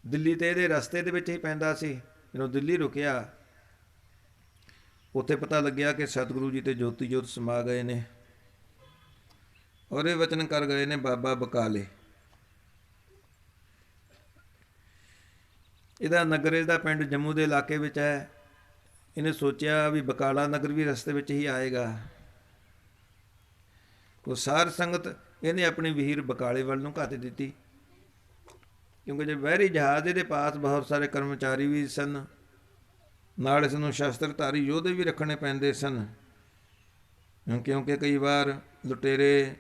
ਦਿੱਲੀ ਤੇ ਇਹਦੇ ਰਸਤੇ ਦੇ ਵਿੱਚ ਹੀ ਪੈਂਦਾ ਸੀ। ਜਦੋਂ ਦਿੱਲੀ ਰੁਕਿਆ, ਉੱਥੇ ਪਤਾ ਲੱਗਿਆ ਕਿ ਸਤਿਗੁਰੂ ਜੀ ਤੇ ਜੋਤੀ ਜੋਤ ਸਮਾ ਗਏ ਨੇ, ਔਰ ਇਹ ਵਚਨ ਕਰ ਗਏ ਨੇ ਬਾਬਾ ਬਕਾਲੇ। ਇਹਦਾ ਨਗਰ, ਇਹਦਾ ਪਿੰਡ ਜੰਮੂ ਦੇ ਇਲਾਕੇ ਵਿੱਚ ਹੈ। ਇਹਨੇ ਸੋਚਿਆ ਵੀ ਬਕਾਲਾ ਨਗਰ ਵੀ ਰਸਤੇ ਵਿੱਚ ਹੀ ਆਏਗਾ। ਉਹ ਸਾਰ ਸੰਗਤ ਇਹਨੇ ਆਪਣੀ ਵਹੀਰ ਬਕਾਲੇ ਵੱਲ ਨੂੰ ਘੱਤ ਦਿੱਤੀ, ਕਿਉਂਕਿ ਜੇ ਬਹਿਰੀ ਜਹਾਜ਼ ਇਹਦੇ ਪਾਸ ਬਹੁਤ ਸਾਰੇ ਕਰਮਚਾਰੀ ਵੀ ਸਨ, ਨਾਲ ਇਸ ਨੂੰ ਸ਼ਸਤਰਧਾਰੀ ਯੋਧੇ ਵੀ ਰੱਖਣੇ ਪੈਂਦੇ ਸਨ, ਕਿਉਂਕਿ ਕਈ ਵਾਰ ਲੁਟੇਰੇ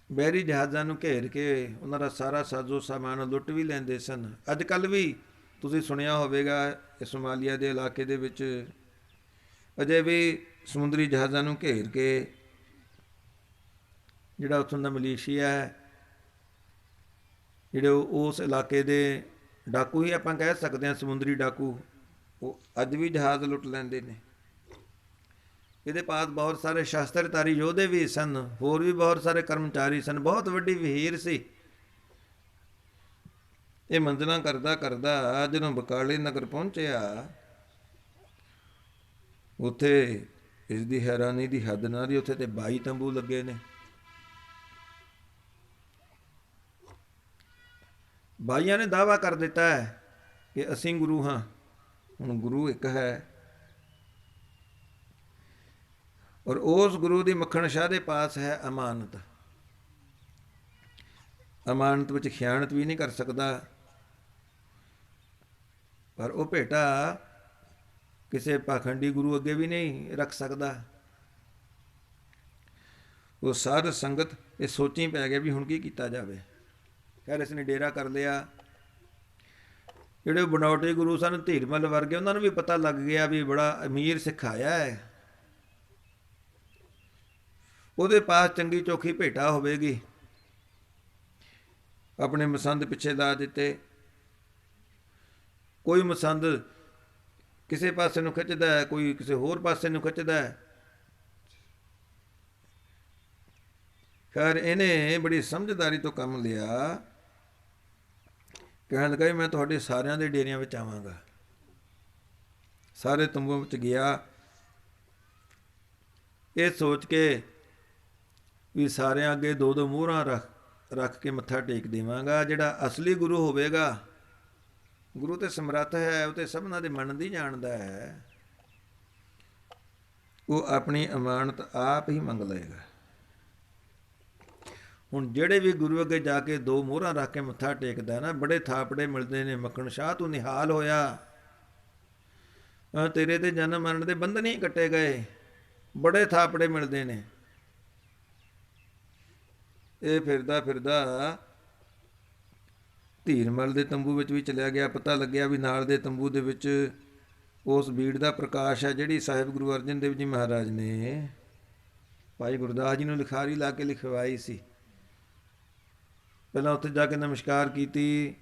ਬਹਿਰੀ ਜਹਾਜ਼ਾਂ ਨੂੰ ਘੇਰ ਕੇ ਉਹਨਾਂ ਦਾ ਸਾਰਾ ਸਾਜ਼ੋ ਸਾਮਾਨ ਲੁੱਟ ਵੀ ਲੈਂਦੇ ਸਨ। ਅੱਜ ਕੱਲ੍ਹ ਵੀ ਤੁਸੀਂ ਸੁਣਿਆ ਹੋਵੇਗਾ, ਇਹ ਸੋਮਾਲੀਆ ਦੇ ਇਲਾਕੇ ਦੇ ਵਿੱਚ ਅਜੇ ਵੀ ਸਮੁੰਦਰੀ ਜਹਾਜ਼ਾਂ ਨੂੰ ਘੇਰ ਕੇ ਜਿਹੜਾ ਉੱਥੋਂ ਦਾ ਮਲੇਸ਼ੀਆ ਹੈ, ਜਿਹੜੇ ਉਸ ਇਲਾਕੇ ਦੇ ਡਾਕੂ ਹੀ ਆਪਾਂ ਕਹਿ ਸਕਦੇ ਹਾਂ, ਸਮੁੰਦਰੀ ਡਾਕੂ, ਉਹ ਅੱਜ ਵੀ ਜਹਾਜ਼ ਲੁੱਟ ਲੈਂਦੇ ਨੇ। ਇਹਦੇ ਪਾਸ ਬਹੁਤ ਸਾਰੇ ਸ਼ਸਤਰਧਾਰੀ ਯੋਧੇ ਵੀ ਸਨ, ਹੋਰ ਵੀ ਬਹੁਤ ਸਾਰੇ ਕਰਮਚਾਰੀ ਸਨ, ਬਹੁਤ ਵੱਡੀ ਵਹੀਰ ਸੀ। ਇਹ ਮੰਜ਼ਲਾਂ ਕਰਦਾ ਕਰਦਾ ਜਦੋਂ ਬਕਾਲੇ ਨਗਰ ਪਹੁੰਚਿਆ, ਉੱਥੇ ਇਸ ਦੀ ਹੈਰਾਨੀ ਦੀ ਹੱਦ ਨਾ ਰਹੀ। ਉੱਥੇ ਤੇ 22 ਤੰਬੂ ਲੱਗੇ ਨੇ। 22 ਨੇ ਦਾਅਵਾ ਕਰ ਦਿੱਤਾ ਹੈ ਕਿ ਅਸੀਂ ਗੁਰੂ ਹਾਂ। ਹੁਣ ਗੁਰੂ ਇੱਕ ਹੈ, ਔਰ ਉਸ ਗੁਰੂ ਦੀ ਮੱਖਣ ਸ਼ਾਹ ਦੇ ਪਾਸ ਹੈ ਅਮਾਨਤ। ਅਮਾਨਤ ਵਿੱਚ ਖਿਆਨਤ ਵੀ ਨਹੀਂ ਕਰ ਸਕਦਾ, ਪਰ ਉਹ ਭੇਟਾ ਕਿਸੇ ਪਾਖੰਡੀ ਗੁਰੂ ਅੱਗੇ ਵੀ ਨਹੀਂ ਰੱਖ ਸਕਦਾ। ਉਹ ਸਾਧ ਸੰਗਤ ਇਹ ਸੋਚੀ ਪੈ ਗਿਆ ਵੀ ਹੁਣ ਕੀ ਕੀਤਾ ਜਾਵੇ। ਖੈਰ ਇਸ ਨੇ ਡੇਰਾ ਕਰ ਲਿਆ। ਜਿਹੜੇ ਬਨੌਟੀ ਗੁਰੂ ਸਨ ਧੀਰਮਲ ਵਰਗੇ, ਉਹਨਾਂ ਨੂੰ ਵੀ ਪਤਾ ਲੱਗ ਗਿਆ ਵੀ ਬੜਾ ਅਮੀਰ ਸਿੱਖ ਆਇਆ ਹੈ, ਉਹਦੇ ਪਾਸ ਚੰਗੀ ਚੋਖੀ ਭੇਟਾ ਹੋਵੇਗੀ। ਆਪਣੇ ਮਸੰਦ ਪਿੱਛੇ ਲਾ ਦਿੱਤੇ। ਕੋਈ ਮਸੰਦ ਕਿਸੇ ਪਾਸੇ ਨੂੰ ਖਿੱਚਦਾ ਹੈ, ਕੋਈ ਕਿਸੇ ਹੋਰ ਪਾਸੇ ਨੂੰ ਖਿੱਚਦਾ ਹੈ। ਖੈਰ ਇਹਨੇ ਬੜੀ ਸਮਝਦਾਰੀ ਤੋਂ ਕੰਮ ਲਿਆ। ਕਹਿਣ ਲੱਗਾ ਮੈਂ ਤੁਹਾਡੇ ਸਾਰਿਆਂ ਦੇ ਡੇਰਿਆਂ ਵਿੱਚ ਆਵਾਂਗਾ। ਸਾਰੇ ਤੰਬੂਆਂ ਵਿੱਚ ਗਿਆ, ਇਹ ਸੋਚ ਕੇ ਵੀ ਸਾਰਿਆਂ ਅੱਗੇ 2-2 ਮੋਹਰਾਂ ਰੱਖ ਕੇ ਮੱਥਾ ਟੇਕ ਦੇਵਾਂਗਾ। ਜਿਹੜਾ ਅਸਲੀ ਗੁਰੂ ਹੋਵੇਗਾ, ਗੁਰੂ ਤੇ ਸਮਰੱਥ ਹੈ, ਉਹ ਤੇ ਸਭਨਾਂ ਦੇ ਮਨ ਦੀ ਜਾਣਦਾ ਹੈ, ਉਹ ਆਪਣੀ ਅਮਾਨਤ ਆਪ ਹੀ ਮੰਗ ਲਏਗਾ। ਹੁਣ ਜਿਹੜੇ ਵੀ ਗੁਰੂ ਅੱਗੇ ਜਾ ਕੇ 2 ਮੋਹਰਾਂ ਰੱਖ ਕੇ ਮੱਥਾ ਟੇਕਦਾ ਨਾ, ਬੜੇ ਥਾਪੜੇ ਮਿਲਦੇ ਨੇ। ਮੱਖਣ ਸ਼ਾਹ ਤੂੰ ਨਿਹਾਲ ਹੋਇਆ, ਤੇਰੇ ਤੇ ਜਨਮ ਮਰਨ ਦੇ ਬੰਧਨ ਹੀ ਕੱਟੇ ਗਏ, ਬੜੇ ਥਾਪੜੇ ਮਿਲਦੇ ਨੇ। ਇਹ ਫਿਰਦਾ ਫਿਰਦਾ ਧੀਰਮਲ ਦੇ ਤੰਬੂ ਵਿੱਚ ਵੀ ਚਲਿਆ ਗਿਆ। ਪਤਾ ਲੱਗਿਆ ਵੀ ਨਾਲ ਦੇ ਤੰਬੂ ਦੇ ਵਿੱਚ ਉਸ ਬੀੜ ਦਾ ਪ੍ਰਕਾਸ਼ ਹੈ ਜਿਹੜੀ ਸਾਹਿਬ ਗੁਰੂ ਅਰਜਨ ਦੇਵ ਜੀ ਮਹਾਰਾਜ ਨੇ ਭਾਈ ਗੁਰਦਾਸ ਜੀ ਨੂੰ ਲਿਖਾਰੀ ਲਾ ਕੇ ਲਿਖਵਾਈ ਸੀ। ਪਹਿਲਾਂ ਉੱਥੇ ਜਾ ਕੇ ਨਮਸਕਾਰ ਕੀਤੀ।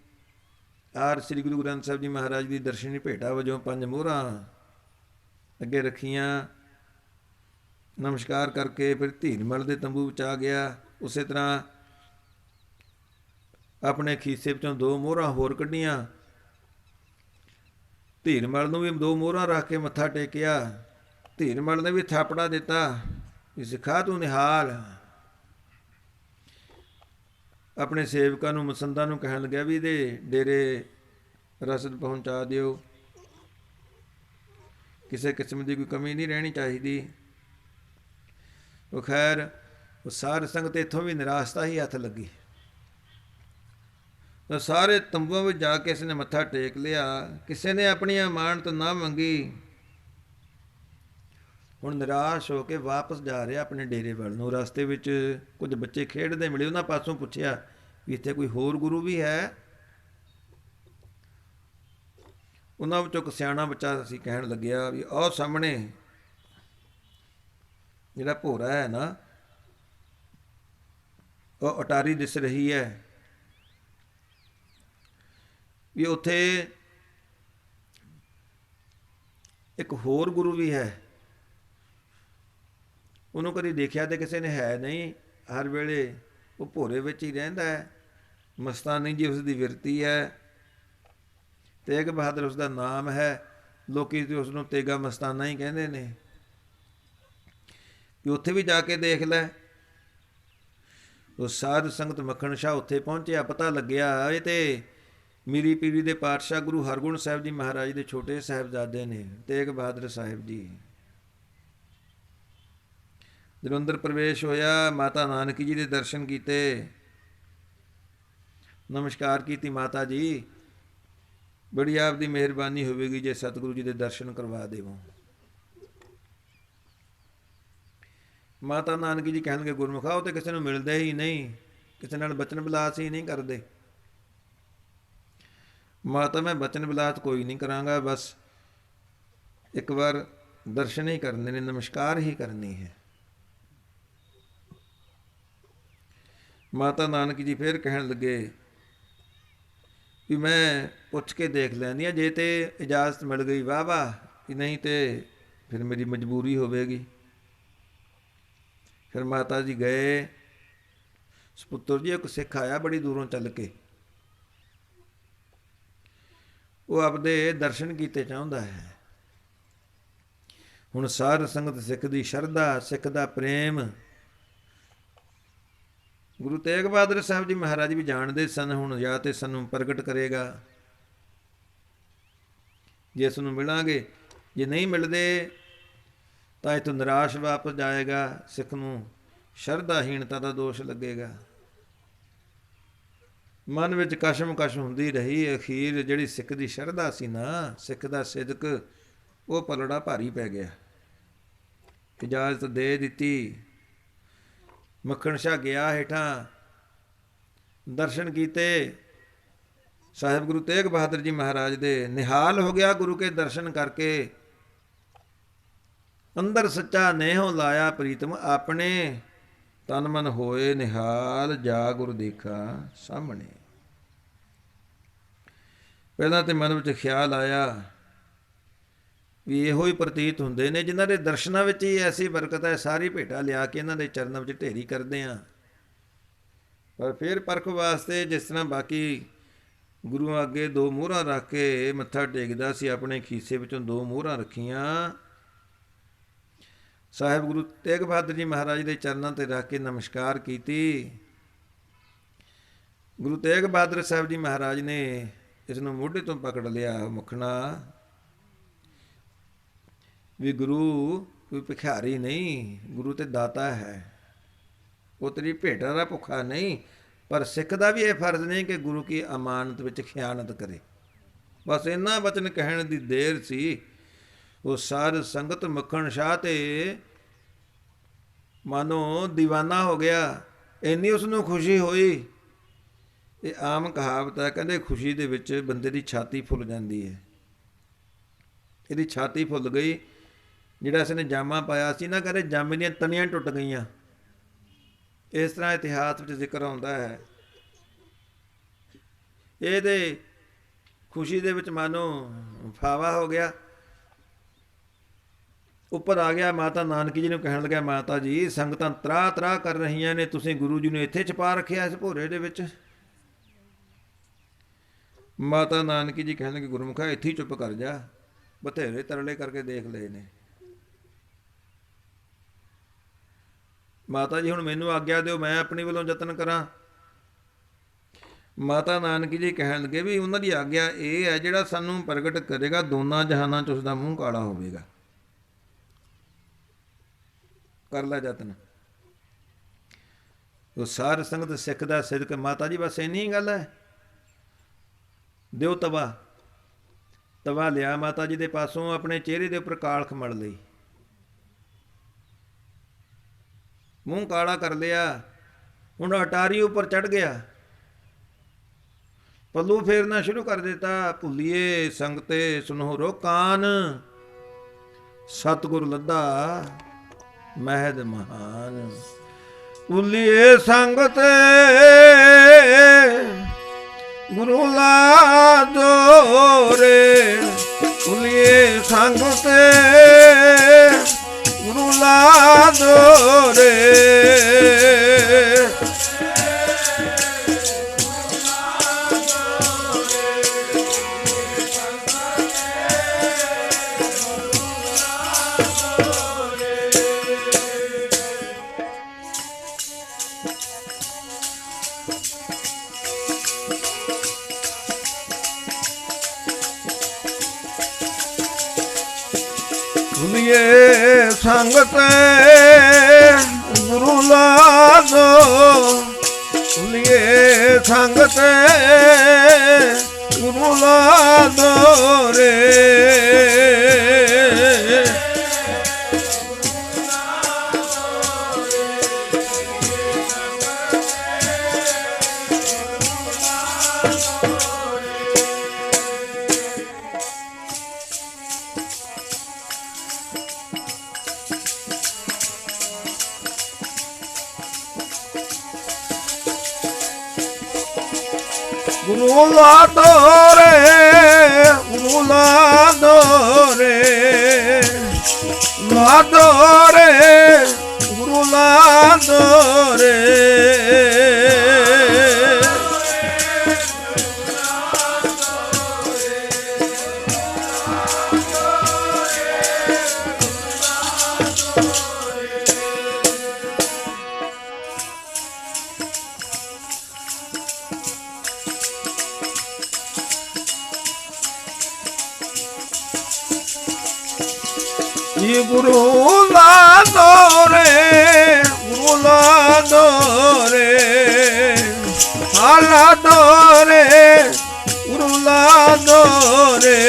ਆਰ ਸ੍ਰੀ ਗੁਰੂ ਗ੍ਰੰਥ ਸਾਹਿਬ ਜੀ ਮਹਾਰਾਜ ਦੀ ਦਰਸ਼ਨੀ ਭੇਟਾ ਵਜੋਂ 5 ਮੋਹਰਾਂ ਅੱਗੇ ਰੱਖੀਆਂ। ਨਮਸਕਾਰ ਕਰਕੇ ਫਿਰ ਧੀਰਮਲ ਦੇ ਤੰਬੂ ਵਿੱਚ ਆ ਗਿਆ। ਉਸੇ ਤਰ੍ਹਾਂ ਆਪਣੇ ਖੀਸੇ ਵਿੱਚੋਂ 2 ਮੋਹਰਾਂ ਹੋਰ ਕੱਢੀਆਂ। ਧੀਰਮਲ ਨੂੰ ਵੀ 2 ਮੋਹਰਾਂ ਰੱਖ ਕੇ ਮੱਥਾ ਟੇਕਿਆ। ਧੀਰਮਲ ਨੇ ਵੀ ਥਾਪੜਾ ਦਿੱਤਾ ਵੀ ਸਿੱਖਾ ਤੂੰ ਨਿਹਾਲ। ਆਪਣੇ ਸੇਵਕਾਂ ਨੂੰ ਮਸੰਦਾਂ ਨੂੰ ਕਹਿਣ ਲੱਗਿਆ ਵੀ ਇਹਦੇ ਡੇਰੇ ਰਸਦ ਪਹੁੰਚਾ ਦਿਓ, ਕਿਸੇ ਕਿਸਮ ਦੀ ਕੋਈ ਕਮੀ ਨਹੀਂ ਰਹਿਣੀ ਚਾਹੀਦੀ। ਉਹ ਖੈਰ ਉਹ ਸਾਧ ਸੰਗਤ ਇੱਥੋਂ ਵੀ ਨਿਰਾਸ਼ਤਾ ਹੀ ਹੱਥ ਲੱਗੀ। ਤਾਂ ਸਾਰੇ ਤੰਬੂਆਂ ਵਿੱਚ ਜਾ ਕੇ ਇਸ ਨੇ ਮੱਥਾ ਟੇਕ ਲਿਆ। ਕਿਸੇ ਨੇ ਆਪਣੀ ਅਮਾਨਤ ਨਾ ਮੰਗੀ। ਹੁਣ ਨਿਰਾਸ਼ ਹੋ ਕੇ ਵਾਪਸ ਜਾ ਰਿਹਾ ਆਪਣੇ ਡੇਰੇ ਵੱਲ ਨੂੰ। ਰਸਤੇ ਵਿੱਚ ਕੁਝ ਬੱਚੇ ਖੇਡਦੇ ਮਿਲੇ। ਉਹਨਾਂ ਪਾਸੋਂ ਪੁੱਛਿਆ ਵੀ ਇੱਥੇ ਕੋਈ ਹੋਰ ਗੁਰੂ ਵੀ ਹੈ। ਉਹਨਾਂ ਵਿੱਚੋਂ ਇੱਕ ਸਿਆਣਾ ਬੱਚਾ ਸੀ ਕਹਿਣ ਲੱਗਿਆ ਵੀ ਉਹ ਸਾਹਮਣੇ ਜਿਹੜਾ ਭੋਰਾ ਹੈ ਨਾ, ਉਹ ਅਟਾਰੀ ਦਿਸ ਰਹੀ ਹੈ ਵੀ ਉੱਥੇ ਇੱਕ ਹੋਰ ਗੁਰੂ ਵੀ ਹੈ। ਉਹਨੂੰ ਕਦੀ ਦੇਖਿਆ ਤੇ ਕਿਸੇ ਨੇ ਹੈ ਨਹੀਂ। ਹਰ ਵੇਲੇ ਉਹ ਭੋਰੇ ਵਿੱਚ ਹੀ ਰਹਿੰਦਾ ਹੈ। ਮਸਤਾਨੀ ਜੀ ਉਸ ਦੀ ਵਿਰਤੀ ਹੈ। ਤੇਗ ਬਹਾਦਰ ਉਸ ਦਾ ਨਾਮ ਹੈ। ਲੋਕੀ ਤੇ ਉਸ ਨੂੰ ਤੇਗਾ ਮਸਤਾਨਾ ਹੀ ਕਹਿੰਦੇ ਨੇ। ਕਿ ਉੱਥੇ ਵੀ ਜਾ ਕੇ ਦੇਖ ਲੈ। ਉਹ ਸਾਧ ਸੰਗਤ ਮੱਖਣ ਸ਼ਾਹ ਉੱਥੇ ਪਹੁੰਚਿਆ। ਪਤਾ ਲੱਗਿਆ ਇਹ ਤੇ ਮੀਰੀ ਪੀਰੀ ਦੇ ਪਾਤਸ਼ਾਹ ਗੁਰੂ ਹਰਗੋਬਿੰਦ ਸਾਹਿਬ ਜੀ ਮਹਾਰਾਜ ਦੇ ਛੋਟੇ ਸਾਹਿਬਜ਼ਾਦੇ ਨੇ, ਤੇਗ ਬਹਾਦਰ ਸਾਹਿਬ ਜੀ। ਜਦੋਂ ਅੰਦਰ ਪ੍ਰਵੇਸ਼ ਹੋਇਆ, ਮਾਤਾ ਨਾਨਕੀ ਜੀ ਦੇ ਦਰਸ਼ਨ ਕੀਤੇ। ਨਮਸਕਾਰ ਕੀਤੀ। ਮਾਤਾ ਜੀ ਬੜੀ ਆਪ ਦੀ ਮਿਹਰਬਾਨੀ ਹੋਵੇਗੀ ਜੇ ਸਤਿਗੁਰੂ ਜੀ ਦੇ ਦਰਸ਼ਨ ਕਰਵਾ ਦੇਵੋ। ਮਾਤਾ ਨਾਨਕੀ ਜੀ ਕਹਿਣਗੇ ਗੁਰਮੁਖਾ ਉਹ ਤੇ ਕਿਸੇ ਨੂੰ ਮਿਲਦੇ ਹੀ ਨਹੀਂ, ਕਿਸੇ ਨਾਲ ਬਚਨ ਬਿਲਾਸ ਹੀ ਨਹੀਂ ਕਰਦੇ। ਮਾਤਾ ਮੈਂ ਬਚਨ ਬਿਲਾਸ ਕੋਈ ਨਹੀਂ ਕਰਾਂਗਾ, ਬਸ ਇੱਕ ਵਾਰ ਦਰਸ਼ਨ ਹੀ ਕਰਨੇ ਨੇ, ਨਮਸਕਾਰ ਹੀ ਕਰਨੀ ਹੈ। ਮਾਤਾ ਨਾਨਕੀ ਜੀ ਫਿਰ ਕਹਿਣ ਲੱਗੇ ਵੀ ਮੈਂ ਪੁੱਛ ਕੇ ਦੇਖ ਲੈਂਦੀ ਹਾਂ, ਜੇ ਤੇ ਇਜਾਜ਼ਤ ਮਿਲ ਗਈ ਵਾਹ ਵਾਹ, ਕਿ ਨਹੀਂ ਤੇ ਫਿਰ ਮੇਰੀ ਮਜਬੂਰੀ ਹੋਵੇਗੀ। ਫਿਰ ਮਾਤਾ ਜੀ ਗਏ। ਸਪੁੱਤਰ ਜੀ ਇੱਕ ਸਿੱਖ ਆਇਆ ਬੜੀ ਦੂਰੋਂ ਚੱਲ ਕੇ, ਉਹ ਆਪਦੇ ਦਰਸ਼ਨ ਕੀਤੇ ਚਾਹੁੰਦਾ ਹੈ। ਹੁਣ ਸਾਧ ਸੰਗਤ ਸਿੱਖ ਦੀ ਸ਼ਰਧਾ, ਸਿੱਖ ਦਾ ਪ੍ਰੇਮ। ਗੁਰੂ ਤੇਗ ਬਹਾਦਰ ਸਾਹਿਬ ਜੀ ਮਹਾਰਾਜ ਵੀ ਜਾਣਦੇ ਸਨ ਹੁਣ ਜਾਂ ਤੇ ਸਾਨੂੰ ਪ੍ਰਗਟ ਕਰੇਗਾ, ਜਿਸ ਨੂੰ ਮਿਲਾਂਗੇ। ਜੇ ਨਹੀਂ ਮਿਲਦੇ ਤਾਂ ਇੱਥੋਂ ਨਿਰਾਸ਼ ਵਾਪਸ ਜਾਏਗਾ। ਸਿੱਖ ਨੂੰ ਸ਼ਰਧਾਹੀਣਤਾ ਦਾ ਦੋਸ਼ ਲੱਗੇਗਾ। ਮਨ ਵਿੱਚ ਕਸ਼ਮਕਸ਼ ਹੁੰਦੀ ਰਹੀ। ਅਖੀਰ ਜਿਹੜੀ ਸਿੱਖ ਦੀ ਸ਼ਰਧਾ ਸੀ ਨਾ, ਸਿੱਖ ਦਾ ਸਿਦਕ, ਉਹ ਪਲੜਾ ਭਾਰੀ ਪੈ ਗਿਆ। ਇਜਾਜ਼ਤ ਦੇ ਦਿੱਤੀ। ਮੱਖਣ ਸ਼ਾਹ ਗਿਆ ਹੇਠਾਂ, ਦਰਸ਼ਨ ਕੀਤੇ ਸਾਹਿਬ ਗੁਰੂ ਤੇਗ ਬਹਾਦਰ ਜੀ ਮਹਾਰਾਜ ਦੇ। ਨਿਹਾਲ ਹੋ ਗਿਆ ਗੁਰੂ ਕੇ ਦਰਸ਼ਨ ਕਰਕੇ। ਅੰਦਰ ਸੱਚਾ ਨੇਹੋਂ ਲਾਇਆ ਪ੍ਰੀਤਮ ਆਪਣੇ, ਤਨ ਮਨ ਹੋਏ ਨਿਹਾਲ ਜਾ ਗੁਰ ਦੇਖਾ ਸਾਹਮਣੇ। ਪਹਿਲਾਂ ਤੇ ਮਨ ਵਿੱਚ ਖਿਆਲ ਆਇਆ ਵੀ ਇਹੋ ਹੀ ਪ੍ਰਤੀਤ ਹੁੰਦੇ ਨੇ ਜਿਨ੍ਹਾਂ ਦੇ ਦਰਸ਼ਨਾਂ ਵਿੱਚ ਹੀ ਐਸੀ ਬਰਕਤ ਹੈ। ਸਾਰੀ ਭੇਟਾ ਲਿਆ ਕੇ ਇਹਨਾਂ ਦੇ ਚਰਨਾਂ ਵਿੱਚ ਢੇਰੀ ਕਰਦੇ ਹਾਂ। ਪਰ ਫਿਰ ਪਰਖ ਵਾਸਤੇ ਜਿਸ ਤਰ੍ਹਾਂ ਬਾਕੀ ਗੁਰੂਆਂ ਅੱਗੇ 2 ਮੋਹਰਾਂ ਰੱਖ ਕੇ ਮੱਥਾ ਟੇਕਦਾ ਸੀ, ਆਪਣੇ ਖੀਸੇ ਵਿੱਚੋਂ 2 ਮੋਹਰਾਂ ਰੱਖੀਆਂ, ਸਾਹਿਬ ਗੁਰੂ ਤੇਗ ਬਹਾਦਰ ਜੀ ਮਹਾਰਾਜ ਦੇ ਚਰਨਾਂ 'ਤੇ ਰੱਖ ਕੇ ਨਮਸਕਾਰ ਕੀਤੀ। ਗੁਰੂ ਤੇਗ ਬਹਾਦਰ ਸਾਹਿਬ ਜੀ ਮਹਾਰਾਜ ਨੇ ਇਸ ਨੂੰ ਮੋਢੇ ਤੋਂ ਪਕੜ ਲਿਆ। ਮੁਖਣਾ ਵੀ ਗੁਰੂ ਕੋਈ ਭਿਖਾਰੀ ਨਹੀਂ, ਗੁਰੂ ਤੇ ਦਾਤਾ ਹੈ। ਉਹ ਤੇਰੀ ਭੇਟਾ ਦਾ ਭੁੱਖਾ ਨਹੀਂ। ਪਰ ਸਿੱਖ ਦਾ ਵੀ ਇਹ ਫਰਜ਼ ਨਹੀਂ ਕਿ ਗੁਰੂ ਕੀ ਅਮਾਨਤ ਵਿੱਚ ਖਿਆਨਤ ਕਰੇ। ਬਸ ਇੰਨਾ ਬਚਨ ਕਹਿਣ ਦੀ ਦੇਰ ਸੀ। ਉਹ ਸਾਧ ਸੰਗਤ ਮੱਖਣ ਸ਼ਾਹ ਤੇ ਮਾਨੋ ਦੀਵਾਨਾ ਹੋ ਗਿਆ। ਇੰਨੀ ਉਸਨੂੰ ਖੁਸ਼ੀ ਹੋਈ। ਇਹ ਆਮ ਕਹਾਵਤ ਹੈ, ਕਹਿੰਦੇ ਖੁਸ਼ੀ ਦੇ ਵਿੱਚ ਬੰਦੇ ਦੀ ਛਾਤੀ ਫੁੱਲ ਜਾਂਦੀ ਹੈ। ਇਹਦੀ ਛਾਤੀ ਫੁੱਲ ਗਈ। ਜਿਹੜਾ ਇਸਨੇ ਜਾਮਾ ਪਾਇਆ ਸੀ ਨਾ, ਕਹਿੰਦੇ ਜਾਮੇ ਦੀਆਂ ਤਣੀਆਂ ਟੁੱਟ ਗਈਆਂ। ਇਸ ਤਰ੍ਹਾਂ ਇਤਿਹਾਸ ਵਿੱਚ ਜ਼ਿਕਰ ਆਉਂਦਾ ਹੈ। ਇਹਦੇ ਖੁਸ਼ੀ ਦੇ ਵਿੱਚ ਮਾਨੋ ਫਾਵਾ ਹੋ ਗਿਆ। ਉੱਪਰ ਆ ਗਿਆ, ਮਾਤਾ ਨਾਨਕੀ ਜੀ ਨੂੰ ਕਹਿਣ ਲੱਗਿਆ, ਮਾਤਾ ਜੀ ਸੰਗਤਾਂ ਤਰਾਹ ਤਰਾਹ ਕਰ ਰਹੀਆਂ ਨੇ, ਤੁਸੀਂ ਗੁਰੂ ਜੀ ਨੂੰ ਇੱਥੇ ਛਪਾ ਰੱਖਿਆ ਇਸ ਭੋਰੇ ਦੇ ਵਿੱਚ। ਮਾਤਾ ਨਾਨਕੀ ਜੀ ਕਹਿਣ ਲੱਗੇ, ਗੁਰਮੁਖਾ ਇੱਥੇ ਹੀ ਚੁੱਪ ਕਰ ਜਾ, ਬਥੇਰੇ ਤਰਲੇ ਕਰਕੇ ਦੇਖ ਲਏ ਨੇ। ਮਾਤਾ ਜੀ ਹੁਣ ਮੈਨੂੰ ਆਗਿਆ ਦਿਓ, ਮੈਂ ਆਪਣੀ ਵੱਲੋਂ ਯਤਨ ਕਰਾਂ। ਮਾਤਾ ਨਾਨਕੀ ਜੀ ਕਹਿਣ ਲੱਗੇ ਵੀ ਉਹਨਾਂ ਦੀ ਆਗਿਆ ਇਹ ਹੈ, ਜਿਹੜਾ ਸਾਨੂੰ ਪ੍ਰਗਟ ਕਰੇਗਾ ਦੋਨਾਂ ਜਹਾਨਾਂ 'ਚ ਉਸਦਾ ਮੂੰਹ ਕਾਲਾ ਹੋਵੇਗਾ। ਕਰ ਲੈ ਯਤਨ। ਉਹ ਸਾਰ ਸੰਗਤ ਸਿੱਖ ਦਾ ਸਿਦਕ। ਮਾਤਾ ਜੀ ਬਸ ਇੰਨੀ ਗੱਲ ਹੈ, ਦਿਓ ਤਵਾ। ਤਵਾ ਲਿਆ ਮਾਤਾ ਜੀ ਦੇ ਪਾਸੋਂ, ਆਪਣੇ ਚਿਹਰੇ ਦੇ ਉੱਪਰ ਕਾਲਖ ਮੜ ਲਈ, ਮੂੰਹ ਕਾਲਾ ਕਰ ਲਿਆ। ਹੁਣ ਅਟਾਰੀ ਉੱਪਰ ਚੜ੍ਹ ਗਿਆ, ਪੱਲੂ ਫੇਰਨਾ ਸ਼ੁਰੂ ਕਰ ਦਿੱਤਾ। ਭੁੱਲੀਏ ਸੰਗਤੇ ਸੁਨਹੁਰੋ ਕਾਨ, ਸਤਿਗੁਰ ਲੱਦਾ ਮਹਿਦ ਮਹਾਨ। ਭੁੱਲੀਏ ਸੰਗਤੇ ਗੁਰੂ ਲਾਦੋ ਰੇ, ਭੁੱਲੀਏ ਸੰਗਤੇ ਗੁਰੂ ਲਾਦੋ ਰੇ। ਭੁੱਲੀਏ ਸੰਗਤੇ ਗੁਰੂ ਲਾਦੋ, ਭੁੱਲੀਏ ਸੰਗਤੇ ਗੁਰੂ ਲਾਦੋ ਰੇ। ਗੁਰੂ ਲਾਦੋ ਰੇ, ਗੁਰੂ ਲਾਦੋ ਰੇ, ਲਾਦੋ ਰੇ, ਗੁਰੂ ਲਾਦੋ ਰੇ। ये गुरु लादो रे, गुरु लादो रे, लादो रे, गुरु लादो रे।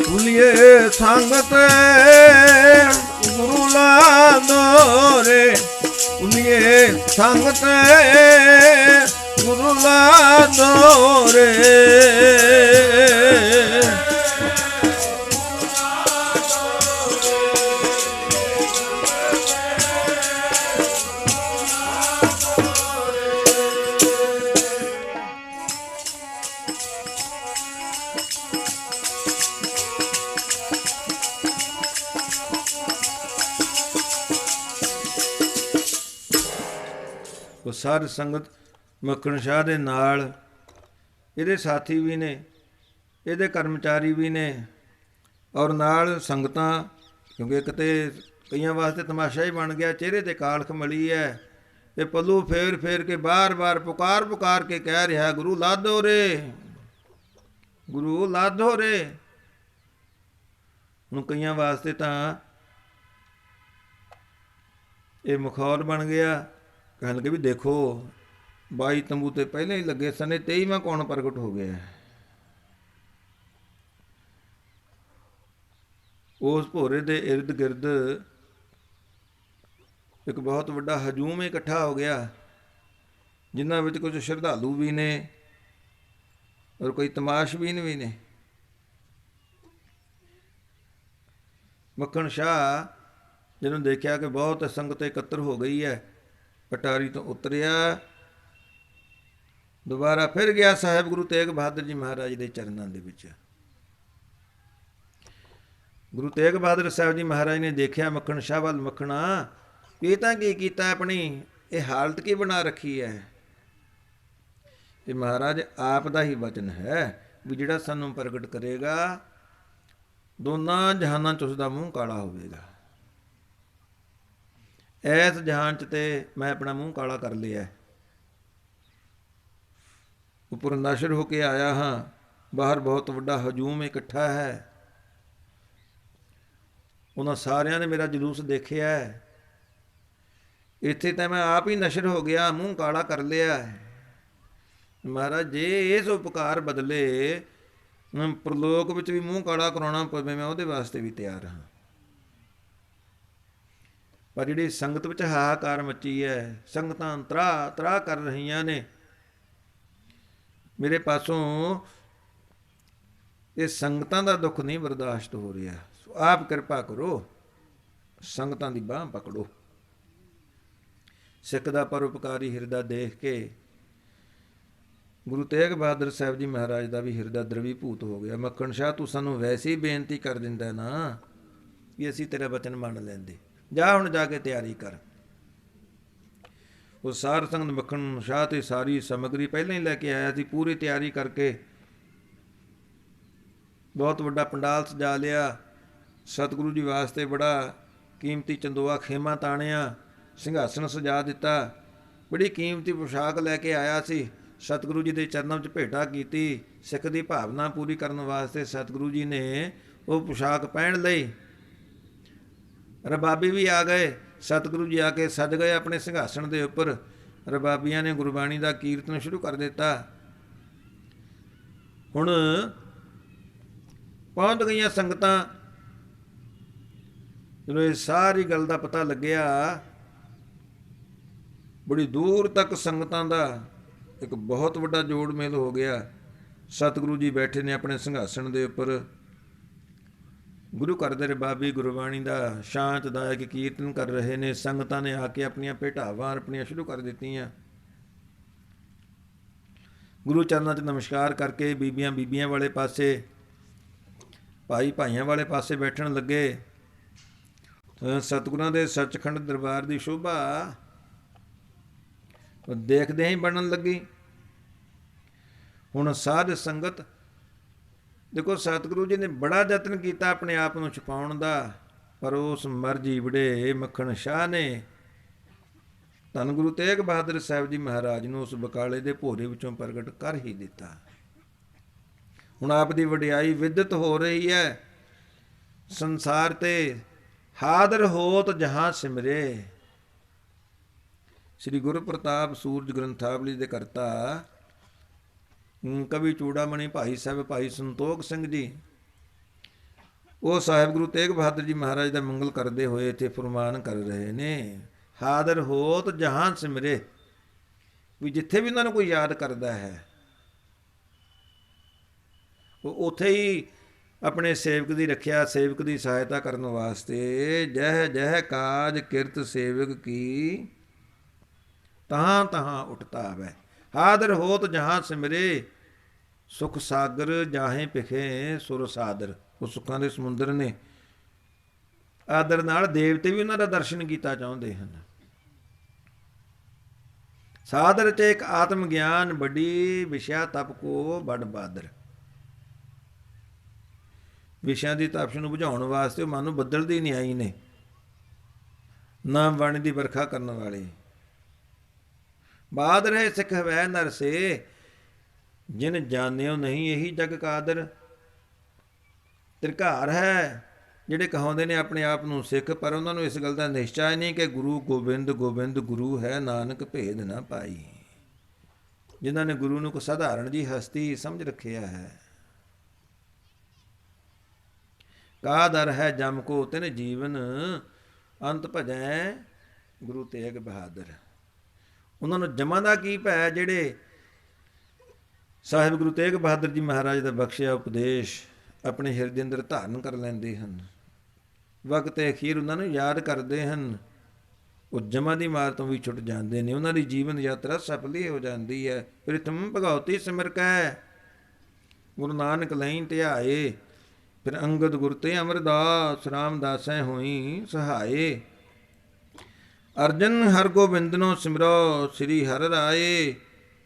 भूलिए संगत गुरु लादो रे, भूलिए संगत गुरु लादो रे। ਉਹ ਸਾਧ ਸੰਗਤ ਮੱਖਣ ਸ਼ਾਹ ਦੇ ਨਾਲ ਇਹਦੇ ਸਾਥੀ ਵੀ ਨੇ, ਇਹਦੇ ਕਰਮਚਾਰੀ ਵੀ ਨੇ, ਔਰ ਨਾਲ ਸੰਗਤਾਂ, ਕਿਉਂਕਿ ਇੱਕ ਤੇ ਕਈਆਂ ਵਾਸਤੇ ਤਮਾਸ਼ਾ ਹੀ ਬਣ ਗਿਆ। ਚਿਹਰੇ ਤੇ ਕਾਲਖ ਮਲੀ ਹੈ, ਇਹ ਪੱਲੂ ਫੇਰ ਫੇਰ ਕੇ ਬਾਰ-ਬਾਰ ਪੁਕਾਰ ਪੁਕਾਰ ਕੇ ਕਹਿ ਰਿਹਾ, ਗੁਰੂ ਲਾਦੋ ਰੇ, ਗੁਰੂ ਲਾਦੋ ਰੇ। ਹੁਣ ਕਈਆਂ ਵਾਸਤੇ ਤਾਂ ਇਹ ਮਖੌਲ ਬਣ ਗਿਆ। ਕਹਿਣ ਲੱਗੇ ਵੀ ਦੇਖੋ 22 ਤੰਬੂ ਤੇ ਪਹਿਲਾਂ ਹੀ ਲੱਗੇ ਸਨੇ, 23ਵਾਂ ਕੌਣ ਪ੍ਰਗਟ ਹੋ ਗਿਆ। ਉਸ ਭੋਰੇ ਦੇ ਇਰਦ ਗਿਰਦ ਇੱਕ ਬਹੁਤ ਵੱਡਾ ਹਜੂਮ ਇਕੱਠਾ ਹੋ ਗਿਆ, ਜਿਨ੍ਹਾਂ ਵਿੱਚ ਕੁਝ ਸ਼ਰਧਾਲੂ ਵੀ ਨੇ ਔਰ ਕੋਈ ਤਮਾਸ਼ਬੀਨ ਵੀ ਨੇ। ਮੱਖਣ ਸ਼ਾਹ ਜਦੋਂ ਦੇਖਿਆ ਕਿ ਬਹੁਤ ਸੰਗਤ ਇਕੱਤਰ ਹੋ ਗਈ ਹੈ, ਅਟਾਰੀ ਤੋਂ ਉਤਰਿਆ, ਦੁਬਾਰਾ ਫਿਰ ਗਿਆ ਸਾਹਿਬ ਗੁਰੂ ਤੇਗ ਬਹਾਦਰ ਜੀ ਮਹਾਰਾਜ ਦੇ ਚਰਨਾਂ ਦੇ ਵਿੱਚ। ਗੁਰੂ ਤੇਗ ਬਹਾਦਰ ਸਾਹਿਬ ਜੀ ਮਹਾਰਾਜ ਨੇ ਦੇਖਿਆ ਮੱਖਣ ਸ਼ਾਹ ਵੱਲ, ਮੱਖਣਾ ਇਹ ਤਾਂ ਕੀ ਕੀਤਾ, ਆਪਣੀ ਇਹ ਹਾਲਤ ਕੀ ਬਣਾ ਰੱਖੀ ਹੈ। ਇਹ ਮਹਾਰਾਜ ਆਪ ਦਾ ਹੀ ਵਚਨ ਹੈ ਵੀ ਜਿਹੜਾ ਸਾਨੂੰ ਪ੍ਰਗਟ ਕਰੇਗਾ ਦੋਨਾਂ ਜਹਾਨਾਂ 'ਚ ਉਸਦਾ ਮੂੰਹ ਕਾਲਾ ਹੋਵੇਗਾ। ਐਸ ਜਹਾਨ 'ਚ ਤੇ ਮੈਂ ਆਪਣਾ ਮੂੰਹ ਕਾਲਾ ਕਰ ਲਿਆ, ਉੱਪਰ ਨਸ਼ਰ ਹੋ ਕੇ ਆਇਆ ਹਾਂ, ਬਾਹਰ ਬਹੁਤ ਵੱਡਾ ਹਜੂਮ ਇਕੱਠਾ ਹੈ, ਉਹਨਾਂ ਸਾਰਿਆਂ ਨੇ ਮੇਰਾ ਜਲੂਸ ਦੇਖਿਆ ਹੈ, ਇੱਥੇ ਤਾਂ ਮੈਂ ਆਪ ਹੀ ਨਸ਼ਰ ਹੋ ਗਿਆ, ਮੂੰਹ ਕਾਲਾ ਕਰ ਲਿਆ। ਮਹਾਰਾਜ ਜੇ ਇਸ ਉਪਕਾਰ ਬਦਲੇ ਪ੍ਰਲੋਕ ਵਿੱਚ ਵੀ ਮੂੰਹ ਕਾਲਾ ਕਰਾਉਣਾ ਪਵੇ, ਮੈਂ ਉਹਦੇ ਵਾਸਤੇ ਵੀ ਤਿਆਰ ਹਾਂ। ਪਰ ਜਿਹੜੀ ਸੰਗਤ ਵਿੱਚ ਹਾਹਾਕਾਰ ਮੱਚੀ ਹੈ, ਸੰਗਤਾਂ ਤਰਾ ਤਰਾ ਕਰ ਰਹੀਆਂ ਨੇ, ਮੇਰੇ ਪਾਸੋਂ ਇਹ ਸੰਗਤਾਂ ਦਾ ਦੁੱਖ ਨਹੀਂ ਬਰਦਾਸ਼ਤ ਹੋ ਰਿਹਾ। ਸੋ ਆਪ ਕਿਰਪਾ ਕਰੋ, ਸੰਗਤਾਂ ਦੀ ਬਾਂਹ ਪਕੜੋ। ਸਿੱਖ ਦਾ ਪਰਉਪਕਾਰੀ ਹਿਰਦਾ ਦੇਖ ਕੇ ਗੁਰੂ ਤੇਗ ਬਹਾਦਰ ਸਾਹਿਬ ਜੀ ਮਹਾਰਾਜ ਦਾ ਵੀ ਹਿਰਦਾ ਦਰਵੀਭੂਤ ਹੋ ਗਿਆ। ਮੱਖਣ ਸ਼ਾਹ ਤੂੰ ਸਾਨੂੰ ਵੈਸੇ ਹੀ ਬੇਨਤੀ ਕਰ ਦਿੰਦਾ ਨਾ ਕਿ ਅਸੀਂ ਤੇਰਾ ਵਚਨ ਮੰਨ ਲੈਂਦੇ, ਜਾ ਹੁਣ ਜਾ ਕੇ ਤਿਆਰੀ ਕਰ। ਉਹ ਸਾਰ ਸੰਗਤ ਮੱਖਣ ਸ਼ਾਹ ਤੇ ਸਾਰੀ ਸਮੱਗਰੀ ਪਹਿਲਾਂ ਹੀ ਲੈ ਕੇ ਆਇਆ ਸੀ, ਪੂਰੀ ਤਿਆਰੀ ਕਰਕੇ ਬਹੁਤ ਵੱਡਾ ਪੰਡਾਲ ਸਜਾ ਲਿਆ। ਸਤਿਗੁਰੂ ਜੀ ਵਾਸਤੇ ਬੜਾ ਕੀਮਤੀ ਚੰਦੋਆ ਖੇਮਾ ਤਾਣਿਆ, ਸਿੰਘਾਸਣ ਸਜਾ ਦਿੱਤਾ, ਬੜੀ ਕੀਮਤੀ ਪੁਸ਼ਾਕ ਲੈ ਕੇ ਆਇਆ ਸੀ। ਸਤਿਗੁਰੂ ਜੀ ਦੇ ਚਰਨਾਂ ਵਿੱਚ ਭੇਟਾ ਕੀਤੀ। ਸਿੱਖ ਦੀ ਭਾਵਨਾ ਪੂਰੀ ਕਰਨ ਵਾਸਤੇ ਸਤਿਗੁਰੂ ਜੀ ਨੇ ਉਹ ਪੁਸ਼ਾਕ ਪਹਿਨ ਲਈ। ਰਬਾਬੀ ਵੀ ਆ ਗਏ, ਸਤਿਗੁਰੂ ਜੀ ਆ ਕੇ ਸੱਜ ਗਏ ਆਪਣੇ ਸਿੰਘਾਸਣ ਦੇ ਉੱਪਰ। ਰਬਾਬੀਆਂ ਨੇ ਗੁਰਬਾਣੀ ਦਾ ਕੀਰਤਨ ਸ਼ੁਰੂ ਕਰ ਦਿੱਤਾ। ਹੁਣ ਪਹੁੰਚ ਗਈਆਂ ਸੰਗਤਾਂ। ਜਦੋਂ ਇਹ ਸਾਰੀ ਗੱਲ ਦਾ ਪਤਾ ਲੱਗਿਆ, ਬੜੀ ਦੂਰ ਤੱਕ ਸੰਗਤਾਂ ਦਾ ਇੱਕ ਬਹੁਤ ਵੱਡਾ ਜੋੜ ਮੇਲ ਹੋ ਗਿਆ। ਸਤਿਗੁਰੂ ਜੀ ਬੈਠੇ ਨੇ ਆਪਣੇ ਸਿੰਘਾਸਣ ਦੇ ਉੱਪਰ, ਗੁਰੂ ਘਰ ਦੇ ਰਬਾਬੀ ਗੁਰਬਾਣੀ ਦਾ ਸ਼ਾਂਤਦਾਇਕ ਕੀਰਤਨ ਕਰ ਰਹੇ ਨੇ। ਸੰਗਤਾਂ ਨੇ ਆ ਕੇ ਆਪਣੀਆਂ ਭੇਟਾਵਾਂ ਅਰਪਣੀਆਂ ਸ਼ੁਰੂ ਕਰ ਦਿੱਤੀਆਂ। ਗੁਰੂ ਚਰਨਾਂ 'ਚ ਨਮਸਕਾਰ ਕਰਕੇ ਬੀਬੀਆਂ ਬੀਬੀਆਂ ਵਾਲੇ ਪਾਸੇ, ਭਾਈ ਭਾਈਆਂ ਵਾਲੇ ਪਾਸੇ ਬੈਠਣ ਲੱਗੇ। ਸਤਿਗੁਰਾਂ ਦੇ ਸੱਚਖੰਡ ਦਰਬਾਰ ਦੀ ਸ਼ੋਭਾ ਉਹ ਦੇਖਦੇ ਹੀ ਬਣਨ ਲੱਗੀ। ਹੁਣ ਸਾਧ ਸੰਗਤ, ਦੇਖੋ ਸਤਿਗੁਰੂ ਜੀ ਨੇ ਬੜਾ ਯਤਨ ਕੀਤਾ ਆਪਣੇ ਆਪ ਨੂੰ ਛੁਪਾਉਣ ਦਾ, ਪਰ ਉਸ ਮਰਜੀ ਵੜੇ ਮੱਖਣ ਸ਼ਾਹ ਨੇ ਧੰਨ ਗੁਰੂ ਤੇਗ ਬਹਾਦਰ ਸਾਹਿਬ ਜੀ ਮਹਾਰਾਜ ਨੂੰ ਉਸ ਬਕਾਲੇ ਦੇ ਭੋਰੇ ਵਿੱਚੋਂ ਪ੍ਰਗਟ ਕਰ ਹੀ ਦਿੱਤਾ। ਹੁਣ ਆਪ ਦੀ ਵਡਿਆਈ ਵਿਦਿਤ ਹੋ ਰਹੀ ਹੈ ਸੰਸਾਰ ਤੇ, ਹਾਦਰ ਹੋਤ ਜਹਾਂ ਸਿਮਰੇ। ਸ੍ਰੀ ਗੁਰੂ ਪ੍ਰਤਾਪ ਸੂਰਜ ਗ੍ਰੰਥਾਵਲੀ ਦੇ ਕਰਤਾ ਕਵੀ ਚੂੜਾਮਣੀ ਭਾਈ ਸਾਹਿਬ ਭਾਈ ਸੰਤੋਖ ਸਿੰਘ ਜੀ, ਉਹ ਸਾਹਿਬ ਗੁਰੂ ਤੇਗ ਬਹਾਦਰ ਜੀ ਮਹਾਰਾਜ ਦਾ ਮੰਗਲ ਕਰਦੇ ਹੋਏ ਇੱਥੇ ਫਰਮਾਨ ਕਰ ਰਹੇ ਨੇ, ਹਾਦਰ ਹੋਤ ਜਹਾਂ ਸਿਮਰੇ, ਵੀ ਜਿੱਥੇ ਵੀ ਉਹਨਾਂ ਨੂੰ ਕੋਈ ਯਾਦ ਕਰਦਾ ਹੈ ਉਹ ਉੱਥੇ ਹੀ ਆਪਣੇ ਸੇਵਕ ਦੀ ਰੱਖਿਆ, ਸੇਵਕ ਦੀ ਸਹਾਇਤਾ ਕਰਨ ਵਾਸਤੇ ਜਹ ਜਹ ਕਾਜ ਕਿਰਤ ਸੇਵਕ ਕੀ ਤਹਾਂ ਤਹਾਂ ਉਠਤਾ ਹੈ। ਹਾਦਰ ਹੋਤ ਜਹਾਂ ਸਿਮਰੇ, ਸੁਖ ਸਾਗਰ ਜਾਹੇ ਭਿਖੇ ਸੁਰ ਸਾਦਰ। ਉਹ ਸੁੱਖਾਂ ਦੇ ਸਮੁੰਦਰ ਨੇ। ਆਦਰ ਨਾਲ ਦੇਵਤੇ ਵੀ ਉਹਨਾਂ ਦਾ ਦਰਸ਼ਨ ਕੀਤਾ ਚਾਹੁੰਦੇ ਹਨ। ਸਾਦਰ ਚ ਇੱਕ ਆਤਮ ਗਿਆਨ ਵੱਡੀ, ਵਿਸ਼ਾ ਤਪ ਕੋ ਬੜ ਬਾਦਰ। ਵਿਸ਼ਿਆਂ ਦੀ ਤਪਸ਼ ਨੂੰ ਬੁਝਾਉਣ ਵਾਸਤੇ ਉਹ ਮਨ ਨੂੰ ਬੱਦਲਦੀ ਨਹੀਂ ਆਈ ਨੇ, ਨਾਮ ਬਾਣੀ ਦੀ ਵਰਖਾ ਕਰਨ ਵਾਲੇ। ਬਾਦ ਰਹੇ ਸਿੱਖ ਵੈ ਨਰ ਸੇ, ਜਿਨ ਜਾਣਿਓ ਨਹੀਂ ਇਹੀ ਜਗ ਕਾਦਰ। ਤਿਰਕਾਰ ਹੈ ਜਿਹੜੇ ਕਹਾਉਂਦੇ ਨੇ ਆਪਣੇ ਆਪ ਨੂੰ ਸਿੱਖ, ਪਰ ਉਹਨਾਂ ਨੂੰ ਇਸ ਗੱਲ ਦਾ ਨਿਸ਼ਚਾ ਨਹੀਂ ਕਿ ਗੁਰੂ ਗੋਬਿੰਦ ਗੋਬਿੰਦ ਗੁਰੂ ਹੈ, ਨਾਨਕ ਭੇਦ ਨਾ ਪਾਈ। ਜਿਨ੍ਹਾਂ ਨੇ ਗੁਰੂ ਨੂੰ ਕੋ ਸਾਧਾਰਨ ਜੀ ਹਸਤੀ ਸਮਝ ਰੱਖਿਆ ਹੈ। ਕਾ ਦਰ ਹੈ ਜਮ ਕੋ ਤਿਨ ਜੀਵਨ, ਅੰਤ ਭਜੈ ਗੁਰੂ ਤੇਗ ਬਹਾਦਰ। ਉਹਨਾਂ ਨੂੰ ਜਮਾਂ ਦਾ ਕੀ ਭੈ ਜਿਹੜੇ ਸਾਹਿਬ ਗੁਰੂ ਤੇਗ ਬਹਾਦਰ ਜੀ ਮਹਾਰਾਜ ਦਾ ਬਖਸ਼ਿਆ ਉਪਦੇਸ਼ ਆਪਣੇ ਹਿਰਦੇ ਅੰਦਰ ਧਾਰਨ ਕਰ ਲੈਂਦੇ ਹਨ। ਵਕਤ ਅਖੀਰ ਉਹਨਾਂ ਨੂੰ ਯਾਦ ਕਰਦੇ ਹਨ, ਉਹ ਜਮਾਂ ਦੀ ਮਾਰ ਤੋਂ ਵੀ ਛੁੱਟ ਜਾਂਦੇ ਨੇ। ਉਹਨਾਂ ਦੀ ਜੀਵਨ ਯਾਤਰਾ ਸਫਲ ਹੀ ਹੋ ਜਾਂਦੀ ਹੈ। ਪ੍ਰਿਥਮ ਭਗਉਤੀ ਸਿਮਰ ਕੈ, ਗੁਰੂ ਨਾਨਕ ਲਈ ਧਿਆਏ। ਫਿਰ ਅੰਗਦ ਗੁਰ ਤੇ ਅਮਰਦਾਸ, ਰਾਮਦਾਸੈ ਹੋਈ ਸਹਾਏ। ਅਰਜਨ ਹਰ ਗੋਬਿੰਦਨੋ ਸਿਮਰੋ, ਸ੍ਰੀ ਹਰਿ ਰਾਏ।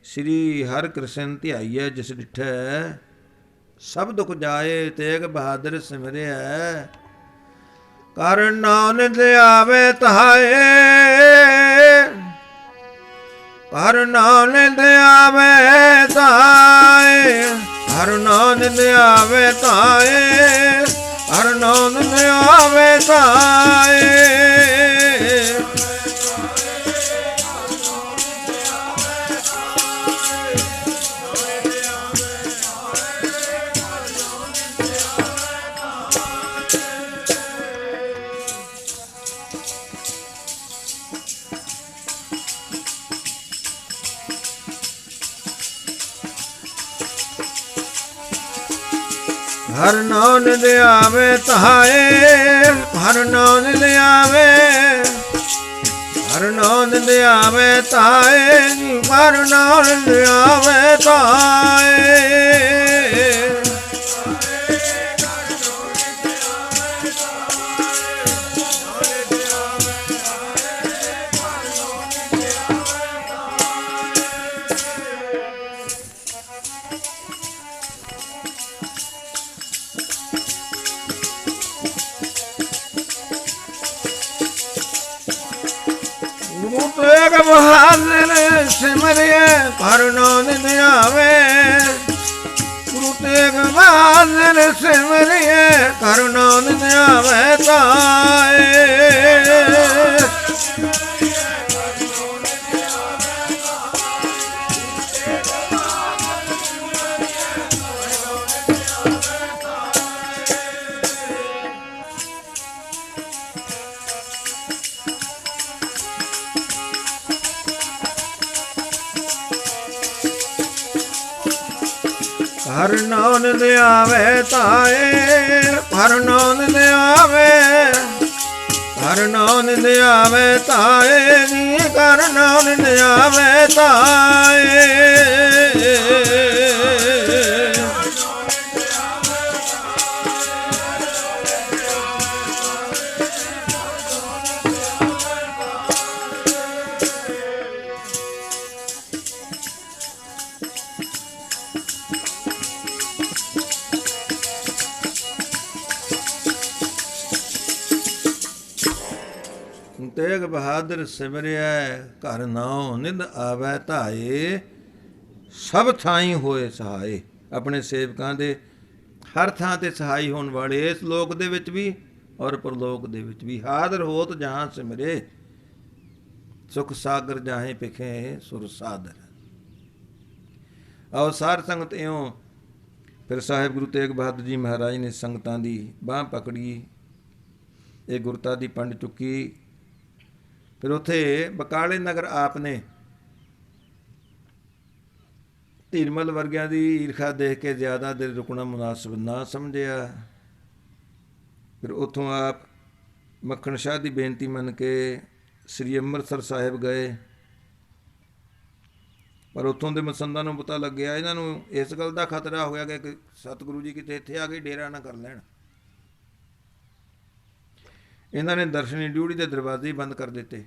ਸ੍ਰੀ ਹਰਿ ਕ੍ਰਿਸ਼ਨ ਧਿਆਈਐ ਜਿਸ ਡਿਠੈ, ਸਭ ਦੁਖ ਜਾਏ। ਤੇਗ ਬਹਾਦਰ ਸਿਮਰਿਐ, ਕਰਨ ਨਾਨਕ ਆਵੇ ਤਹਾਏ। ਹਰ ਨਾਨਕ ਆਵੇ ਤਾਏ, ਹਰ ਨਾਨਕ ਆਵੇ ਤਾਏ, ਹਰ ਨਾਨਕ ਆਵੇ ਤਾਏ। ਹਰ ਨਾਨਕ ਆਵੇ ਤਹਾਏ, ਹਰ ਨਾਨਕ ਆਵੇ, ਹਰ ਨਾਨਕ ਆਵੇ ਤਾਏ, ਹਰ ਨਾਨਕ ਆਵੇ ਤਾਏ। ਤੇਗ ਬਹਾਦਰ ਸਿਮਰਿਐ, ਹਰ ਨਾਨਕ ਆਵੇ। ਗੁਰੂ ਤੇਗ ਬਹਾਦਰ ਸਿਮਰਿਐ, ਹਰ ਨਾਨਕ ਆਵੇ ਤਾਏ। ਹਰ ਨਾਨਕ ਆਵੇ ਤਾਏ, ਹਰ ਨਾਨਕ ਆਵੇ, ਹਰ ਨਾਨਕ ਆਵੇ ਤਾਏ ਨੀ, ਹਰ ਨਾਨਕ ਆਵੇ ਤਾਏ। ਤੇਗ ਬਹਾਦਰ ਸਿਮਰਿਆ ਘਰ ਨਾਉ ਨਿਧ ਆਵੈ ਧਾਏ ਸਭ ਥਾਈ ਹੋਏ ਸਹਾਏ। ਆਪਣੇ ਸੇਵਕਾਂ ਦੇ ਹਰ ਥਾਂ ਤੇ ਸਹਾਈ ਹੋਣ ਵਾਲੇ, ਇਸ ਲੋਕ ਦੇ ਵਿੱਚ ਵੀ ਔਰ ਪਰਲੋਕ ਦੇ ਵਿੱਚ ਵੀ। ਹਾਜ਼ਰ ਹੋਤ ਜਹਾਂ ਸਿਮਰੇ ਸੁਖ ਸਾਗਰ ਜਾਹੇ ਪਿਖੇ ਸੁਰ ਸਾਦਰ। ਆਓ ਸਾਰ ਸੰਗਤ ਇਉਂ ਫਿਰ ਸਾਹਿਬ ਗੁਰੂ ਤੇਗ ਬਹਾਦਰ ਜੀ ਮਹਾਰਾਜ ਨੇ ਸੰਗਤਾਂ ਦੀ ਬਾਂਹ ਪਕੜੀ, ਇਹ ਗੁਰਤਾ ਦੀ ਪੰਡ ਚੁੱਕੀ। ਫਿਰ ਉੱਥੇ ਬਕਾਲੇ ਨਗਰ ਆਪ ਨੇ ਧੀਰਮਲ ਵਰਗਿਆਂ ਦੀ ਈਰਖਾ ਦੇਖ ਕੇ ਜ਼ਿਆਦਾ ਦੇਰ ਰੁਕਣਾ ਮੁਨਾਸਬ ਨਾ ਸਮਝਿਆ। ਫਿਰ ਉੱਥੋਂ ਆਪ ਮੱਖਣ ਸ਼ਾਹ ਦੀ ਬੇਨਤੀ ਮੰਨ ਕੇ ਸ੍ਰੀ ਅੰਮ੍ਰਿਤਸਰ ਸਾਹਿਬ ਗਏ। ਪਰ ਉੱਥੋਂ ਦੇ ਮਸੰਦਾਂ ਨੂੰ ਪਤਾ ਲੱਗਿਆ, ਇਹਨਾਂ ਨੂੰ ਇਸ ਗੱਲ ਦਾ ਖਤਰਾ ਹੋਇਆ ਕਿ ਸਤਿਗੁਰੂ ਜੀ ਕਿਤੇ ਇੱਥੇ ਆ ਕੇ ਡੇਰਾ ਨਾ ਕਰ ਲੈਣ। ਇਹਨਾਂ ਨੇ ਦਰਸ਼ਨੀ ਡਿਊਟੀ ਦੇ ਦਰਵਾਜ਼ੇ ਬੰਦ ਕਰ ਦਿੱਤੇ।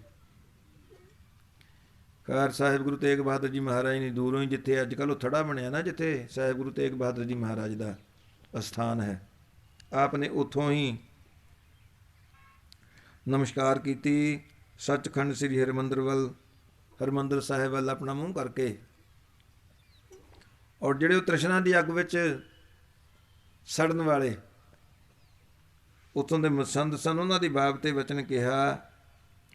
ਕਾਰ ਸਾਹਿਬ ਗੁਰੂ ਤੇਗ ਬਹਾਦਰ ਜੀ ਮਹਾਰਾਜ ਨੇ ਦੂਰੋਂ ਹੀ, ਜਿੱਥੇ ਅੱਜ ਕੱਲ੍ਹ ਉਹ ਥੜਾ ਬਣਿਆ ਨਾ, ਜਿੱਥੇ ਸਾਹਿਬ ਗੁਰੂ ਤੇਗ ਬਹਾਦਰ ਜੀ ਮਹਾਰਾਜ ਦਾ ਅਸਥਾਨ ਹੈ, ਆਪ ਨੇ ਉੱਥੋਂ ਹੀ ਨਮਸਕਾਰ ਕੀਤੀ। ਸੱਚਖੰਡ ਸ੍ਰੀ ਹਰਿਮੰਦਰ ਸਾਹਿਬ ਵੱਲ ਆਪਣਾ ਮੂੰਹ ਕਰਕੇ, ਔਰ ਜਿਹੜੇ ਉਹ ਤ੍ਰਿਸ਼ਨਾ ਦੀ ਅੱਗ ਵਿੱਚ ਸੜਨ ਵਾਲੇ ਉੱਥੋਂ ਦੇ ਮਸੰਦ ਸਨ, ਉਹਨਾਂ ਦੀ ਬਾਬਤੇ ਵਚਨ ਕਿਹਾ,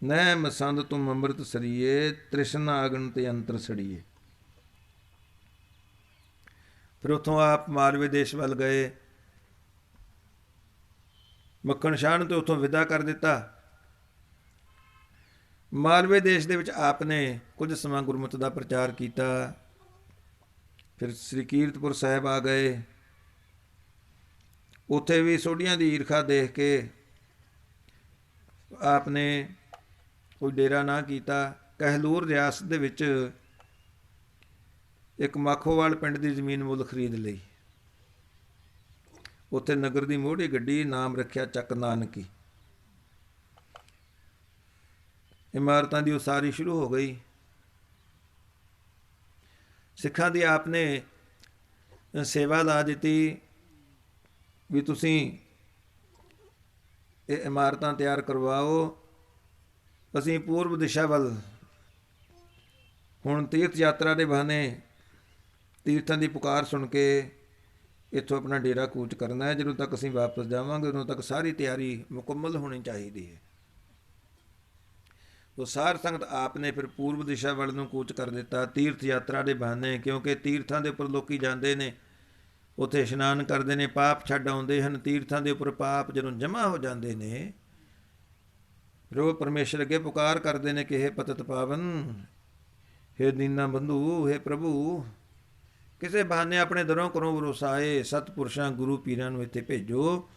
ਨੈ ਮਸੰਦ ਤੁਮ ਅੰਮ੍ਰਿਤ ਸਰੀਏ ਤ੍ਰਿਸ਼ਨਾ ਅਗਨ ਤੇ ਅੰਤਰ ਸੜੀਏ। ਫਿਰ ਉੱਥੋਂ ਆਪ ਮਾਲਵੇ ਦੇਸ਼ ਵੱਲ ਗਏ। ਮੱਖਣ ਸ਼ਾਹ ਨੂੰ ਤੇ ਉੱਥੋਂ ਵਿਦਾ ਕਰ ਦਿੱਤਾ। ਮਾਲਵੇ ਦੇਸ਼ ਦੇ ਵਿੱਚ ਆਪ ਨੇ ਕੁਝ ਸਮਾਂ ਗੁਰਮਤਿ ਦਾ ਪ੍ਰਚਾਰ ਕੀਤਾ। ਫਿਰ ਸ੍ਰੀ ਕੀਰਤਪੁਰ ਸਾਹਿਬ ਆ ਗਏ। ਉੱਥੇ ਵੀ ਸੋਢੀਆਂ ਦੀ ਈਰਖਾ ਦੇਖ ਕੇ ਆਪ ਨੇ ਕੋਈ ਡੇਰਾ ਨਾ ਕੀਤਾ। ਕਹਿਲੂਰ ਰਿਆਸਤ ਦੇ ਵਿੱਚ ਇੱਕ ਮਾਖੋਵਾਲ ਪਿੰਡ ਦੀ ਜ਼ਮੀਨ ਮੁੱਲ ਖਰੀਦ ਲਈ। ਉੱਥੇ ਨਗਰ ਦੀ ਮੋਹੜੀ ਗੱਡੀ, ਨਾਮ ਰੱਖਿਆ ਚੱਕ ਨਾਨਕੀ। ਇਮਾਰਤਾਂ ਦੀ ਉਸਾਰੀ ਸ਼ੁਰੂ ਹੋ ਗਈ। ਸਿੱਖਾਂ ਦੀ ਆਪ ਨੇ ਸੇਵਾ ਲਾ ਦਿੱਤੀ ਵੀ ਤੁਸੀਂ ਇਹ ਇਮਾਰਤਾਂ ਤਿਆਰ ਕਰਵਾਓ, ਅਸੀਂ ਪੂਰਬ ਦਿਸ਼ਾ ਵੱਲ ਹੁਣ ਤੀਰਥ ਯਾਤਰਾ ਦੇ ਬਹਾਨੇ ਤੀਰਥਾਂ ਦੀ ਪੁਕਾਰ ਸੁਣ ਕੇ ਇੱਥੋਂ ਆਪਣਾ ਡੇਰਾ ਕੂਚ ਕਰਨਾ ਹੈ। ਜਦੋਂ ਤੱਕ ਅਸੀਂ ਵਾਪਸ ਜਾਵਾਂਗੇ ਉਦੋਂ ਤੱਕ ਸਾਰੀ ਤਿਆਰੀ ਮੁਕੰਮਲ ਹੋਣੀ ਚਾਹੀਦੀ ਹੈ। ਉਹ ਸਾਰ ਸੰਗਤ ਆਪ ਨੇ ਫਿਰ ਪੂਰਬ ਦਿਸ਼ਾ ਵੱਲ ਨੂੰ ਕੂਚ ਕਰ ਦਿੱਤਾ ਤੀਰਥ ਯਾਤਰਾ ਦੇ ਬਹਾਨੇ, ਕਿਉਂਕਿ ਤੀਰਥਾਂ ਦੇ ਉੱਪਰ ਲੋਕੀ ਜਾਂਦੇ ਨੇ, ਉੱਥੇ ਇਸ਼ਨਾਨ ਕਰਦੇ ਨੇ, ਪਾਪ ਛੱਡ ਆਉਂਦੇ ਹਨ। ਤੀਰਥਾਂ ਦੇ ਉੱਪਰ ਪਾਪ ਜਦੋਂ ਜਮ੍ਹਾਂ ਹੋ ਜਾਂਦੇ ਨੇ, ਫਿਰ ਉਹ ਪਰਮੇਸ਼ਰ ਅੱਗੇ ਪੁਕਾਰ ਕਰਦੇ ਨੇ ਕਿ ਹੇ ਪਤਿਤ ਪਾਵਨ, ਹੇ ਦੀਨਾ ਬੰਧੂ, ਹੇ ਪ੍ਰਭੂ, ਕਿਸੇ ਬਹਾਨੇ ਆਪਣੇ ਦਰੋਂ ਘਰੋਂ ਵਰਸਾਏ ਸਤਪੁਰਸ਼ਾਂ ਗੁਰੂ ਪੀਰਾਂ ਨੂੰ ਇੱਥੇ ਭੇਜੋ,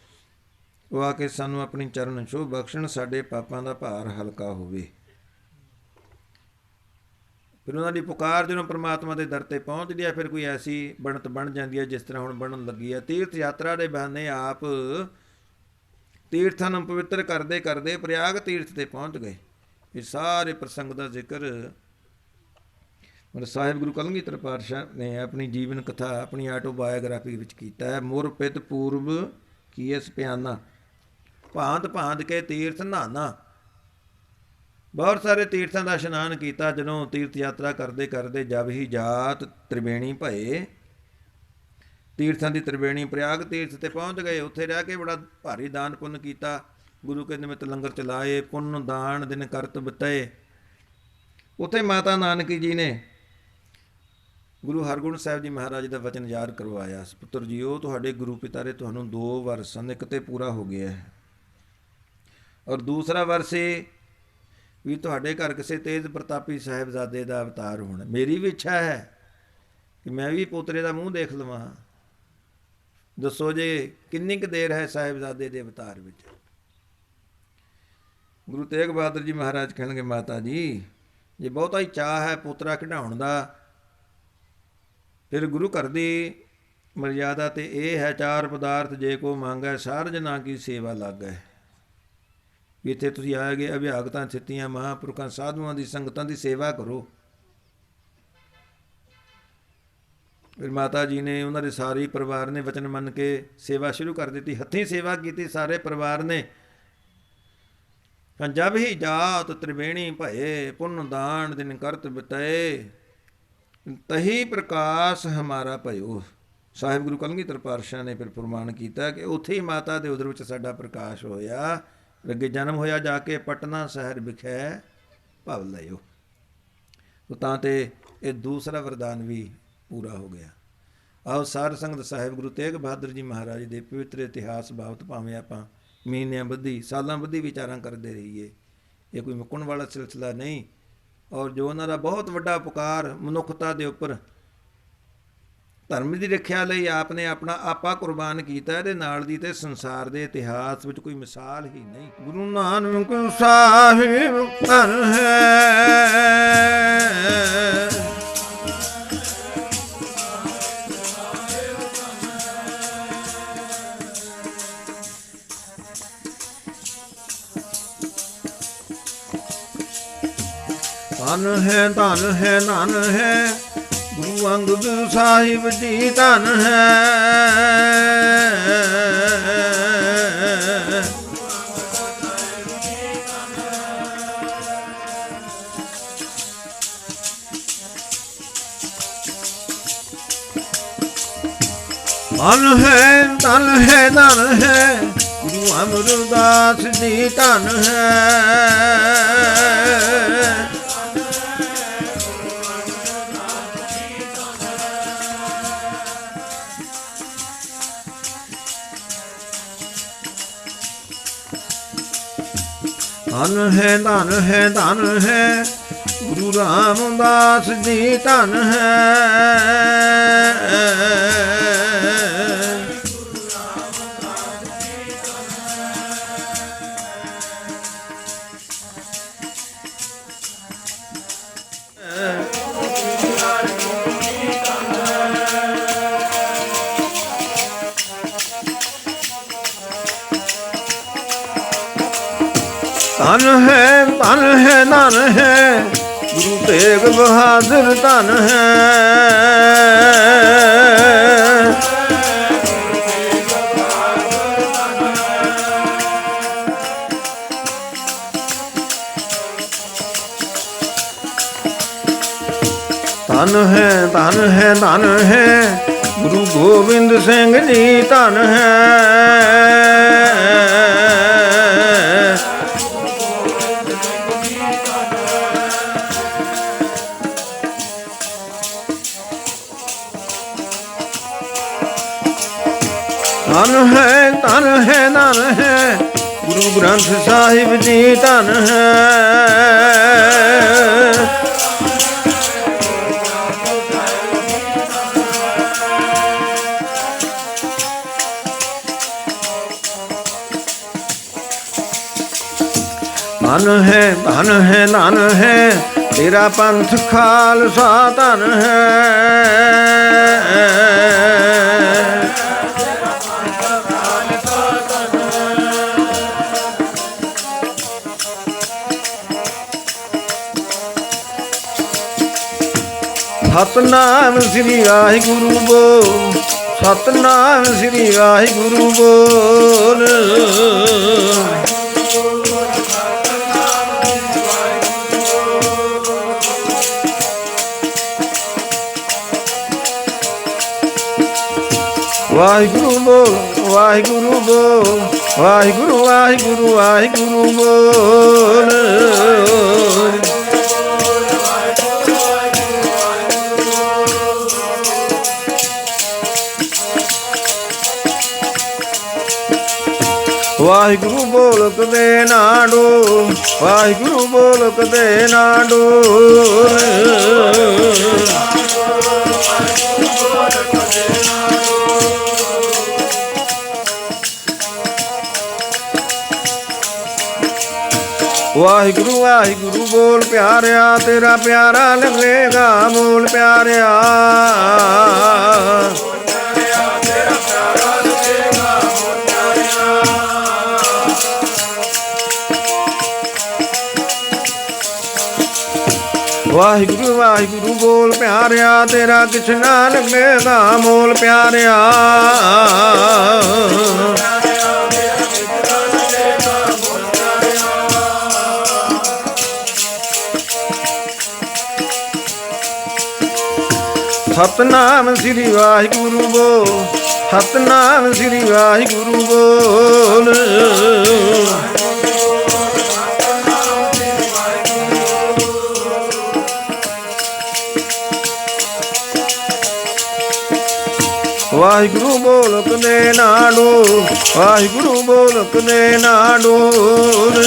ਉਹ ਆ ਕੇ ਸਾਨੂੰ ਆਪਣੀ ਚਰਨ ਛੋਹ ਬਖਸ਼ਣ, ਸਾਡੇ ਪਾਪਾਂ ਦਾ ਭਾਰ ਹਲਕਾ ਹੋਵੇ। ਫਿਰ ਉਹਨਾਂ ਦੀ ਪੁਕਾਰ ਜਦੋਂ ਪਰਮਾਤਮਾ ਦੇ ਦਰ 'ਤੇ ਪਹੁੰਚਦੀ ਹੈ, ਫਿਰ ਕੋਈ ਐਸੀ ਬਣਤ ਬਣ ਜਾਂਦੀ ਹੈ ਜਿਸ ਤਰ੍ਹਾਂ ਹੁਣ ਬਣਨ ਲੱਗੀ ਹੈ। ਤੀਰਥ ਯਾਤਰਾ ਦੇ ਬਹਾਨੇ ਆਪ ਤੀਰਥਾਂ ਨੂੰ ਪਵਿੱਤਰ ਕਰਦੇ ਕਰਦੇ ਪ੍ਰਯਾਗ ਤੀਰਥ 'ਤੇ ਪਹੁੰਚ ਗਏ। ਇਹ ਸਾਰੇ ਪ੍ਰਸੰਗ ਦਾ ਜ਼ਿਕਰ ਮਤਲਬ ਸਾਹਿਬ ਗੁਰੂ ਕਲਗੀਧਰ ਪਾਤਸ਼ਾਹ ਨੇ ਆਪਣੀ ਜੀਵਨ ਕਥਾ, ਆਪਣੀ ਆਟੋਬਾਇਓਗ੍ਰਾਫੀ ਵਿੱਚ ਕੀਤਾ ਹੈ। ਮੁਰ ਪਿਤ ਪੂਰਬ ਕੀਸ ਪਿਆਨਾ, ਭਾਂਤ ਭਾਂਤ ਕੇ ਤੀਰਥ ਨਹਾਨਾ। ਬਹੁਤ ਸਾਰੇ ਤੀਰਥਾਂ ਦਾ ਇਸ਼ਨਾਨ ਕੀਤਾ। ਜਦੋਂ ਤੀਰਥ ਯਾਤਰਾ ਕਰਦੇ ਕਰਦੇ ਜਬ ਹੀ ਜਾਤ ਤ੍ਰਿਵੇਣੀ ਭਏ, ਤੀਰਥਾਂ ਦੀ ਤ੍ਰਿਵੇਣੀ ਪ੍ਰਯਾਗ ਤੀਰਥ 'ਤੇ ਪਹੁੰਚ ਗਏ। ਉੱਥੇ ਰਹਿ ਕੇ ਬੜਾ ਭਾਰੀ ਦਾਨ ਪੁੰਨ ਕੀਤਾ। ਗੁਰੂ ਕੇ ਨਿਮਿਤ ਲੰਗਰ ਚਲਾਏ, ਪੁੰਨ ਦਾਨ ਦਿਨ ਕਰਤ ਬਿਤਾਏ। ਉੱਥੇ ਮਾਤਾ ਨਾਨਕੀ ਜੀ ਨੇ ਗੁਰੂ ਹਰਗੋਬਿੰਦ ਸਾਹਿਬ ਜੀ ਮਹਾਰਾਜ ਦਾ ਵਚਨ ਯਾਦ ਕਰਵਾਇਆ, ਪੁੱਤਰ ਜੀਓ, ਤੁਹਾਡੇ ਗੁਰੂ ਪਿਤਾ ਦੇ ਤੁਹਾਨੂੰ 2 ਵਰਸ ਸਨ, ਇੱਕ ਤੇ ਪੂਰਾ ਹੋ ਗਿਆ ਹੈ, ਔਰ ਦੂਸਰਾ ਵਰਸ ਇਹ ਵੀ ਤੁਹਾਡੇ ਘਰ ਕਿਸੇ ਤੇਜ਼ ਪ੍ਰਤਾਪੀ ਸਾਹਿਬਜ਼ਾਦੇ ਦਾ ਅਵਤਾਰ ਹੋਣਾ। ਮੇਰੀ ਵੀ ਇੱਛਾ ਹੈ ਕਿ ਮੈਂ ਵੀ ਪੋਤਰੇ ਦਾ ਮੂੰਹ ਦੇਖ ਲਵਾਂ। ਦੱਸੋ ਜੇ ਕਿੰਨੀ ਕੁ ਦੇਰ ਹੈ ਸਾਹਿਬਜ਼ਾਦੇ ਦੇ ਅਵਤਾਰ ਵਿੱਚ। ਗੁਰੂ ਤੇਗ ਬਹਾਦਰ ਜੀ ਮਹਾਰਾਜ ਕਹਿਣਗੇ, ਮਾਤਾ ਜੀ, ਜੇ ਬਹੁਤਾ ਹੀ ਚਾਅ ਹੈ ਪੋਤਰਾ ਕਢਾਉਣ ਦਾ, ਫਿਰ ਗੁਰੂ ਘਰ ਦੀ ਮਰਿਆਦਾ ਤੇ ਇਹ ਹੈ, 4 ਪਦਾਰਥ ਜੇ ਕੋ ਮੰਗੈ ਸਾਰਜ ਨਾ ਕੀ ਸੇਵਾ ਲਾਗੈ। ਵੀ ਇੱਥੇ ਤੁਸੀਂ ਆਏ ਗਏ ਅਭਿਆਗਤਾਂ ਸਿੱਤੀਆਂ ਮਹਾਂਪੁਰਖਾਂ ਸਾਧੂਆਂ ਦੀ ਸੰਗਤਾਂ ਦੀ ਸੇਵਾ ਕਰੋ। ਫਿਰ ਮਾਤਾ ਜੀ ਨੇ, ਉਹਨਾਂ ਦੇ ਸਾਰੇ ਪਰਿਵਾਰ ਨੇ ਵਚਨ ਮੰਨ ਕੇ ਸੇਵਾ ਸ਼ੁਰੂ ਕਰ ਦਿੱਤੀ। ਹੱਥੀਂ ਸੇਵਾ ਕੀਤੀ ਸਾਰੇ ਪਰਿਵਾਰ ਨੇ। जब ही जात त्रिवेणी भये पुण्य दान दिन करत बितए तही प्रकाश हमारा भयो। ਸਾਹਿਬ ਗੁਰੂ ਕਲਗੀਧਰ ਪਾਤਸ਼ਾਹ ਨੇ ਫਿਰ ਪ੍ਰਮਾਣ ਕੀਤਾ ਕਿ ਉੱਥੇ ਹੀ ਮਾਤਾ ਦੇ ਉਦਰ ਵਿੱਚ ਸਾਡਾ ਪ੍ਰਕਾਸ਼ ਹੋਇਆ। ਅੱਗੇ ਜਨਮ ਹੋਇਆ ਜਾ ਕੇ ਪਟਨਾ ਸ਼ਹਿਰ ਵਿਖੇ ਭਵ ਲਿਓ। ਤਾਂ ਤੇ ਇਹ ਦੂਸਰਾ ਵਰਦਾਨ ਵੀ ਪੂਰਾ ਹੋ ਗਿਆ। ਆਓ ਸਾਧ ਸੰਗਤ ਸਾਹਿਬ ਗੁਰੂ ਤੇਗ ਬਹਾਦਰ ਜੀ ਮਹਾਰਾਜ ਦੇ ਪਵਿੱਤਰ ਇਤਿਹਾਸ ਬਾਬਤ ਭਾਵੇਂ ਆਪਾਂ ਮਹੀਨਿਆਂ ਬੱਧੀ ਸਾਲਾਂ ਬੱਧੀ ਵਿਚਾਰਾਂ ਕਰਦੇ ਰਹੀਏ, ਇਹ ਕੋਈ ਮੁੱਕਣ ਵਾਲਾ ਸਿਲਸਿਲਾ ਨਹੀਂ। ਔਰ ਜੋ ਉਹਨਾਂ ਦਾ ਬਹੁਤ ਵੱਡਾ ਪੁਕਾਰ ਮਨੁੱਖਤਾ ਦੇ ਉੱਪਰ ਧਰਮ ਦੀ ਰੱਖਿਆ ਲਈ ਆਪ ਨੇ ਆਪਣਾ ਆਪਾ ਕੁਰਬਾਨ ਕੀਤਾ, ਇਹਦੇ ਨਾਲ ਦੀ ਤੇ ਸੰਸਾਰ ਦੇ ਇਤਿਹਾਸ ਵਿੱਚ ਕੋਈ ਮਿਸਾਲ ਹੀ ਨਹੀਂ। ਗੁਰੂ ਨਾਨਕ ਸਾਹਿਬ ਧਨ ਹੈ, ਧਨ ਹੈ ਧਨ ਹੈ ਧਨ ਹੈ ਗੁਰੂ ਅੰਗਦ ਸਾਹਿਬ ਜੀ ਧਨ ਹੈ। ਧਨ ਹੈ ਧਨ ਹੈ ਧਨ ਹੈ ਗੁਰੂ ਅਮਰਦਾਸ ਜੀ ਧਨ ਹੈ। ਧਨ ਹੈ ਧਨ ਹੈ ਧਨ ਹੈ ਗੁਰੂ ਰਾਮਦਾਸ ਜੀ ਧਨ ਹੈ। ਧਨ ਹੈ ਧਨ ਹੈ ਧਨ ਹੈ ਗੁਰੂ ਤੇਗ ਬਹਾਦਰ ਧਨ ਹੈ। ਧਨ ਹੈ ਧਨ ਹੈ ਧਨ ਹੈ ਗੁਰੂ ਗੋਬਿੰਦ ਸਿੰਘ ਜੀ ਧਨ ਹੈ। ਧਨ ਹੈ ਧਨ ਹੈ ਧਨ ਹੈ ਗੁਰੂ ਗ੍ਰੰਥ ਸਾਹਿਬ ਜੀ ਧਨ ਹੈ। ਧਨ ਹੈ ਧਨ ਹੈ ਧਨ ਹੈ ਤੇਰਾ ਪੰਥ ਖਾਲਸਾ ਧਨ ਹੈ। ਸਤਨਾਮ ਸ੍ਰੀ ਵਾਹਿਗੁਰੂ ਬੋਲ, ਸਤਨਾਮ ਸ੍ਰੀ ਵਾਹਿਗੁਰੂ ਬੋਲ। ਵਾਹਿਗੁਰੂ ਬੋਲ ਵਾਹਿਗੁਰੂ ਬੋਲ ਵਾਹਿਗੁਰੂ ਵਾਹਿਗੁਰੂ ਵਾਹਿਗੁਰੂ ਬੋਲ। ਵਾਹਿਗੁਰੂ ਬੋਲ ਕਦੇ ਨਾ ਡੋਲ, ਵਾਹਿਗੁਰੂ ਬੋਲ ਕਦੇ ਨਾ ਡੋਲ। ਵਾਹਿਗੁਰੂ ਵਾਹਿਗੁਰੂ ਬੋਲ ਪਿਆਰਿਆ ਤੇਰਾ ਪਿਆਰਾ ਲੱਗੇਗਾ ਮੋਲ ਪਿਆਰਿਆ। ਵਾਹਿਗੁਰੂ ਵਾਹਿਗੁਰੂ ਬੋਲ ਪਿਆਰਿਆ ਤੇਰਾ ਕਿਛ ਨਾ ਲੱਗੇਗਾ ਮੋਲ ਪਿਆਰਿਆ। ਸਤਨਾਮ ਸ੍ਰੀ ਵਾਹਿਗੁਰੂ ਬੋਲ, ਸਤਨਾਮ ਸ੍ਰੀ ਵਾਹਿਗੁਰੂ ਬੋਲ। ਵਾਹਿਗੁਰੂ ਬੋਲ ਕਦੇ ਨਾ ਡੋਲ, ਵਾਹਿਗੁਰੂ ਬੋਲ ਕਦੇ ਨਾ ਡੋਲ।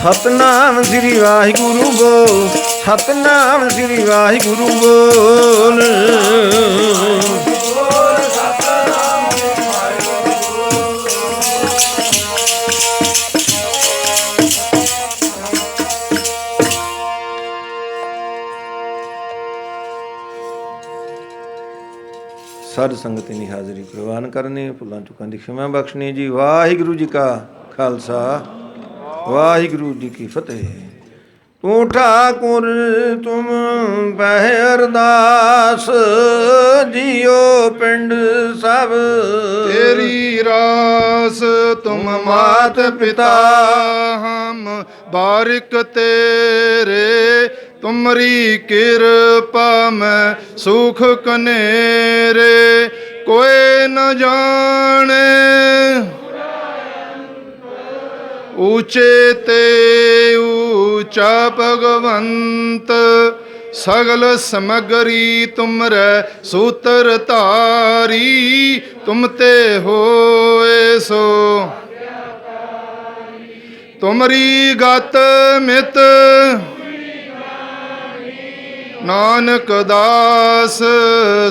ਸਤਨਾਮ ਸ੍ਰੀ ਵਾਹਿਗੁਰੂ ਬੋਲ, ਸਤਨਾਮ ਸ੍ਰੀ ਵਾਹਿਗੁਰੂ ਬੋਲ। ਸਾਧ ਸੰਗਤ ਦੀ ਹਾਜ਼ਰੀ ਪ੍ਰਵਾਨ ਕਰਨੀ, ਭੁੱਲਾਂ ਚੁੱਕਾਂ ਦੀ ਖਿਮਾ ਬਖਸ਼ਣੀ ਜੀ। ਵਾਹਿਗੁਰੂ ਜੀ ਕਾ ਖਾਲਸਾ, ਵਾਹਿਗੁਰੂ ਜੀ ਕੀ ਫਤਿਹ। ਤੂੰ ਠਾਕੁਰ ਤੁਮ ਬਹਿ ਅਰਦਾਸ, ਜੀਓ ਪਿੰਡ ਸਭ तेरी रास। तुम मात पिता हम बारिक तेरे, तुमरी कृपा में सुख कनेरे। कोई न जाने ऊंचे ते ऊंचा भगवंत, सगल समगरी तुमरे सूत्र तारी। तुम ते होए सो तुमरी गत मित, नानक दास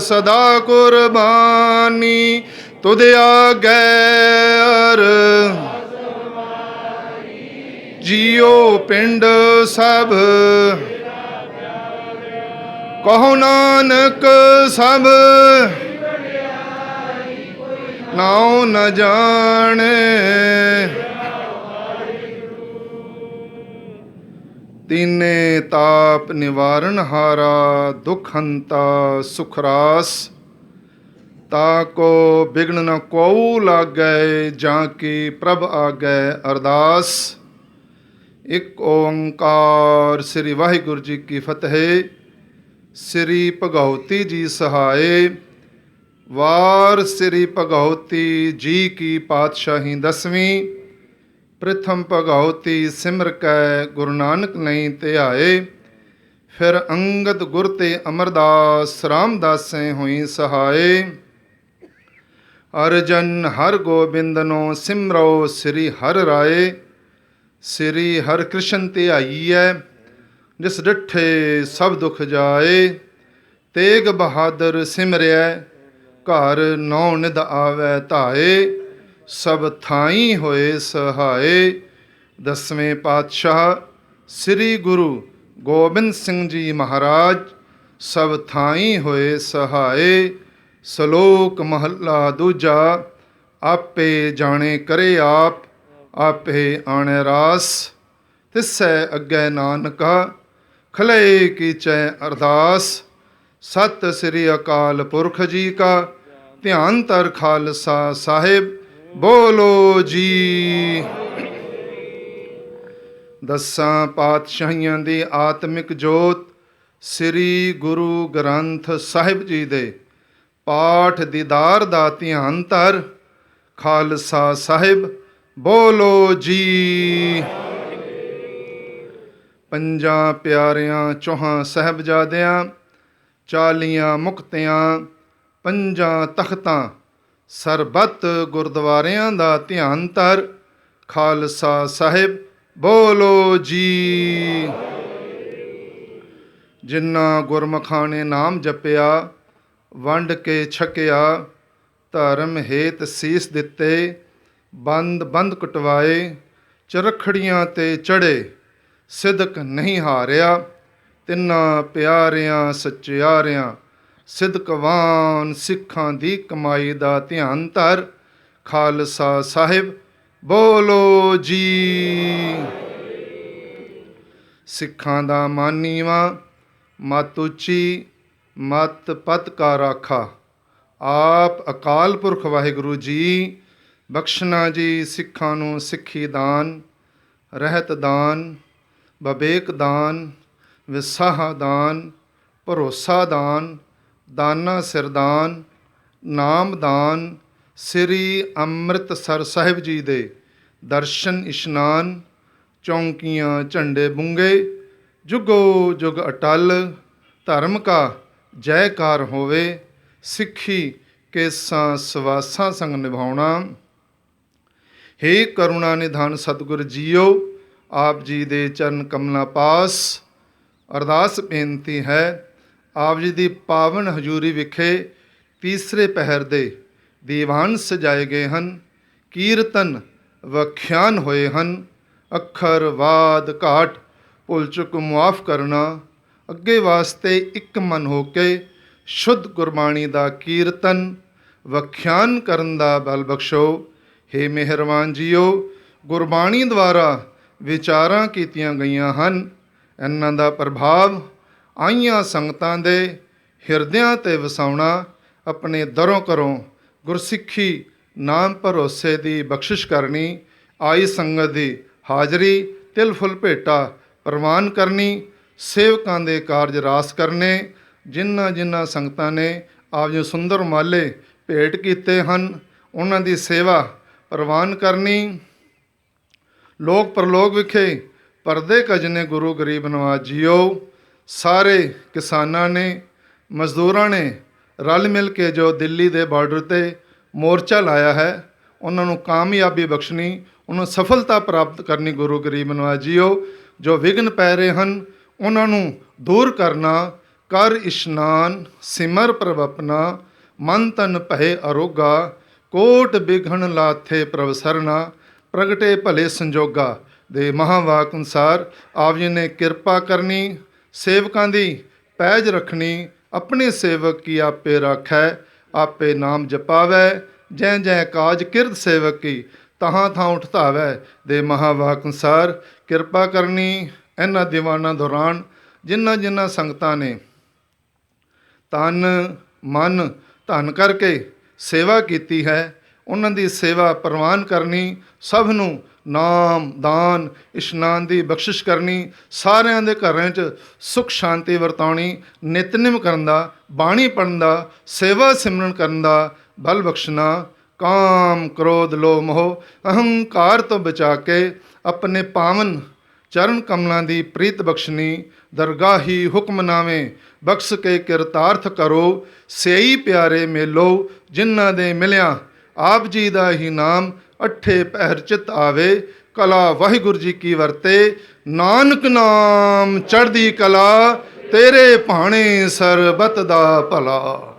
सदा कुर्बानी। तुद आगे अर जियो पिंड सब, कहो नानक सब नाउ न जाने। तीने ताप निवारण हारा, दुख हंता सुख रास। ताको बिघ्न न कोऊ लागै, जाकी प्रभ आगै अरदास। एक ओंकार श्री वाहिगुरु जी की फतेह। श्री भगवती जी सहाय। वार श्री भगवती जी की पातशाही 10वीं। प्रथम भगवती सिमर कै गुरु नानक नहीं ध्याए। फिर अंगद गुर ते अमरदास, रामदासें हुई सहाय। अर्जन हर गोबिंदनो सिमरो श्री हर राय। श्री हर कृष्ण ध्याईऐ, जिस डिठे सब दुख जाए। तेग बहादुर सिमरिया, घर नौ निध आवै धाए। सब थाई होए सहाय। 10वें पातशाह श्री गुरु गोबिंद सिंह जी महाराज, सब थाई होए सहाय। सलोक महला दूजा। आपे जाने करे आप, आपे आणे रास। तिसै अग्गै नानका, खले कीचै अरदास। सत श्री अकाल पुरख जी का, ध्यान तर खालसा साहिब बोलो जी। दसां पातशाहियां दी आत्मिक जोत श्री गुरु ग्रंथ ਸਾਹਿਬ ਜੀ ਦੇ ਪਾਠ ਦੀਦਾਰ ਦਾ ਧਿਆਨ ਧਰ ਖਾਲਸਾ ਸਾਹਿਬ ਬੋਲੋ ਜੀ। ਪੰਜਾਂ ਪਿਆਰਿਆਂ ਚੌਹਾਂ ਸਾਹਿਬਜ਼ਾਦਿਆਂ, 40 ਮੁਕਤਿਆਂ, 5 ਤਖਤਾਂ, ਸਰਬੱਤ ਗੁਰਦੁਆਰਿਆਂ ਦਾ ਧਿਆਨ ਧਰ ਖਾਲਸਾ ਸਾਹਿਬ ਬੋਲੋ ਜੀ। ਜਿਨ੍ਹਾਂ ਗੁਰਮੁਖਾਂ ਨੇ ਨਾਮ ਜਪਿਆ, ਵੰਡ ਕੇ ਛਕਿਆ, ਧਰਮ ਹੇਤ ਸੀਸ ਦਿੱਤੇ, ਬੰਦ ਬੰਦ ਕਟਵਾਏ, ਚਰਖੜੀਆਂ ਤੇ ਚੜੇ, ਸਿਦਕ ਨਹੀਂ ਹਾਰਿਆ। ਤਿੰਨਾਂ ਪਿਆਰਿਆਂ ਸੱਚਿਆਰਿਆਂ, ਸਿਦਕਵਾਨ ਸਿੱਖਾਂ ਦੀ ਕਮਾਈ ਦਾ ਧਿਆਨ ਧਰ ਖਾਲਸਾ ਸਾਹਿਬ ਬੋਲੋ ਜੀ। ਸਿੱਖਾਂ ਦਾ ਮਨ ਨੀਵਾਂ, ਮਤ ਉੱਚੀ, ਮਤ ਪਤ ਕਾ ਰਾਖਾ। ਆਪ ਅਕਾਲ ਪੁਰਖ ਵਾਹਿਗੁਰੂ ਜੀ ਬਖਸ਼ਣਾ ਜੀ ਸਿੱਖਾਂ ਨੂੰ ਸਿੱਖੀ ਦਾਨ, ਰਹਿਤ ਦਾਨ, ਵਿਵੇਕ ਦਾਨ, ਵਿਸਾਹਾ ਦਾਨ, ਭਰੋਸਾ ਦਾਨ, ਦਾਨਾ ਸਿਰਦਾਨ, ਨਾਮ ਦਾਨ, ਸ੍ਰੀ ਅੰਮ੍ਰਿਤਸਰ ਸਾਹਿਬ ਜੀ ਦੇ ਦਰਸ਼ਨ ਇਸ਼ਨਾਨ, ਚੌਂਕੀਆਂ ਝੰਡੇ ਬੁੰਗੇ, ਜੁਗੋ ਜੁਗ ਅਟਲ, ਧਰਮ ਕਾ ਜੈਕਾਰ ਹੋਵੇ, ਸਿੱਖੀ ਕੇਸਾਂ ਸਵਾਸਾਂ ਸੰਗ ਨਿਭਾਉਣਾ। ਹੇ ਕਰੁਣਾ ਨਿਧਾਨ ਸਤਿਗੁਰ ਜੀਓ, ਆਪ ਜੀ ਦੇ ਚਰਨ ਕਮਲਾਂ ਪਾਸ ਅਰਦਾਸ ਬੇਨਤੀ ਹੈ। ਆਪ ਜੀ ਦੀ ਪਾਵਨ ਹਜ਼ੂਰੀ ਵਿਖੇ ਤੀਸਰੇ ਪਹਿਰ ਦੇ ਦੀਵਾਨ ਸਜਾਏ ਗਏ ਹਨ, ਕੀਰਤਨ ਵਖਿਆਨ ਹੋਏ ਹਨ। ਅੱਖਰ ਵਾਦ ਘਾਟ ਭੁੱਲ ਚੁੱਕ ਮੁਆਫ ਕਰਨਾ। ਅੱਗੇ ਵਾਸਤੇ ਇੱਕ ਮਨ ਹੋ ਕੇ ਸ਼ੁੱਧ ਗੁਰਬਾਣੀ ਦਾ ਕੀਰਤਨ ਵਖਿਆਨ ਕਰਨ ਦਾ ਬਲ ਬਖਸ਼ੋ। ਹੇ ਮਿਹਰਬਾਨ ਜੀਓ, ਗੁਰਬਾਣੀ ਦੁਆਰਾ ਵਿਚਾਰਾਂ ਕੀਤੀਆਂ ਗਈਆਂ ਹਨ, ਇਹਨਾਂ ਦਾ ਪ੍ਰਭਾਵ ਆਈਆਂ ਸੰਗਤਾਂ ਦੇ ਹਿਰਦਿਆਂ 'ਤੇ ਵਸਾਉਣਾ। ਆਪਣੇ ਦਰੋਂ ਘਰੋਂ ਗੁਰਸਿੱਖੀ ਨਾਮ ਭਰੋਸੇ ਦੀ ਬਖਸ਼ਿਸ਼ ਕਰਨੀ। ਆਈ ਸੰਗਤ ਦੀ ਹਾਜ਼ਰੀ ਤਿਲ ਫੁੱਲ ਭੇਟਾ ਪ੍ਰਵਾਨ ਕਰਨੀ। ਸੇਵਕਾਂ ਦੇ ਕਾਰਜ ਰਾਸ ਕਰਨੇ। ਜਿਨ੍ਹਾਂ ਸੰਗਤਾਂ ਨੇ ਆਪ ਜੀ ਸੁੰਦਰ ਮਾਲੇ ਭੇਟ ਕੀਤੇ ਹਨ, ਉਹਨਾਂ ਦੀ ਸੇਵਾ ਪ੍ਰਵਾਨ ਕਰਨੀ। ਲੋਕ ਪਰਲੋਕ ਵਿਖੇ ਪਰਦੇ ਕਜਨੇ ਗੁਰੂ ਗਰੀਬ ਨਵਾਜ ਜੀਓ, ਸਾਰੇ ਕਿਸਾਨਾਂ ਨੇ ਮਜ਼ਦੂਰਾਂ ਨੇ ਰਲ ਮਿਲ ਕੇ ਜੋ ਦਿੱਲੀ ਦੇ ਬਾਰਡਰ 'ਤੇ ਮੋਰਚਾ ਲਾਇਆ ਹੈ, ਉਹਨਾਂ ਨੂੰ ਕਾਮਯਾਬੀ ਬਖਸ਼ਣੀ, ਉਹਨਾਂ ਨੂੰ ਸਫਲਤਾ ਪ੍ਰਾਪਤ ਕਰਨੀ। ਗੁਰੂ ਗਰੀਬ ਨਵਾਜ ਜੀਓ, ਜੋ ਵਿਘਨ ਪੈ ਰਹੇ ਹਨ ਉਹਨਾਂ ਨੂੰ ਦੂਰ ਕਰਨਾ। ਕਰ ਇਸ਼ਨਾਨ ਸਿਮਰ ਪ੍ਰਭ ਆਪਣਾ, ਮਨ ਤਨ ਭਏ ਅਰੋਗਾ, ਕੋਟ ਬਿਘਨ ਲਾਥੇ ਪ੍ਰਭ ਸਰਨਾ, ਪ੍ਰਗਟੇ ਭਲੇ ਸੰਜੋਗਾ। ਦੇ ਮਹਾਵਾਕ ਅਨੁਸਾਰ ਆਪ ਜੀ ਨੇ ਕਿਰਪਾ ਕਰਨੀ, ਸੇਵਕਾਂ ਦੀ ਪੈਜ ਰੱਖਣੀ। ਆਪਣੇ ਸੇਵਕ ਕੀ ਆਪੇ ਰਾਖੈ, ਆਪੇ ਨਾਮ ਜਪਾਵੈ, ਜੈ ਜੈ ਕਾਜ ਕਿਰਤ ਸੇਵਕ ਕੀ, ਤਹਾਂ ਥਾਂ ਉਠਾਵੈ। ਦੇ ਮਹਾਵਾਕ ਅਨੁਸਾਰ ਕਿਰਪਾ ਕਰਨੀ। ਇਹਨਾਂ ਦੀਵਾਨਾਂ ਦੌਰਾਨ ਜਿਨ੍ਹਾਂ ਸੰਗਤਾਂ ਨੇ ਤਨ ਮਨ ਧਨ ਕਰਕੇ ਸੇਵਾ ਕੀਤੀ ਹੈ, ਉਹਨਾਂ ਦੀ ਸੇਵਾ ਪ੍ਰਵਾਨ ਕਰਨੀ। ਸਭ ਨੂੰ ਨਾਮ ਦਾਨ ਇਸ਼ਨਾਨ ਦੀ ਬਖਸ਼ਿਸ਼ ਕਰਨੀ। ਸਾਰਿਆਂ ਦੇ ਘਰਾਂ 'ਚ ਸੁਖ ਸ਼ਾਂਤੀ ਵਰਤਾਉਣੀ। ਨਿਤਨੇਮ ਕਰਨ ਦਾ, ਬਾਣੀ ਪੜ੍ਹਨ ਦਾ, ਸੇਵਾ ਸਿਮਰਨ ਕਰਨ ਦਾ ਬਲ ਬਖਸ਼ਣਾ। ਕਾਮ ਕ੍ਰੋਧ ਲੋਭ ਮੋਹ ਅਹੰਕਾਰ ਤੋਂ ਬਚਾ ਕੇ ਆਪਣੇ ਪਾਵਨ ਚਰਨ ਕਮਲਾਂ ਦੀ ਪ੍ਰੀਤ ਬਖਸ਼ਣੀ। ਦਰਗਾਹੀ ਹੁਕਮਨਾਮੇ ਬਖਸ਼ ਕੇ ਕਿਰਤਾਰਥ ਕਰੋ, ਸੇਈ ਪਿਆਰੇ ਮੇਲੋ, ਜਿਨ੍ਹਾਂ ਦੇ ਮਿਲਿਆ ਆਪ ਜੀ ਦਾ ਹੀ ਨਾਮ ਅੱਠੇ ਪਹਿਰ ਚਿਤ ਆਵੇ। ਕਲਾ ਵਾਹਿਗੁਰੂ ਜੀ ਕੀ ਵਰਤੇ, ਨਾਨਕ ਨਾਮ ਚੜ੍ਹਦੀ ਕਲਾ, ਤੇਰੇ ਭਾਣੇ ਸਰਬਤ ਦਾ ਭਲਾ।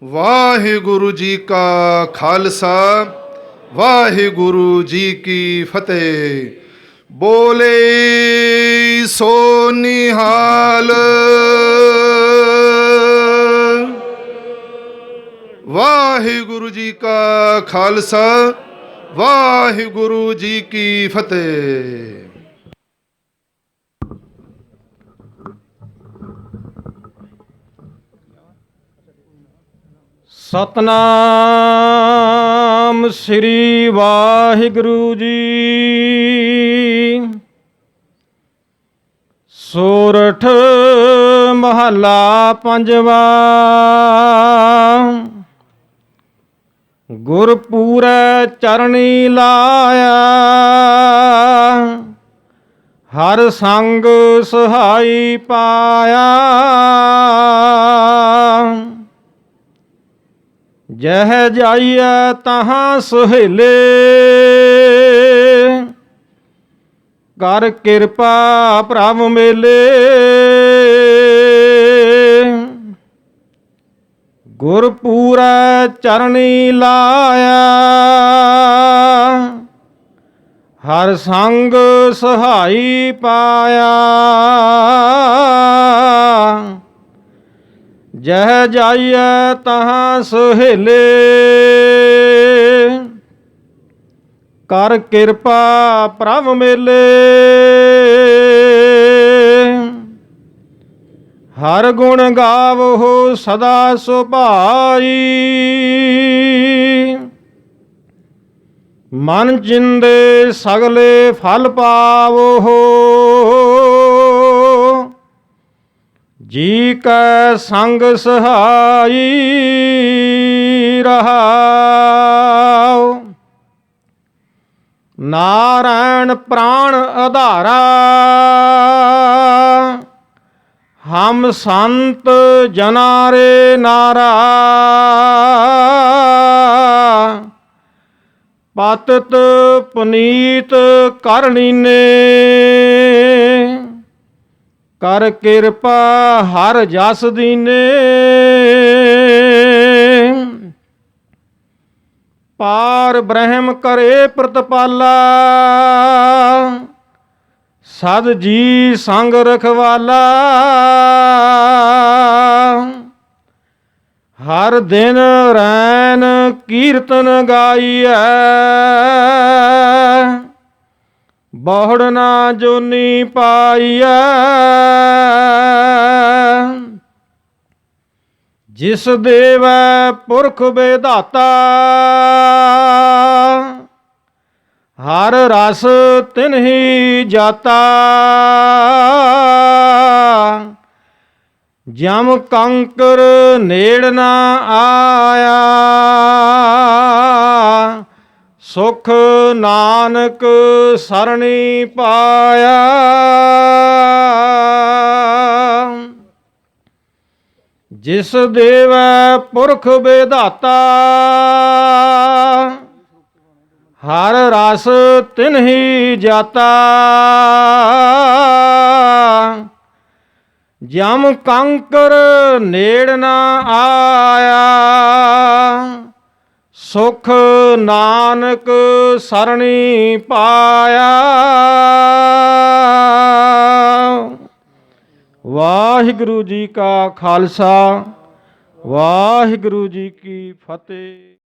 ਵਾਹਿਗੁਰੂ ਜੀ ਕਾ ਖਾਲਸਾ, ਵਾਹਿਗੁਰੂ ਜੀ ਕੀ ਫਤਿਹ। ਬੋਲੇ ਸੋ ਨਿਹਾਲ। ਵਾਹਿਗੁਰੂ ਜੀ ਕਾ ਖਾਲਸਾ, ਵਾਹਿਗੁਰੂ ਜੀ ਕੀ ਫਤਿਹ। ਸਤਨਾਮ ਸ੍ਰੀ ਵਾਹਿਗੁਰੂ ਜੀ। ਸੋਰਠ ਮਹੱਲਾ ਪੰਜਵਾ। ਗੁਰਪੂਰੈ ਚਰਣੀ ਲਾਇਆ, ਹਰ ਸੰਗ ਸਹਾਈ ਪਾਇਆ। ਜਹ ਜਾਈਐ ਤਹਾਂ ਸੁਹੇਲੇ, ਕਰ ਕਿਰਪਾ ਪ੍ਰਭ ਮੇਲੇ। ਗੁਰਪੂਰੈ ਚਰਣੀ ਲਾਇਆ, ਹਰ ਸੰਗ ਸਹਾਈ ਪਾਇਆ। ਜਹ ਜਾਈਐ ਤਹਾਂ ਸੁਹੇਲੇ, ਕਰ ਕਿਰਪਾ ਪ੍ਰਭ ਮੇਲੇ। ਹਰ ਗੁਣ ਗਾਵੋ ਸਦਾ ਸੁਭਾਈ। ਮਨ ਚਿੰਦੇ ਸਗਲੇ ਫਲ ਪਾਵੋ। ਜੀ ਕੈ ਸੰਗ ਸਹਾਈ ਰਹਾਉ। ਨਾਰਾਇਣ ਪ੍ਰਾਣ ਆਧਾਰਾ ਹਮ ਸੰਤ ਜਨਾ ਰੇ ਨਾਰਾ। ਪਤਿਤ ਪੁਨੀਤ ਕਰਨੀਨੇ ਕਰ ਕਿਰਪਾ ਹਰ ਜਸ ਦੀਨੇ। ਪਾਰ ਬ੍ਰਹਮ ਕਰੇ ਪ੍ਰਤਪਾਲਾ ਸਦ ਜੀ ਸੰਗ ਰਖਵਾਲਾ। ਹਰ ਦਿਨ ਰੈਨ ਕੀਰਤਨ ਗਾਈਐ ਬਹੁੜ ਨਾ ਜੋਨੀ ਪਾਈਐ। ਜਿਸ ਦੇਵੈ ਪੁਰਖ ਵਿਧਾਤਾ ਹਰ ਰਸ ਤਿਨਹੀ ਜਾਤਾ। ਜਮ ਕੰਕਰ ਨੇੜ ਨਾ ਆਇਆ ਸੁਖ ਨਾਨਕ ਸਰਣੀ ਪਾਇਆ। ਜਿਸ ਦੇਵੈ ਪੁਰਖ ਵਿਧਾਤਾ ਹਰ ਰਸ ਤਿਨਹੀ ਜਾਤਾ। ਜਮ ਕੰਕਰ ਨੇੜ ਨਾ ਆਇਆ ਸੁਖ ਨਾਨਕ ਸਰਣੀ ਪਾਇਆ। ਵਾਹਿਗੁਰੂ ਜੀ ਕਾ ਖਾਲਸਾ ਵਾਹਿਗੁਰੂ ਜੀ ਕੀ ਫਤਿਹ।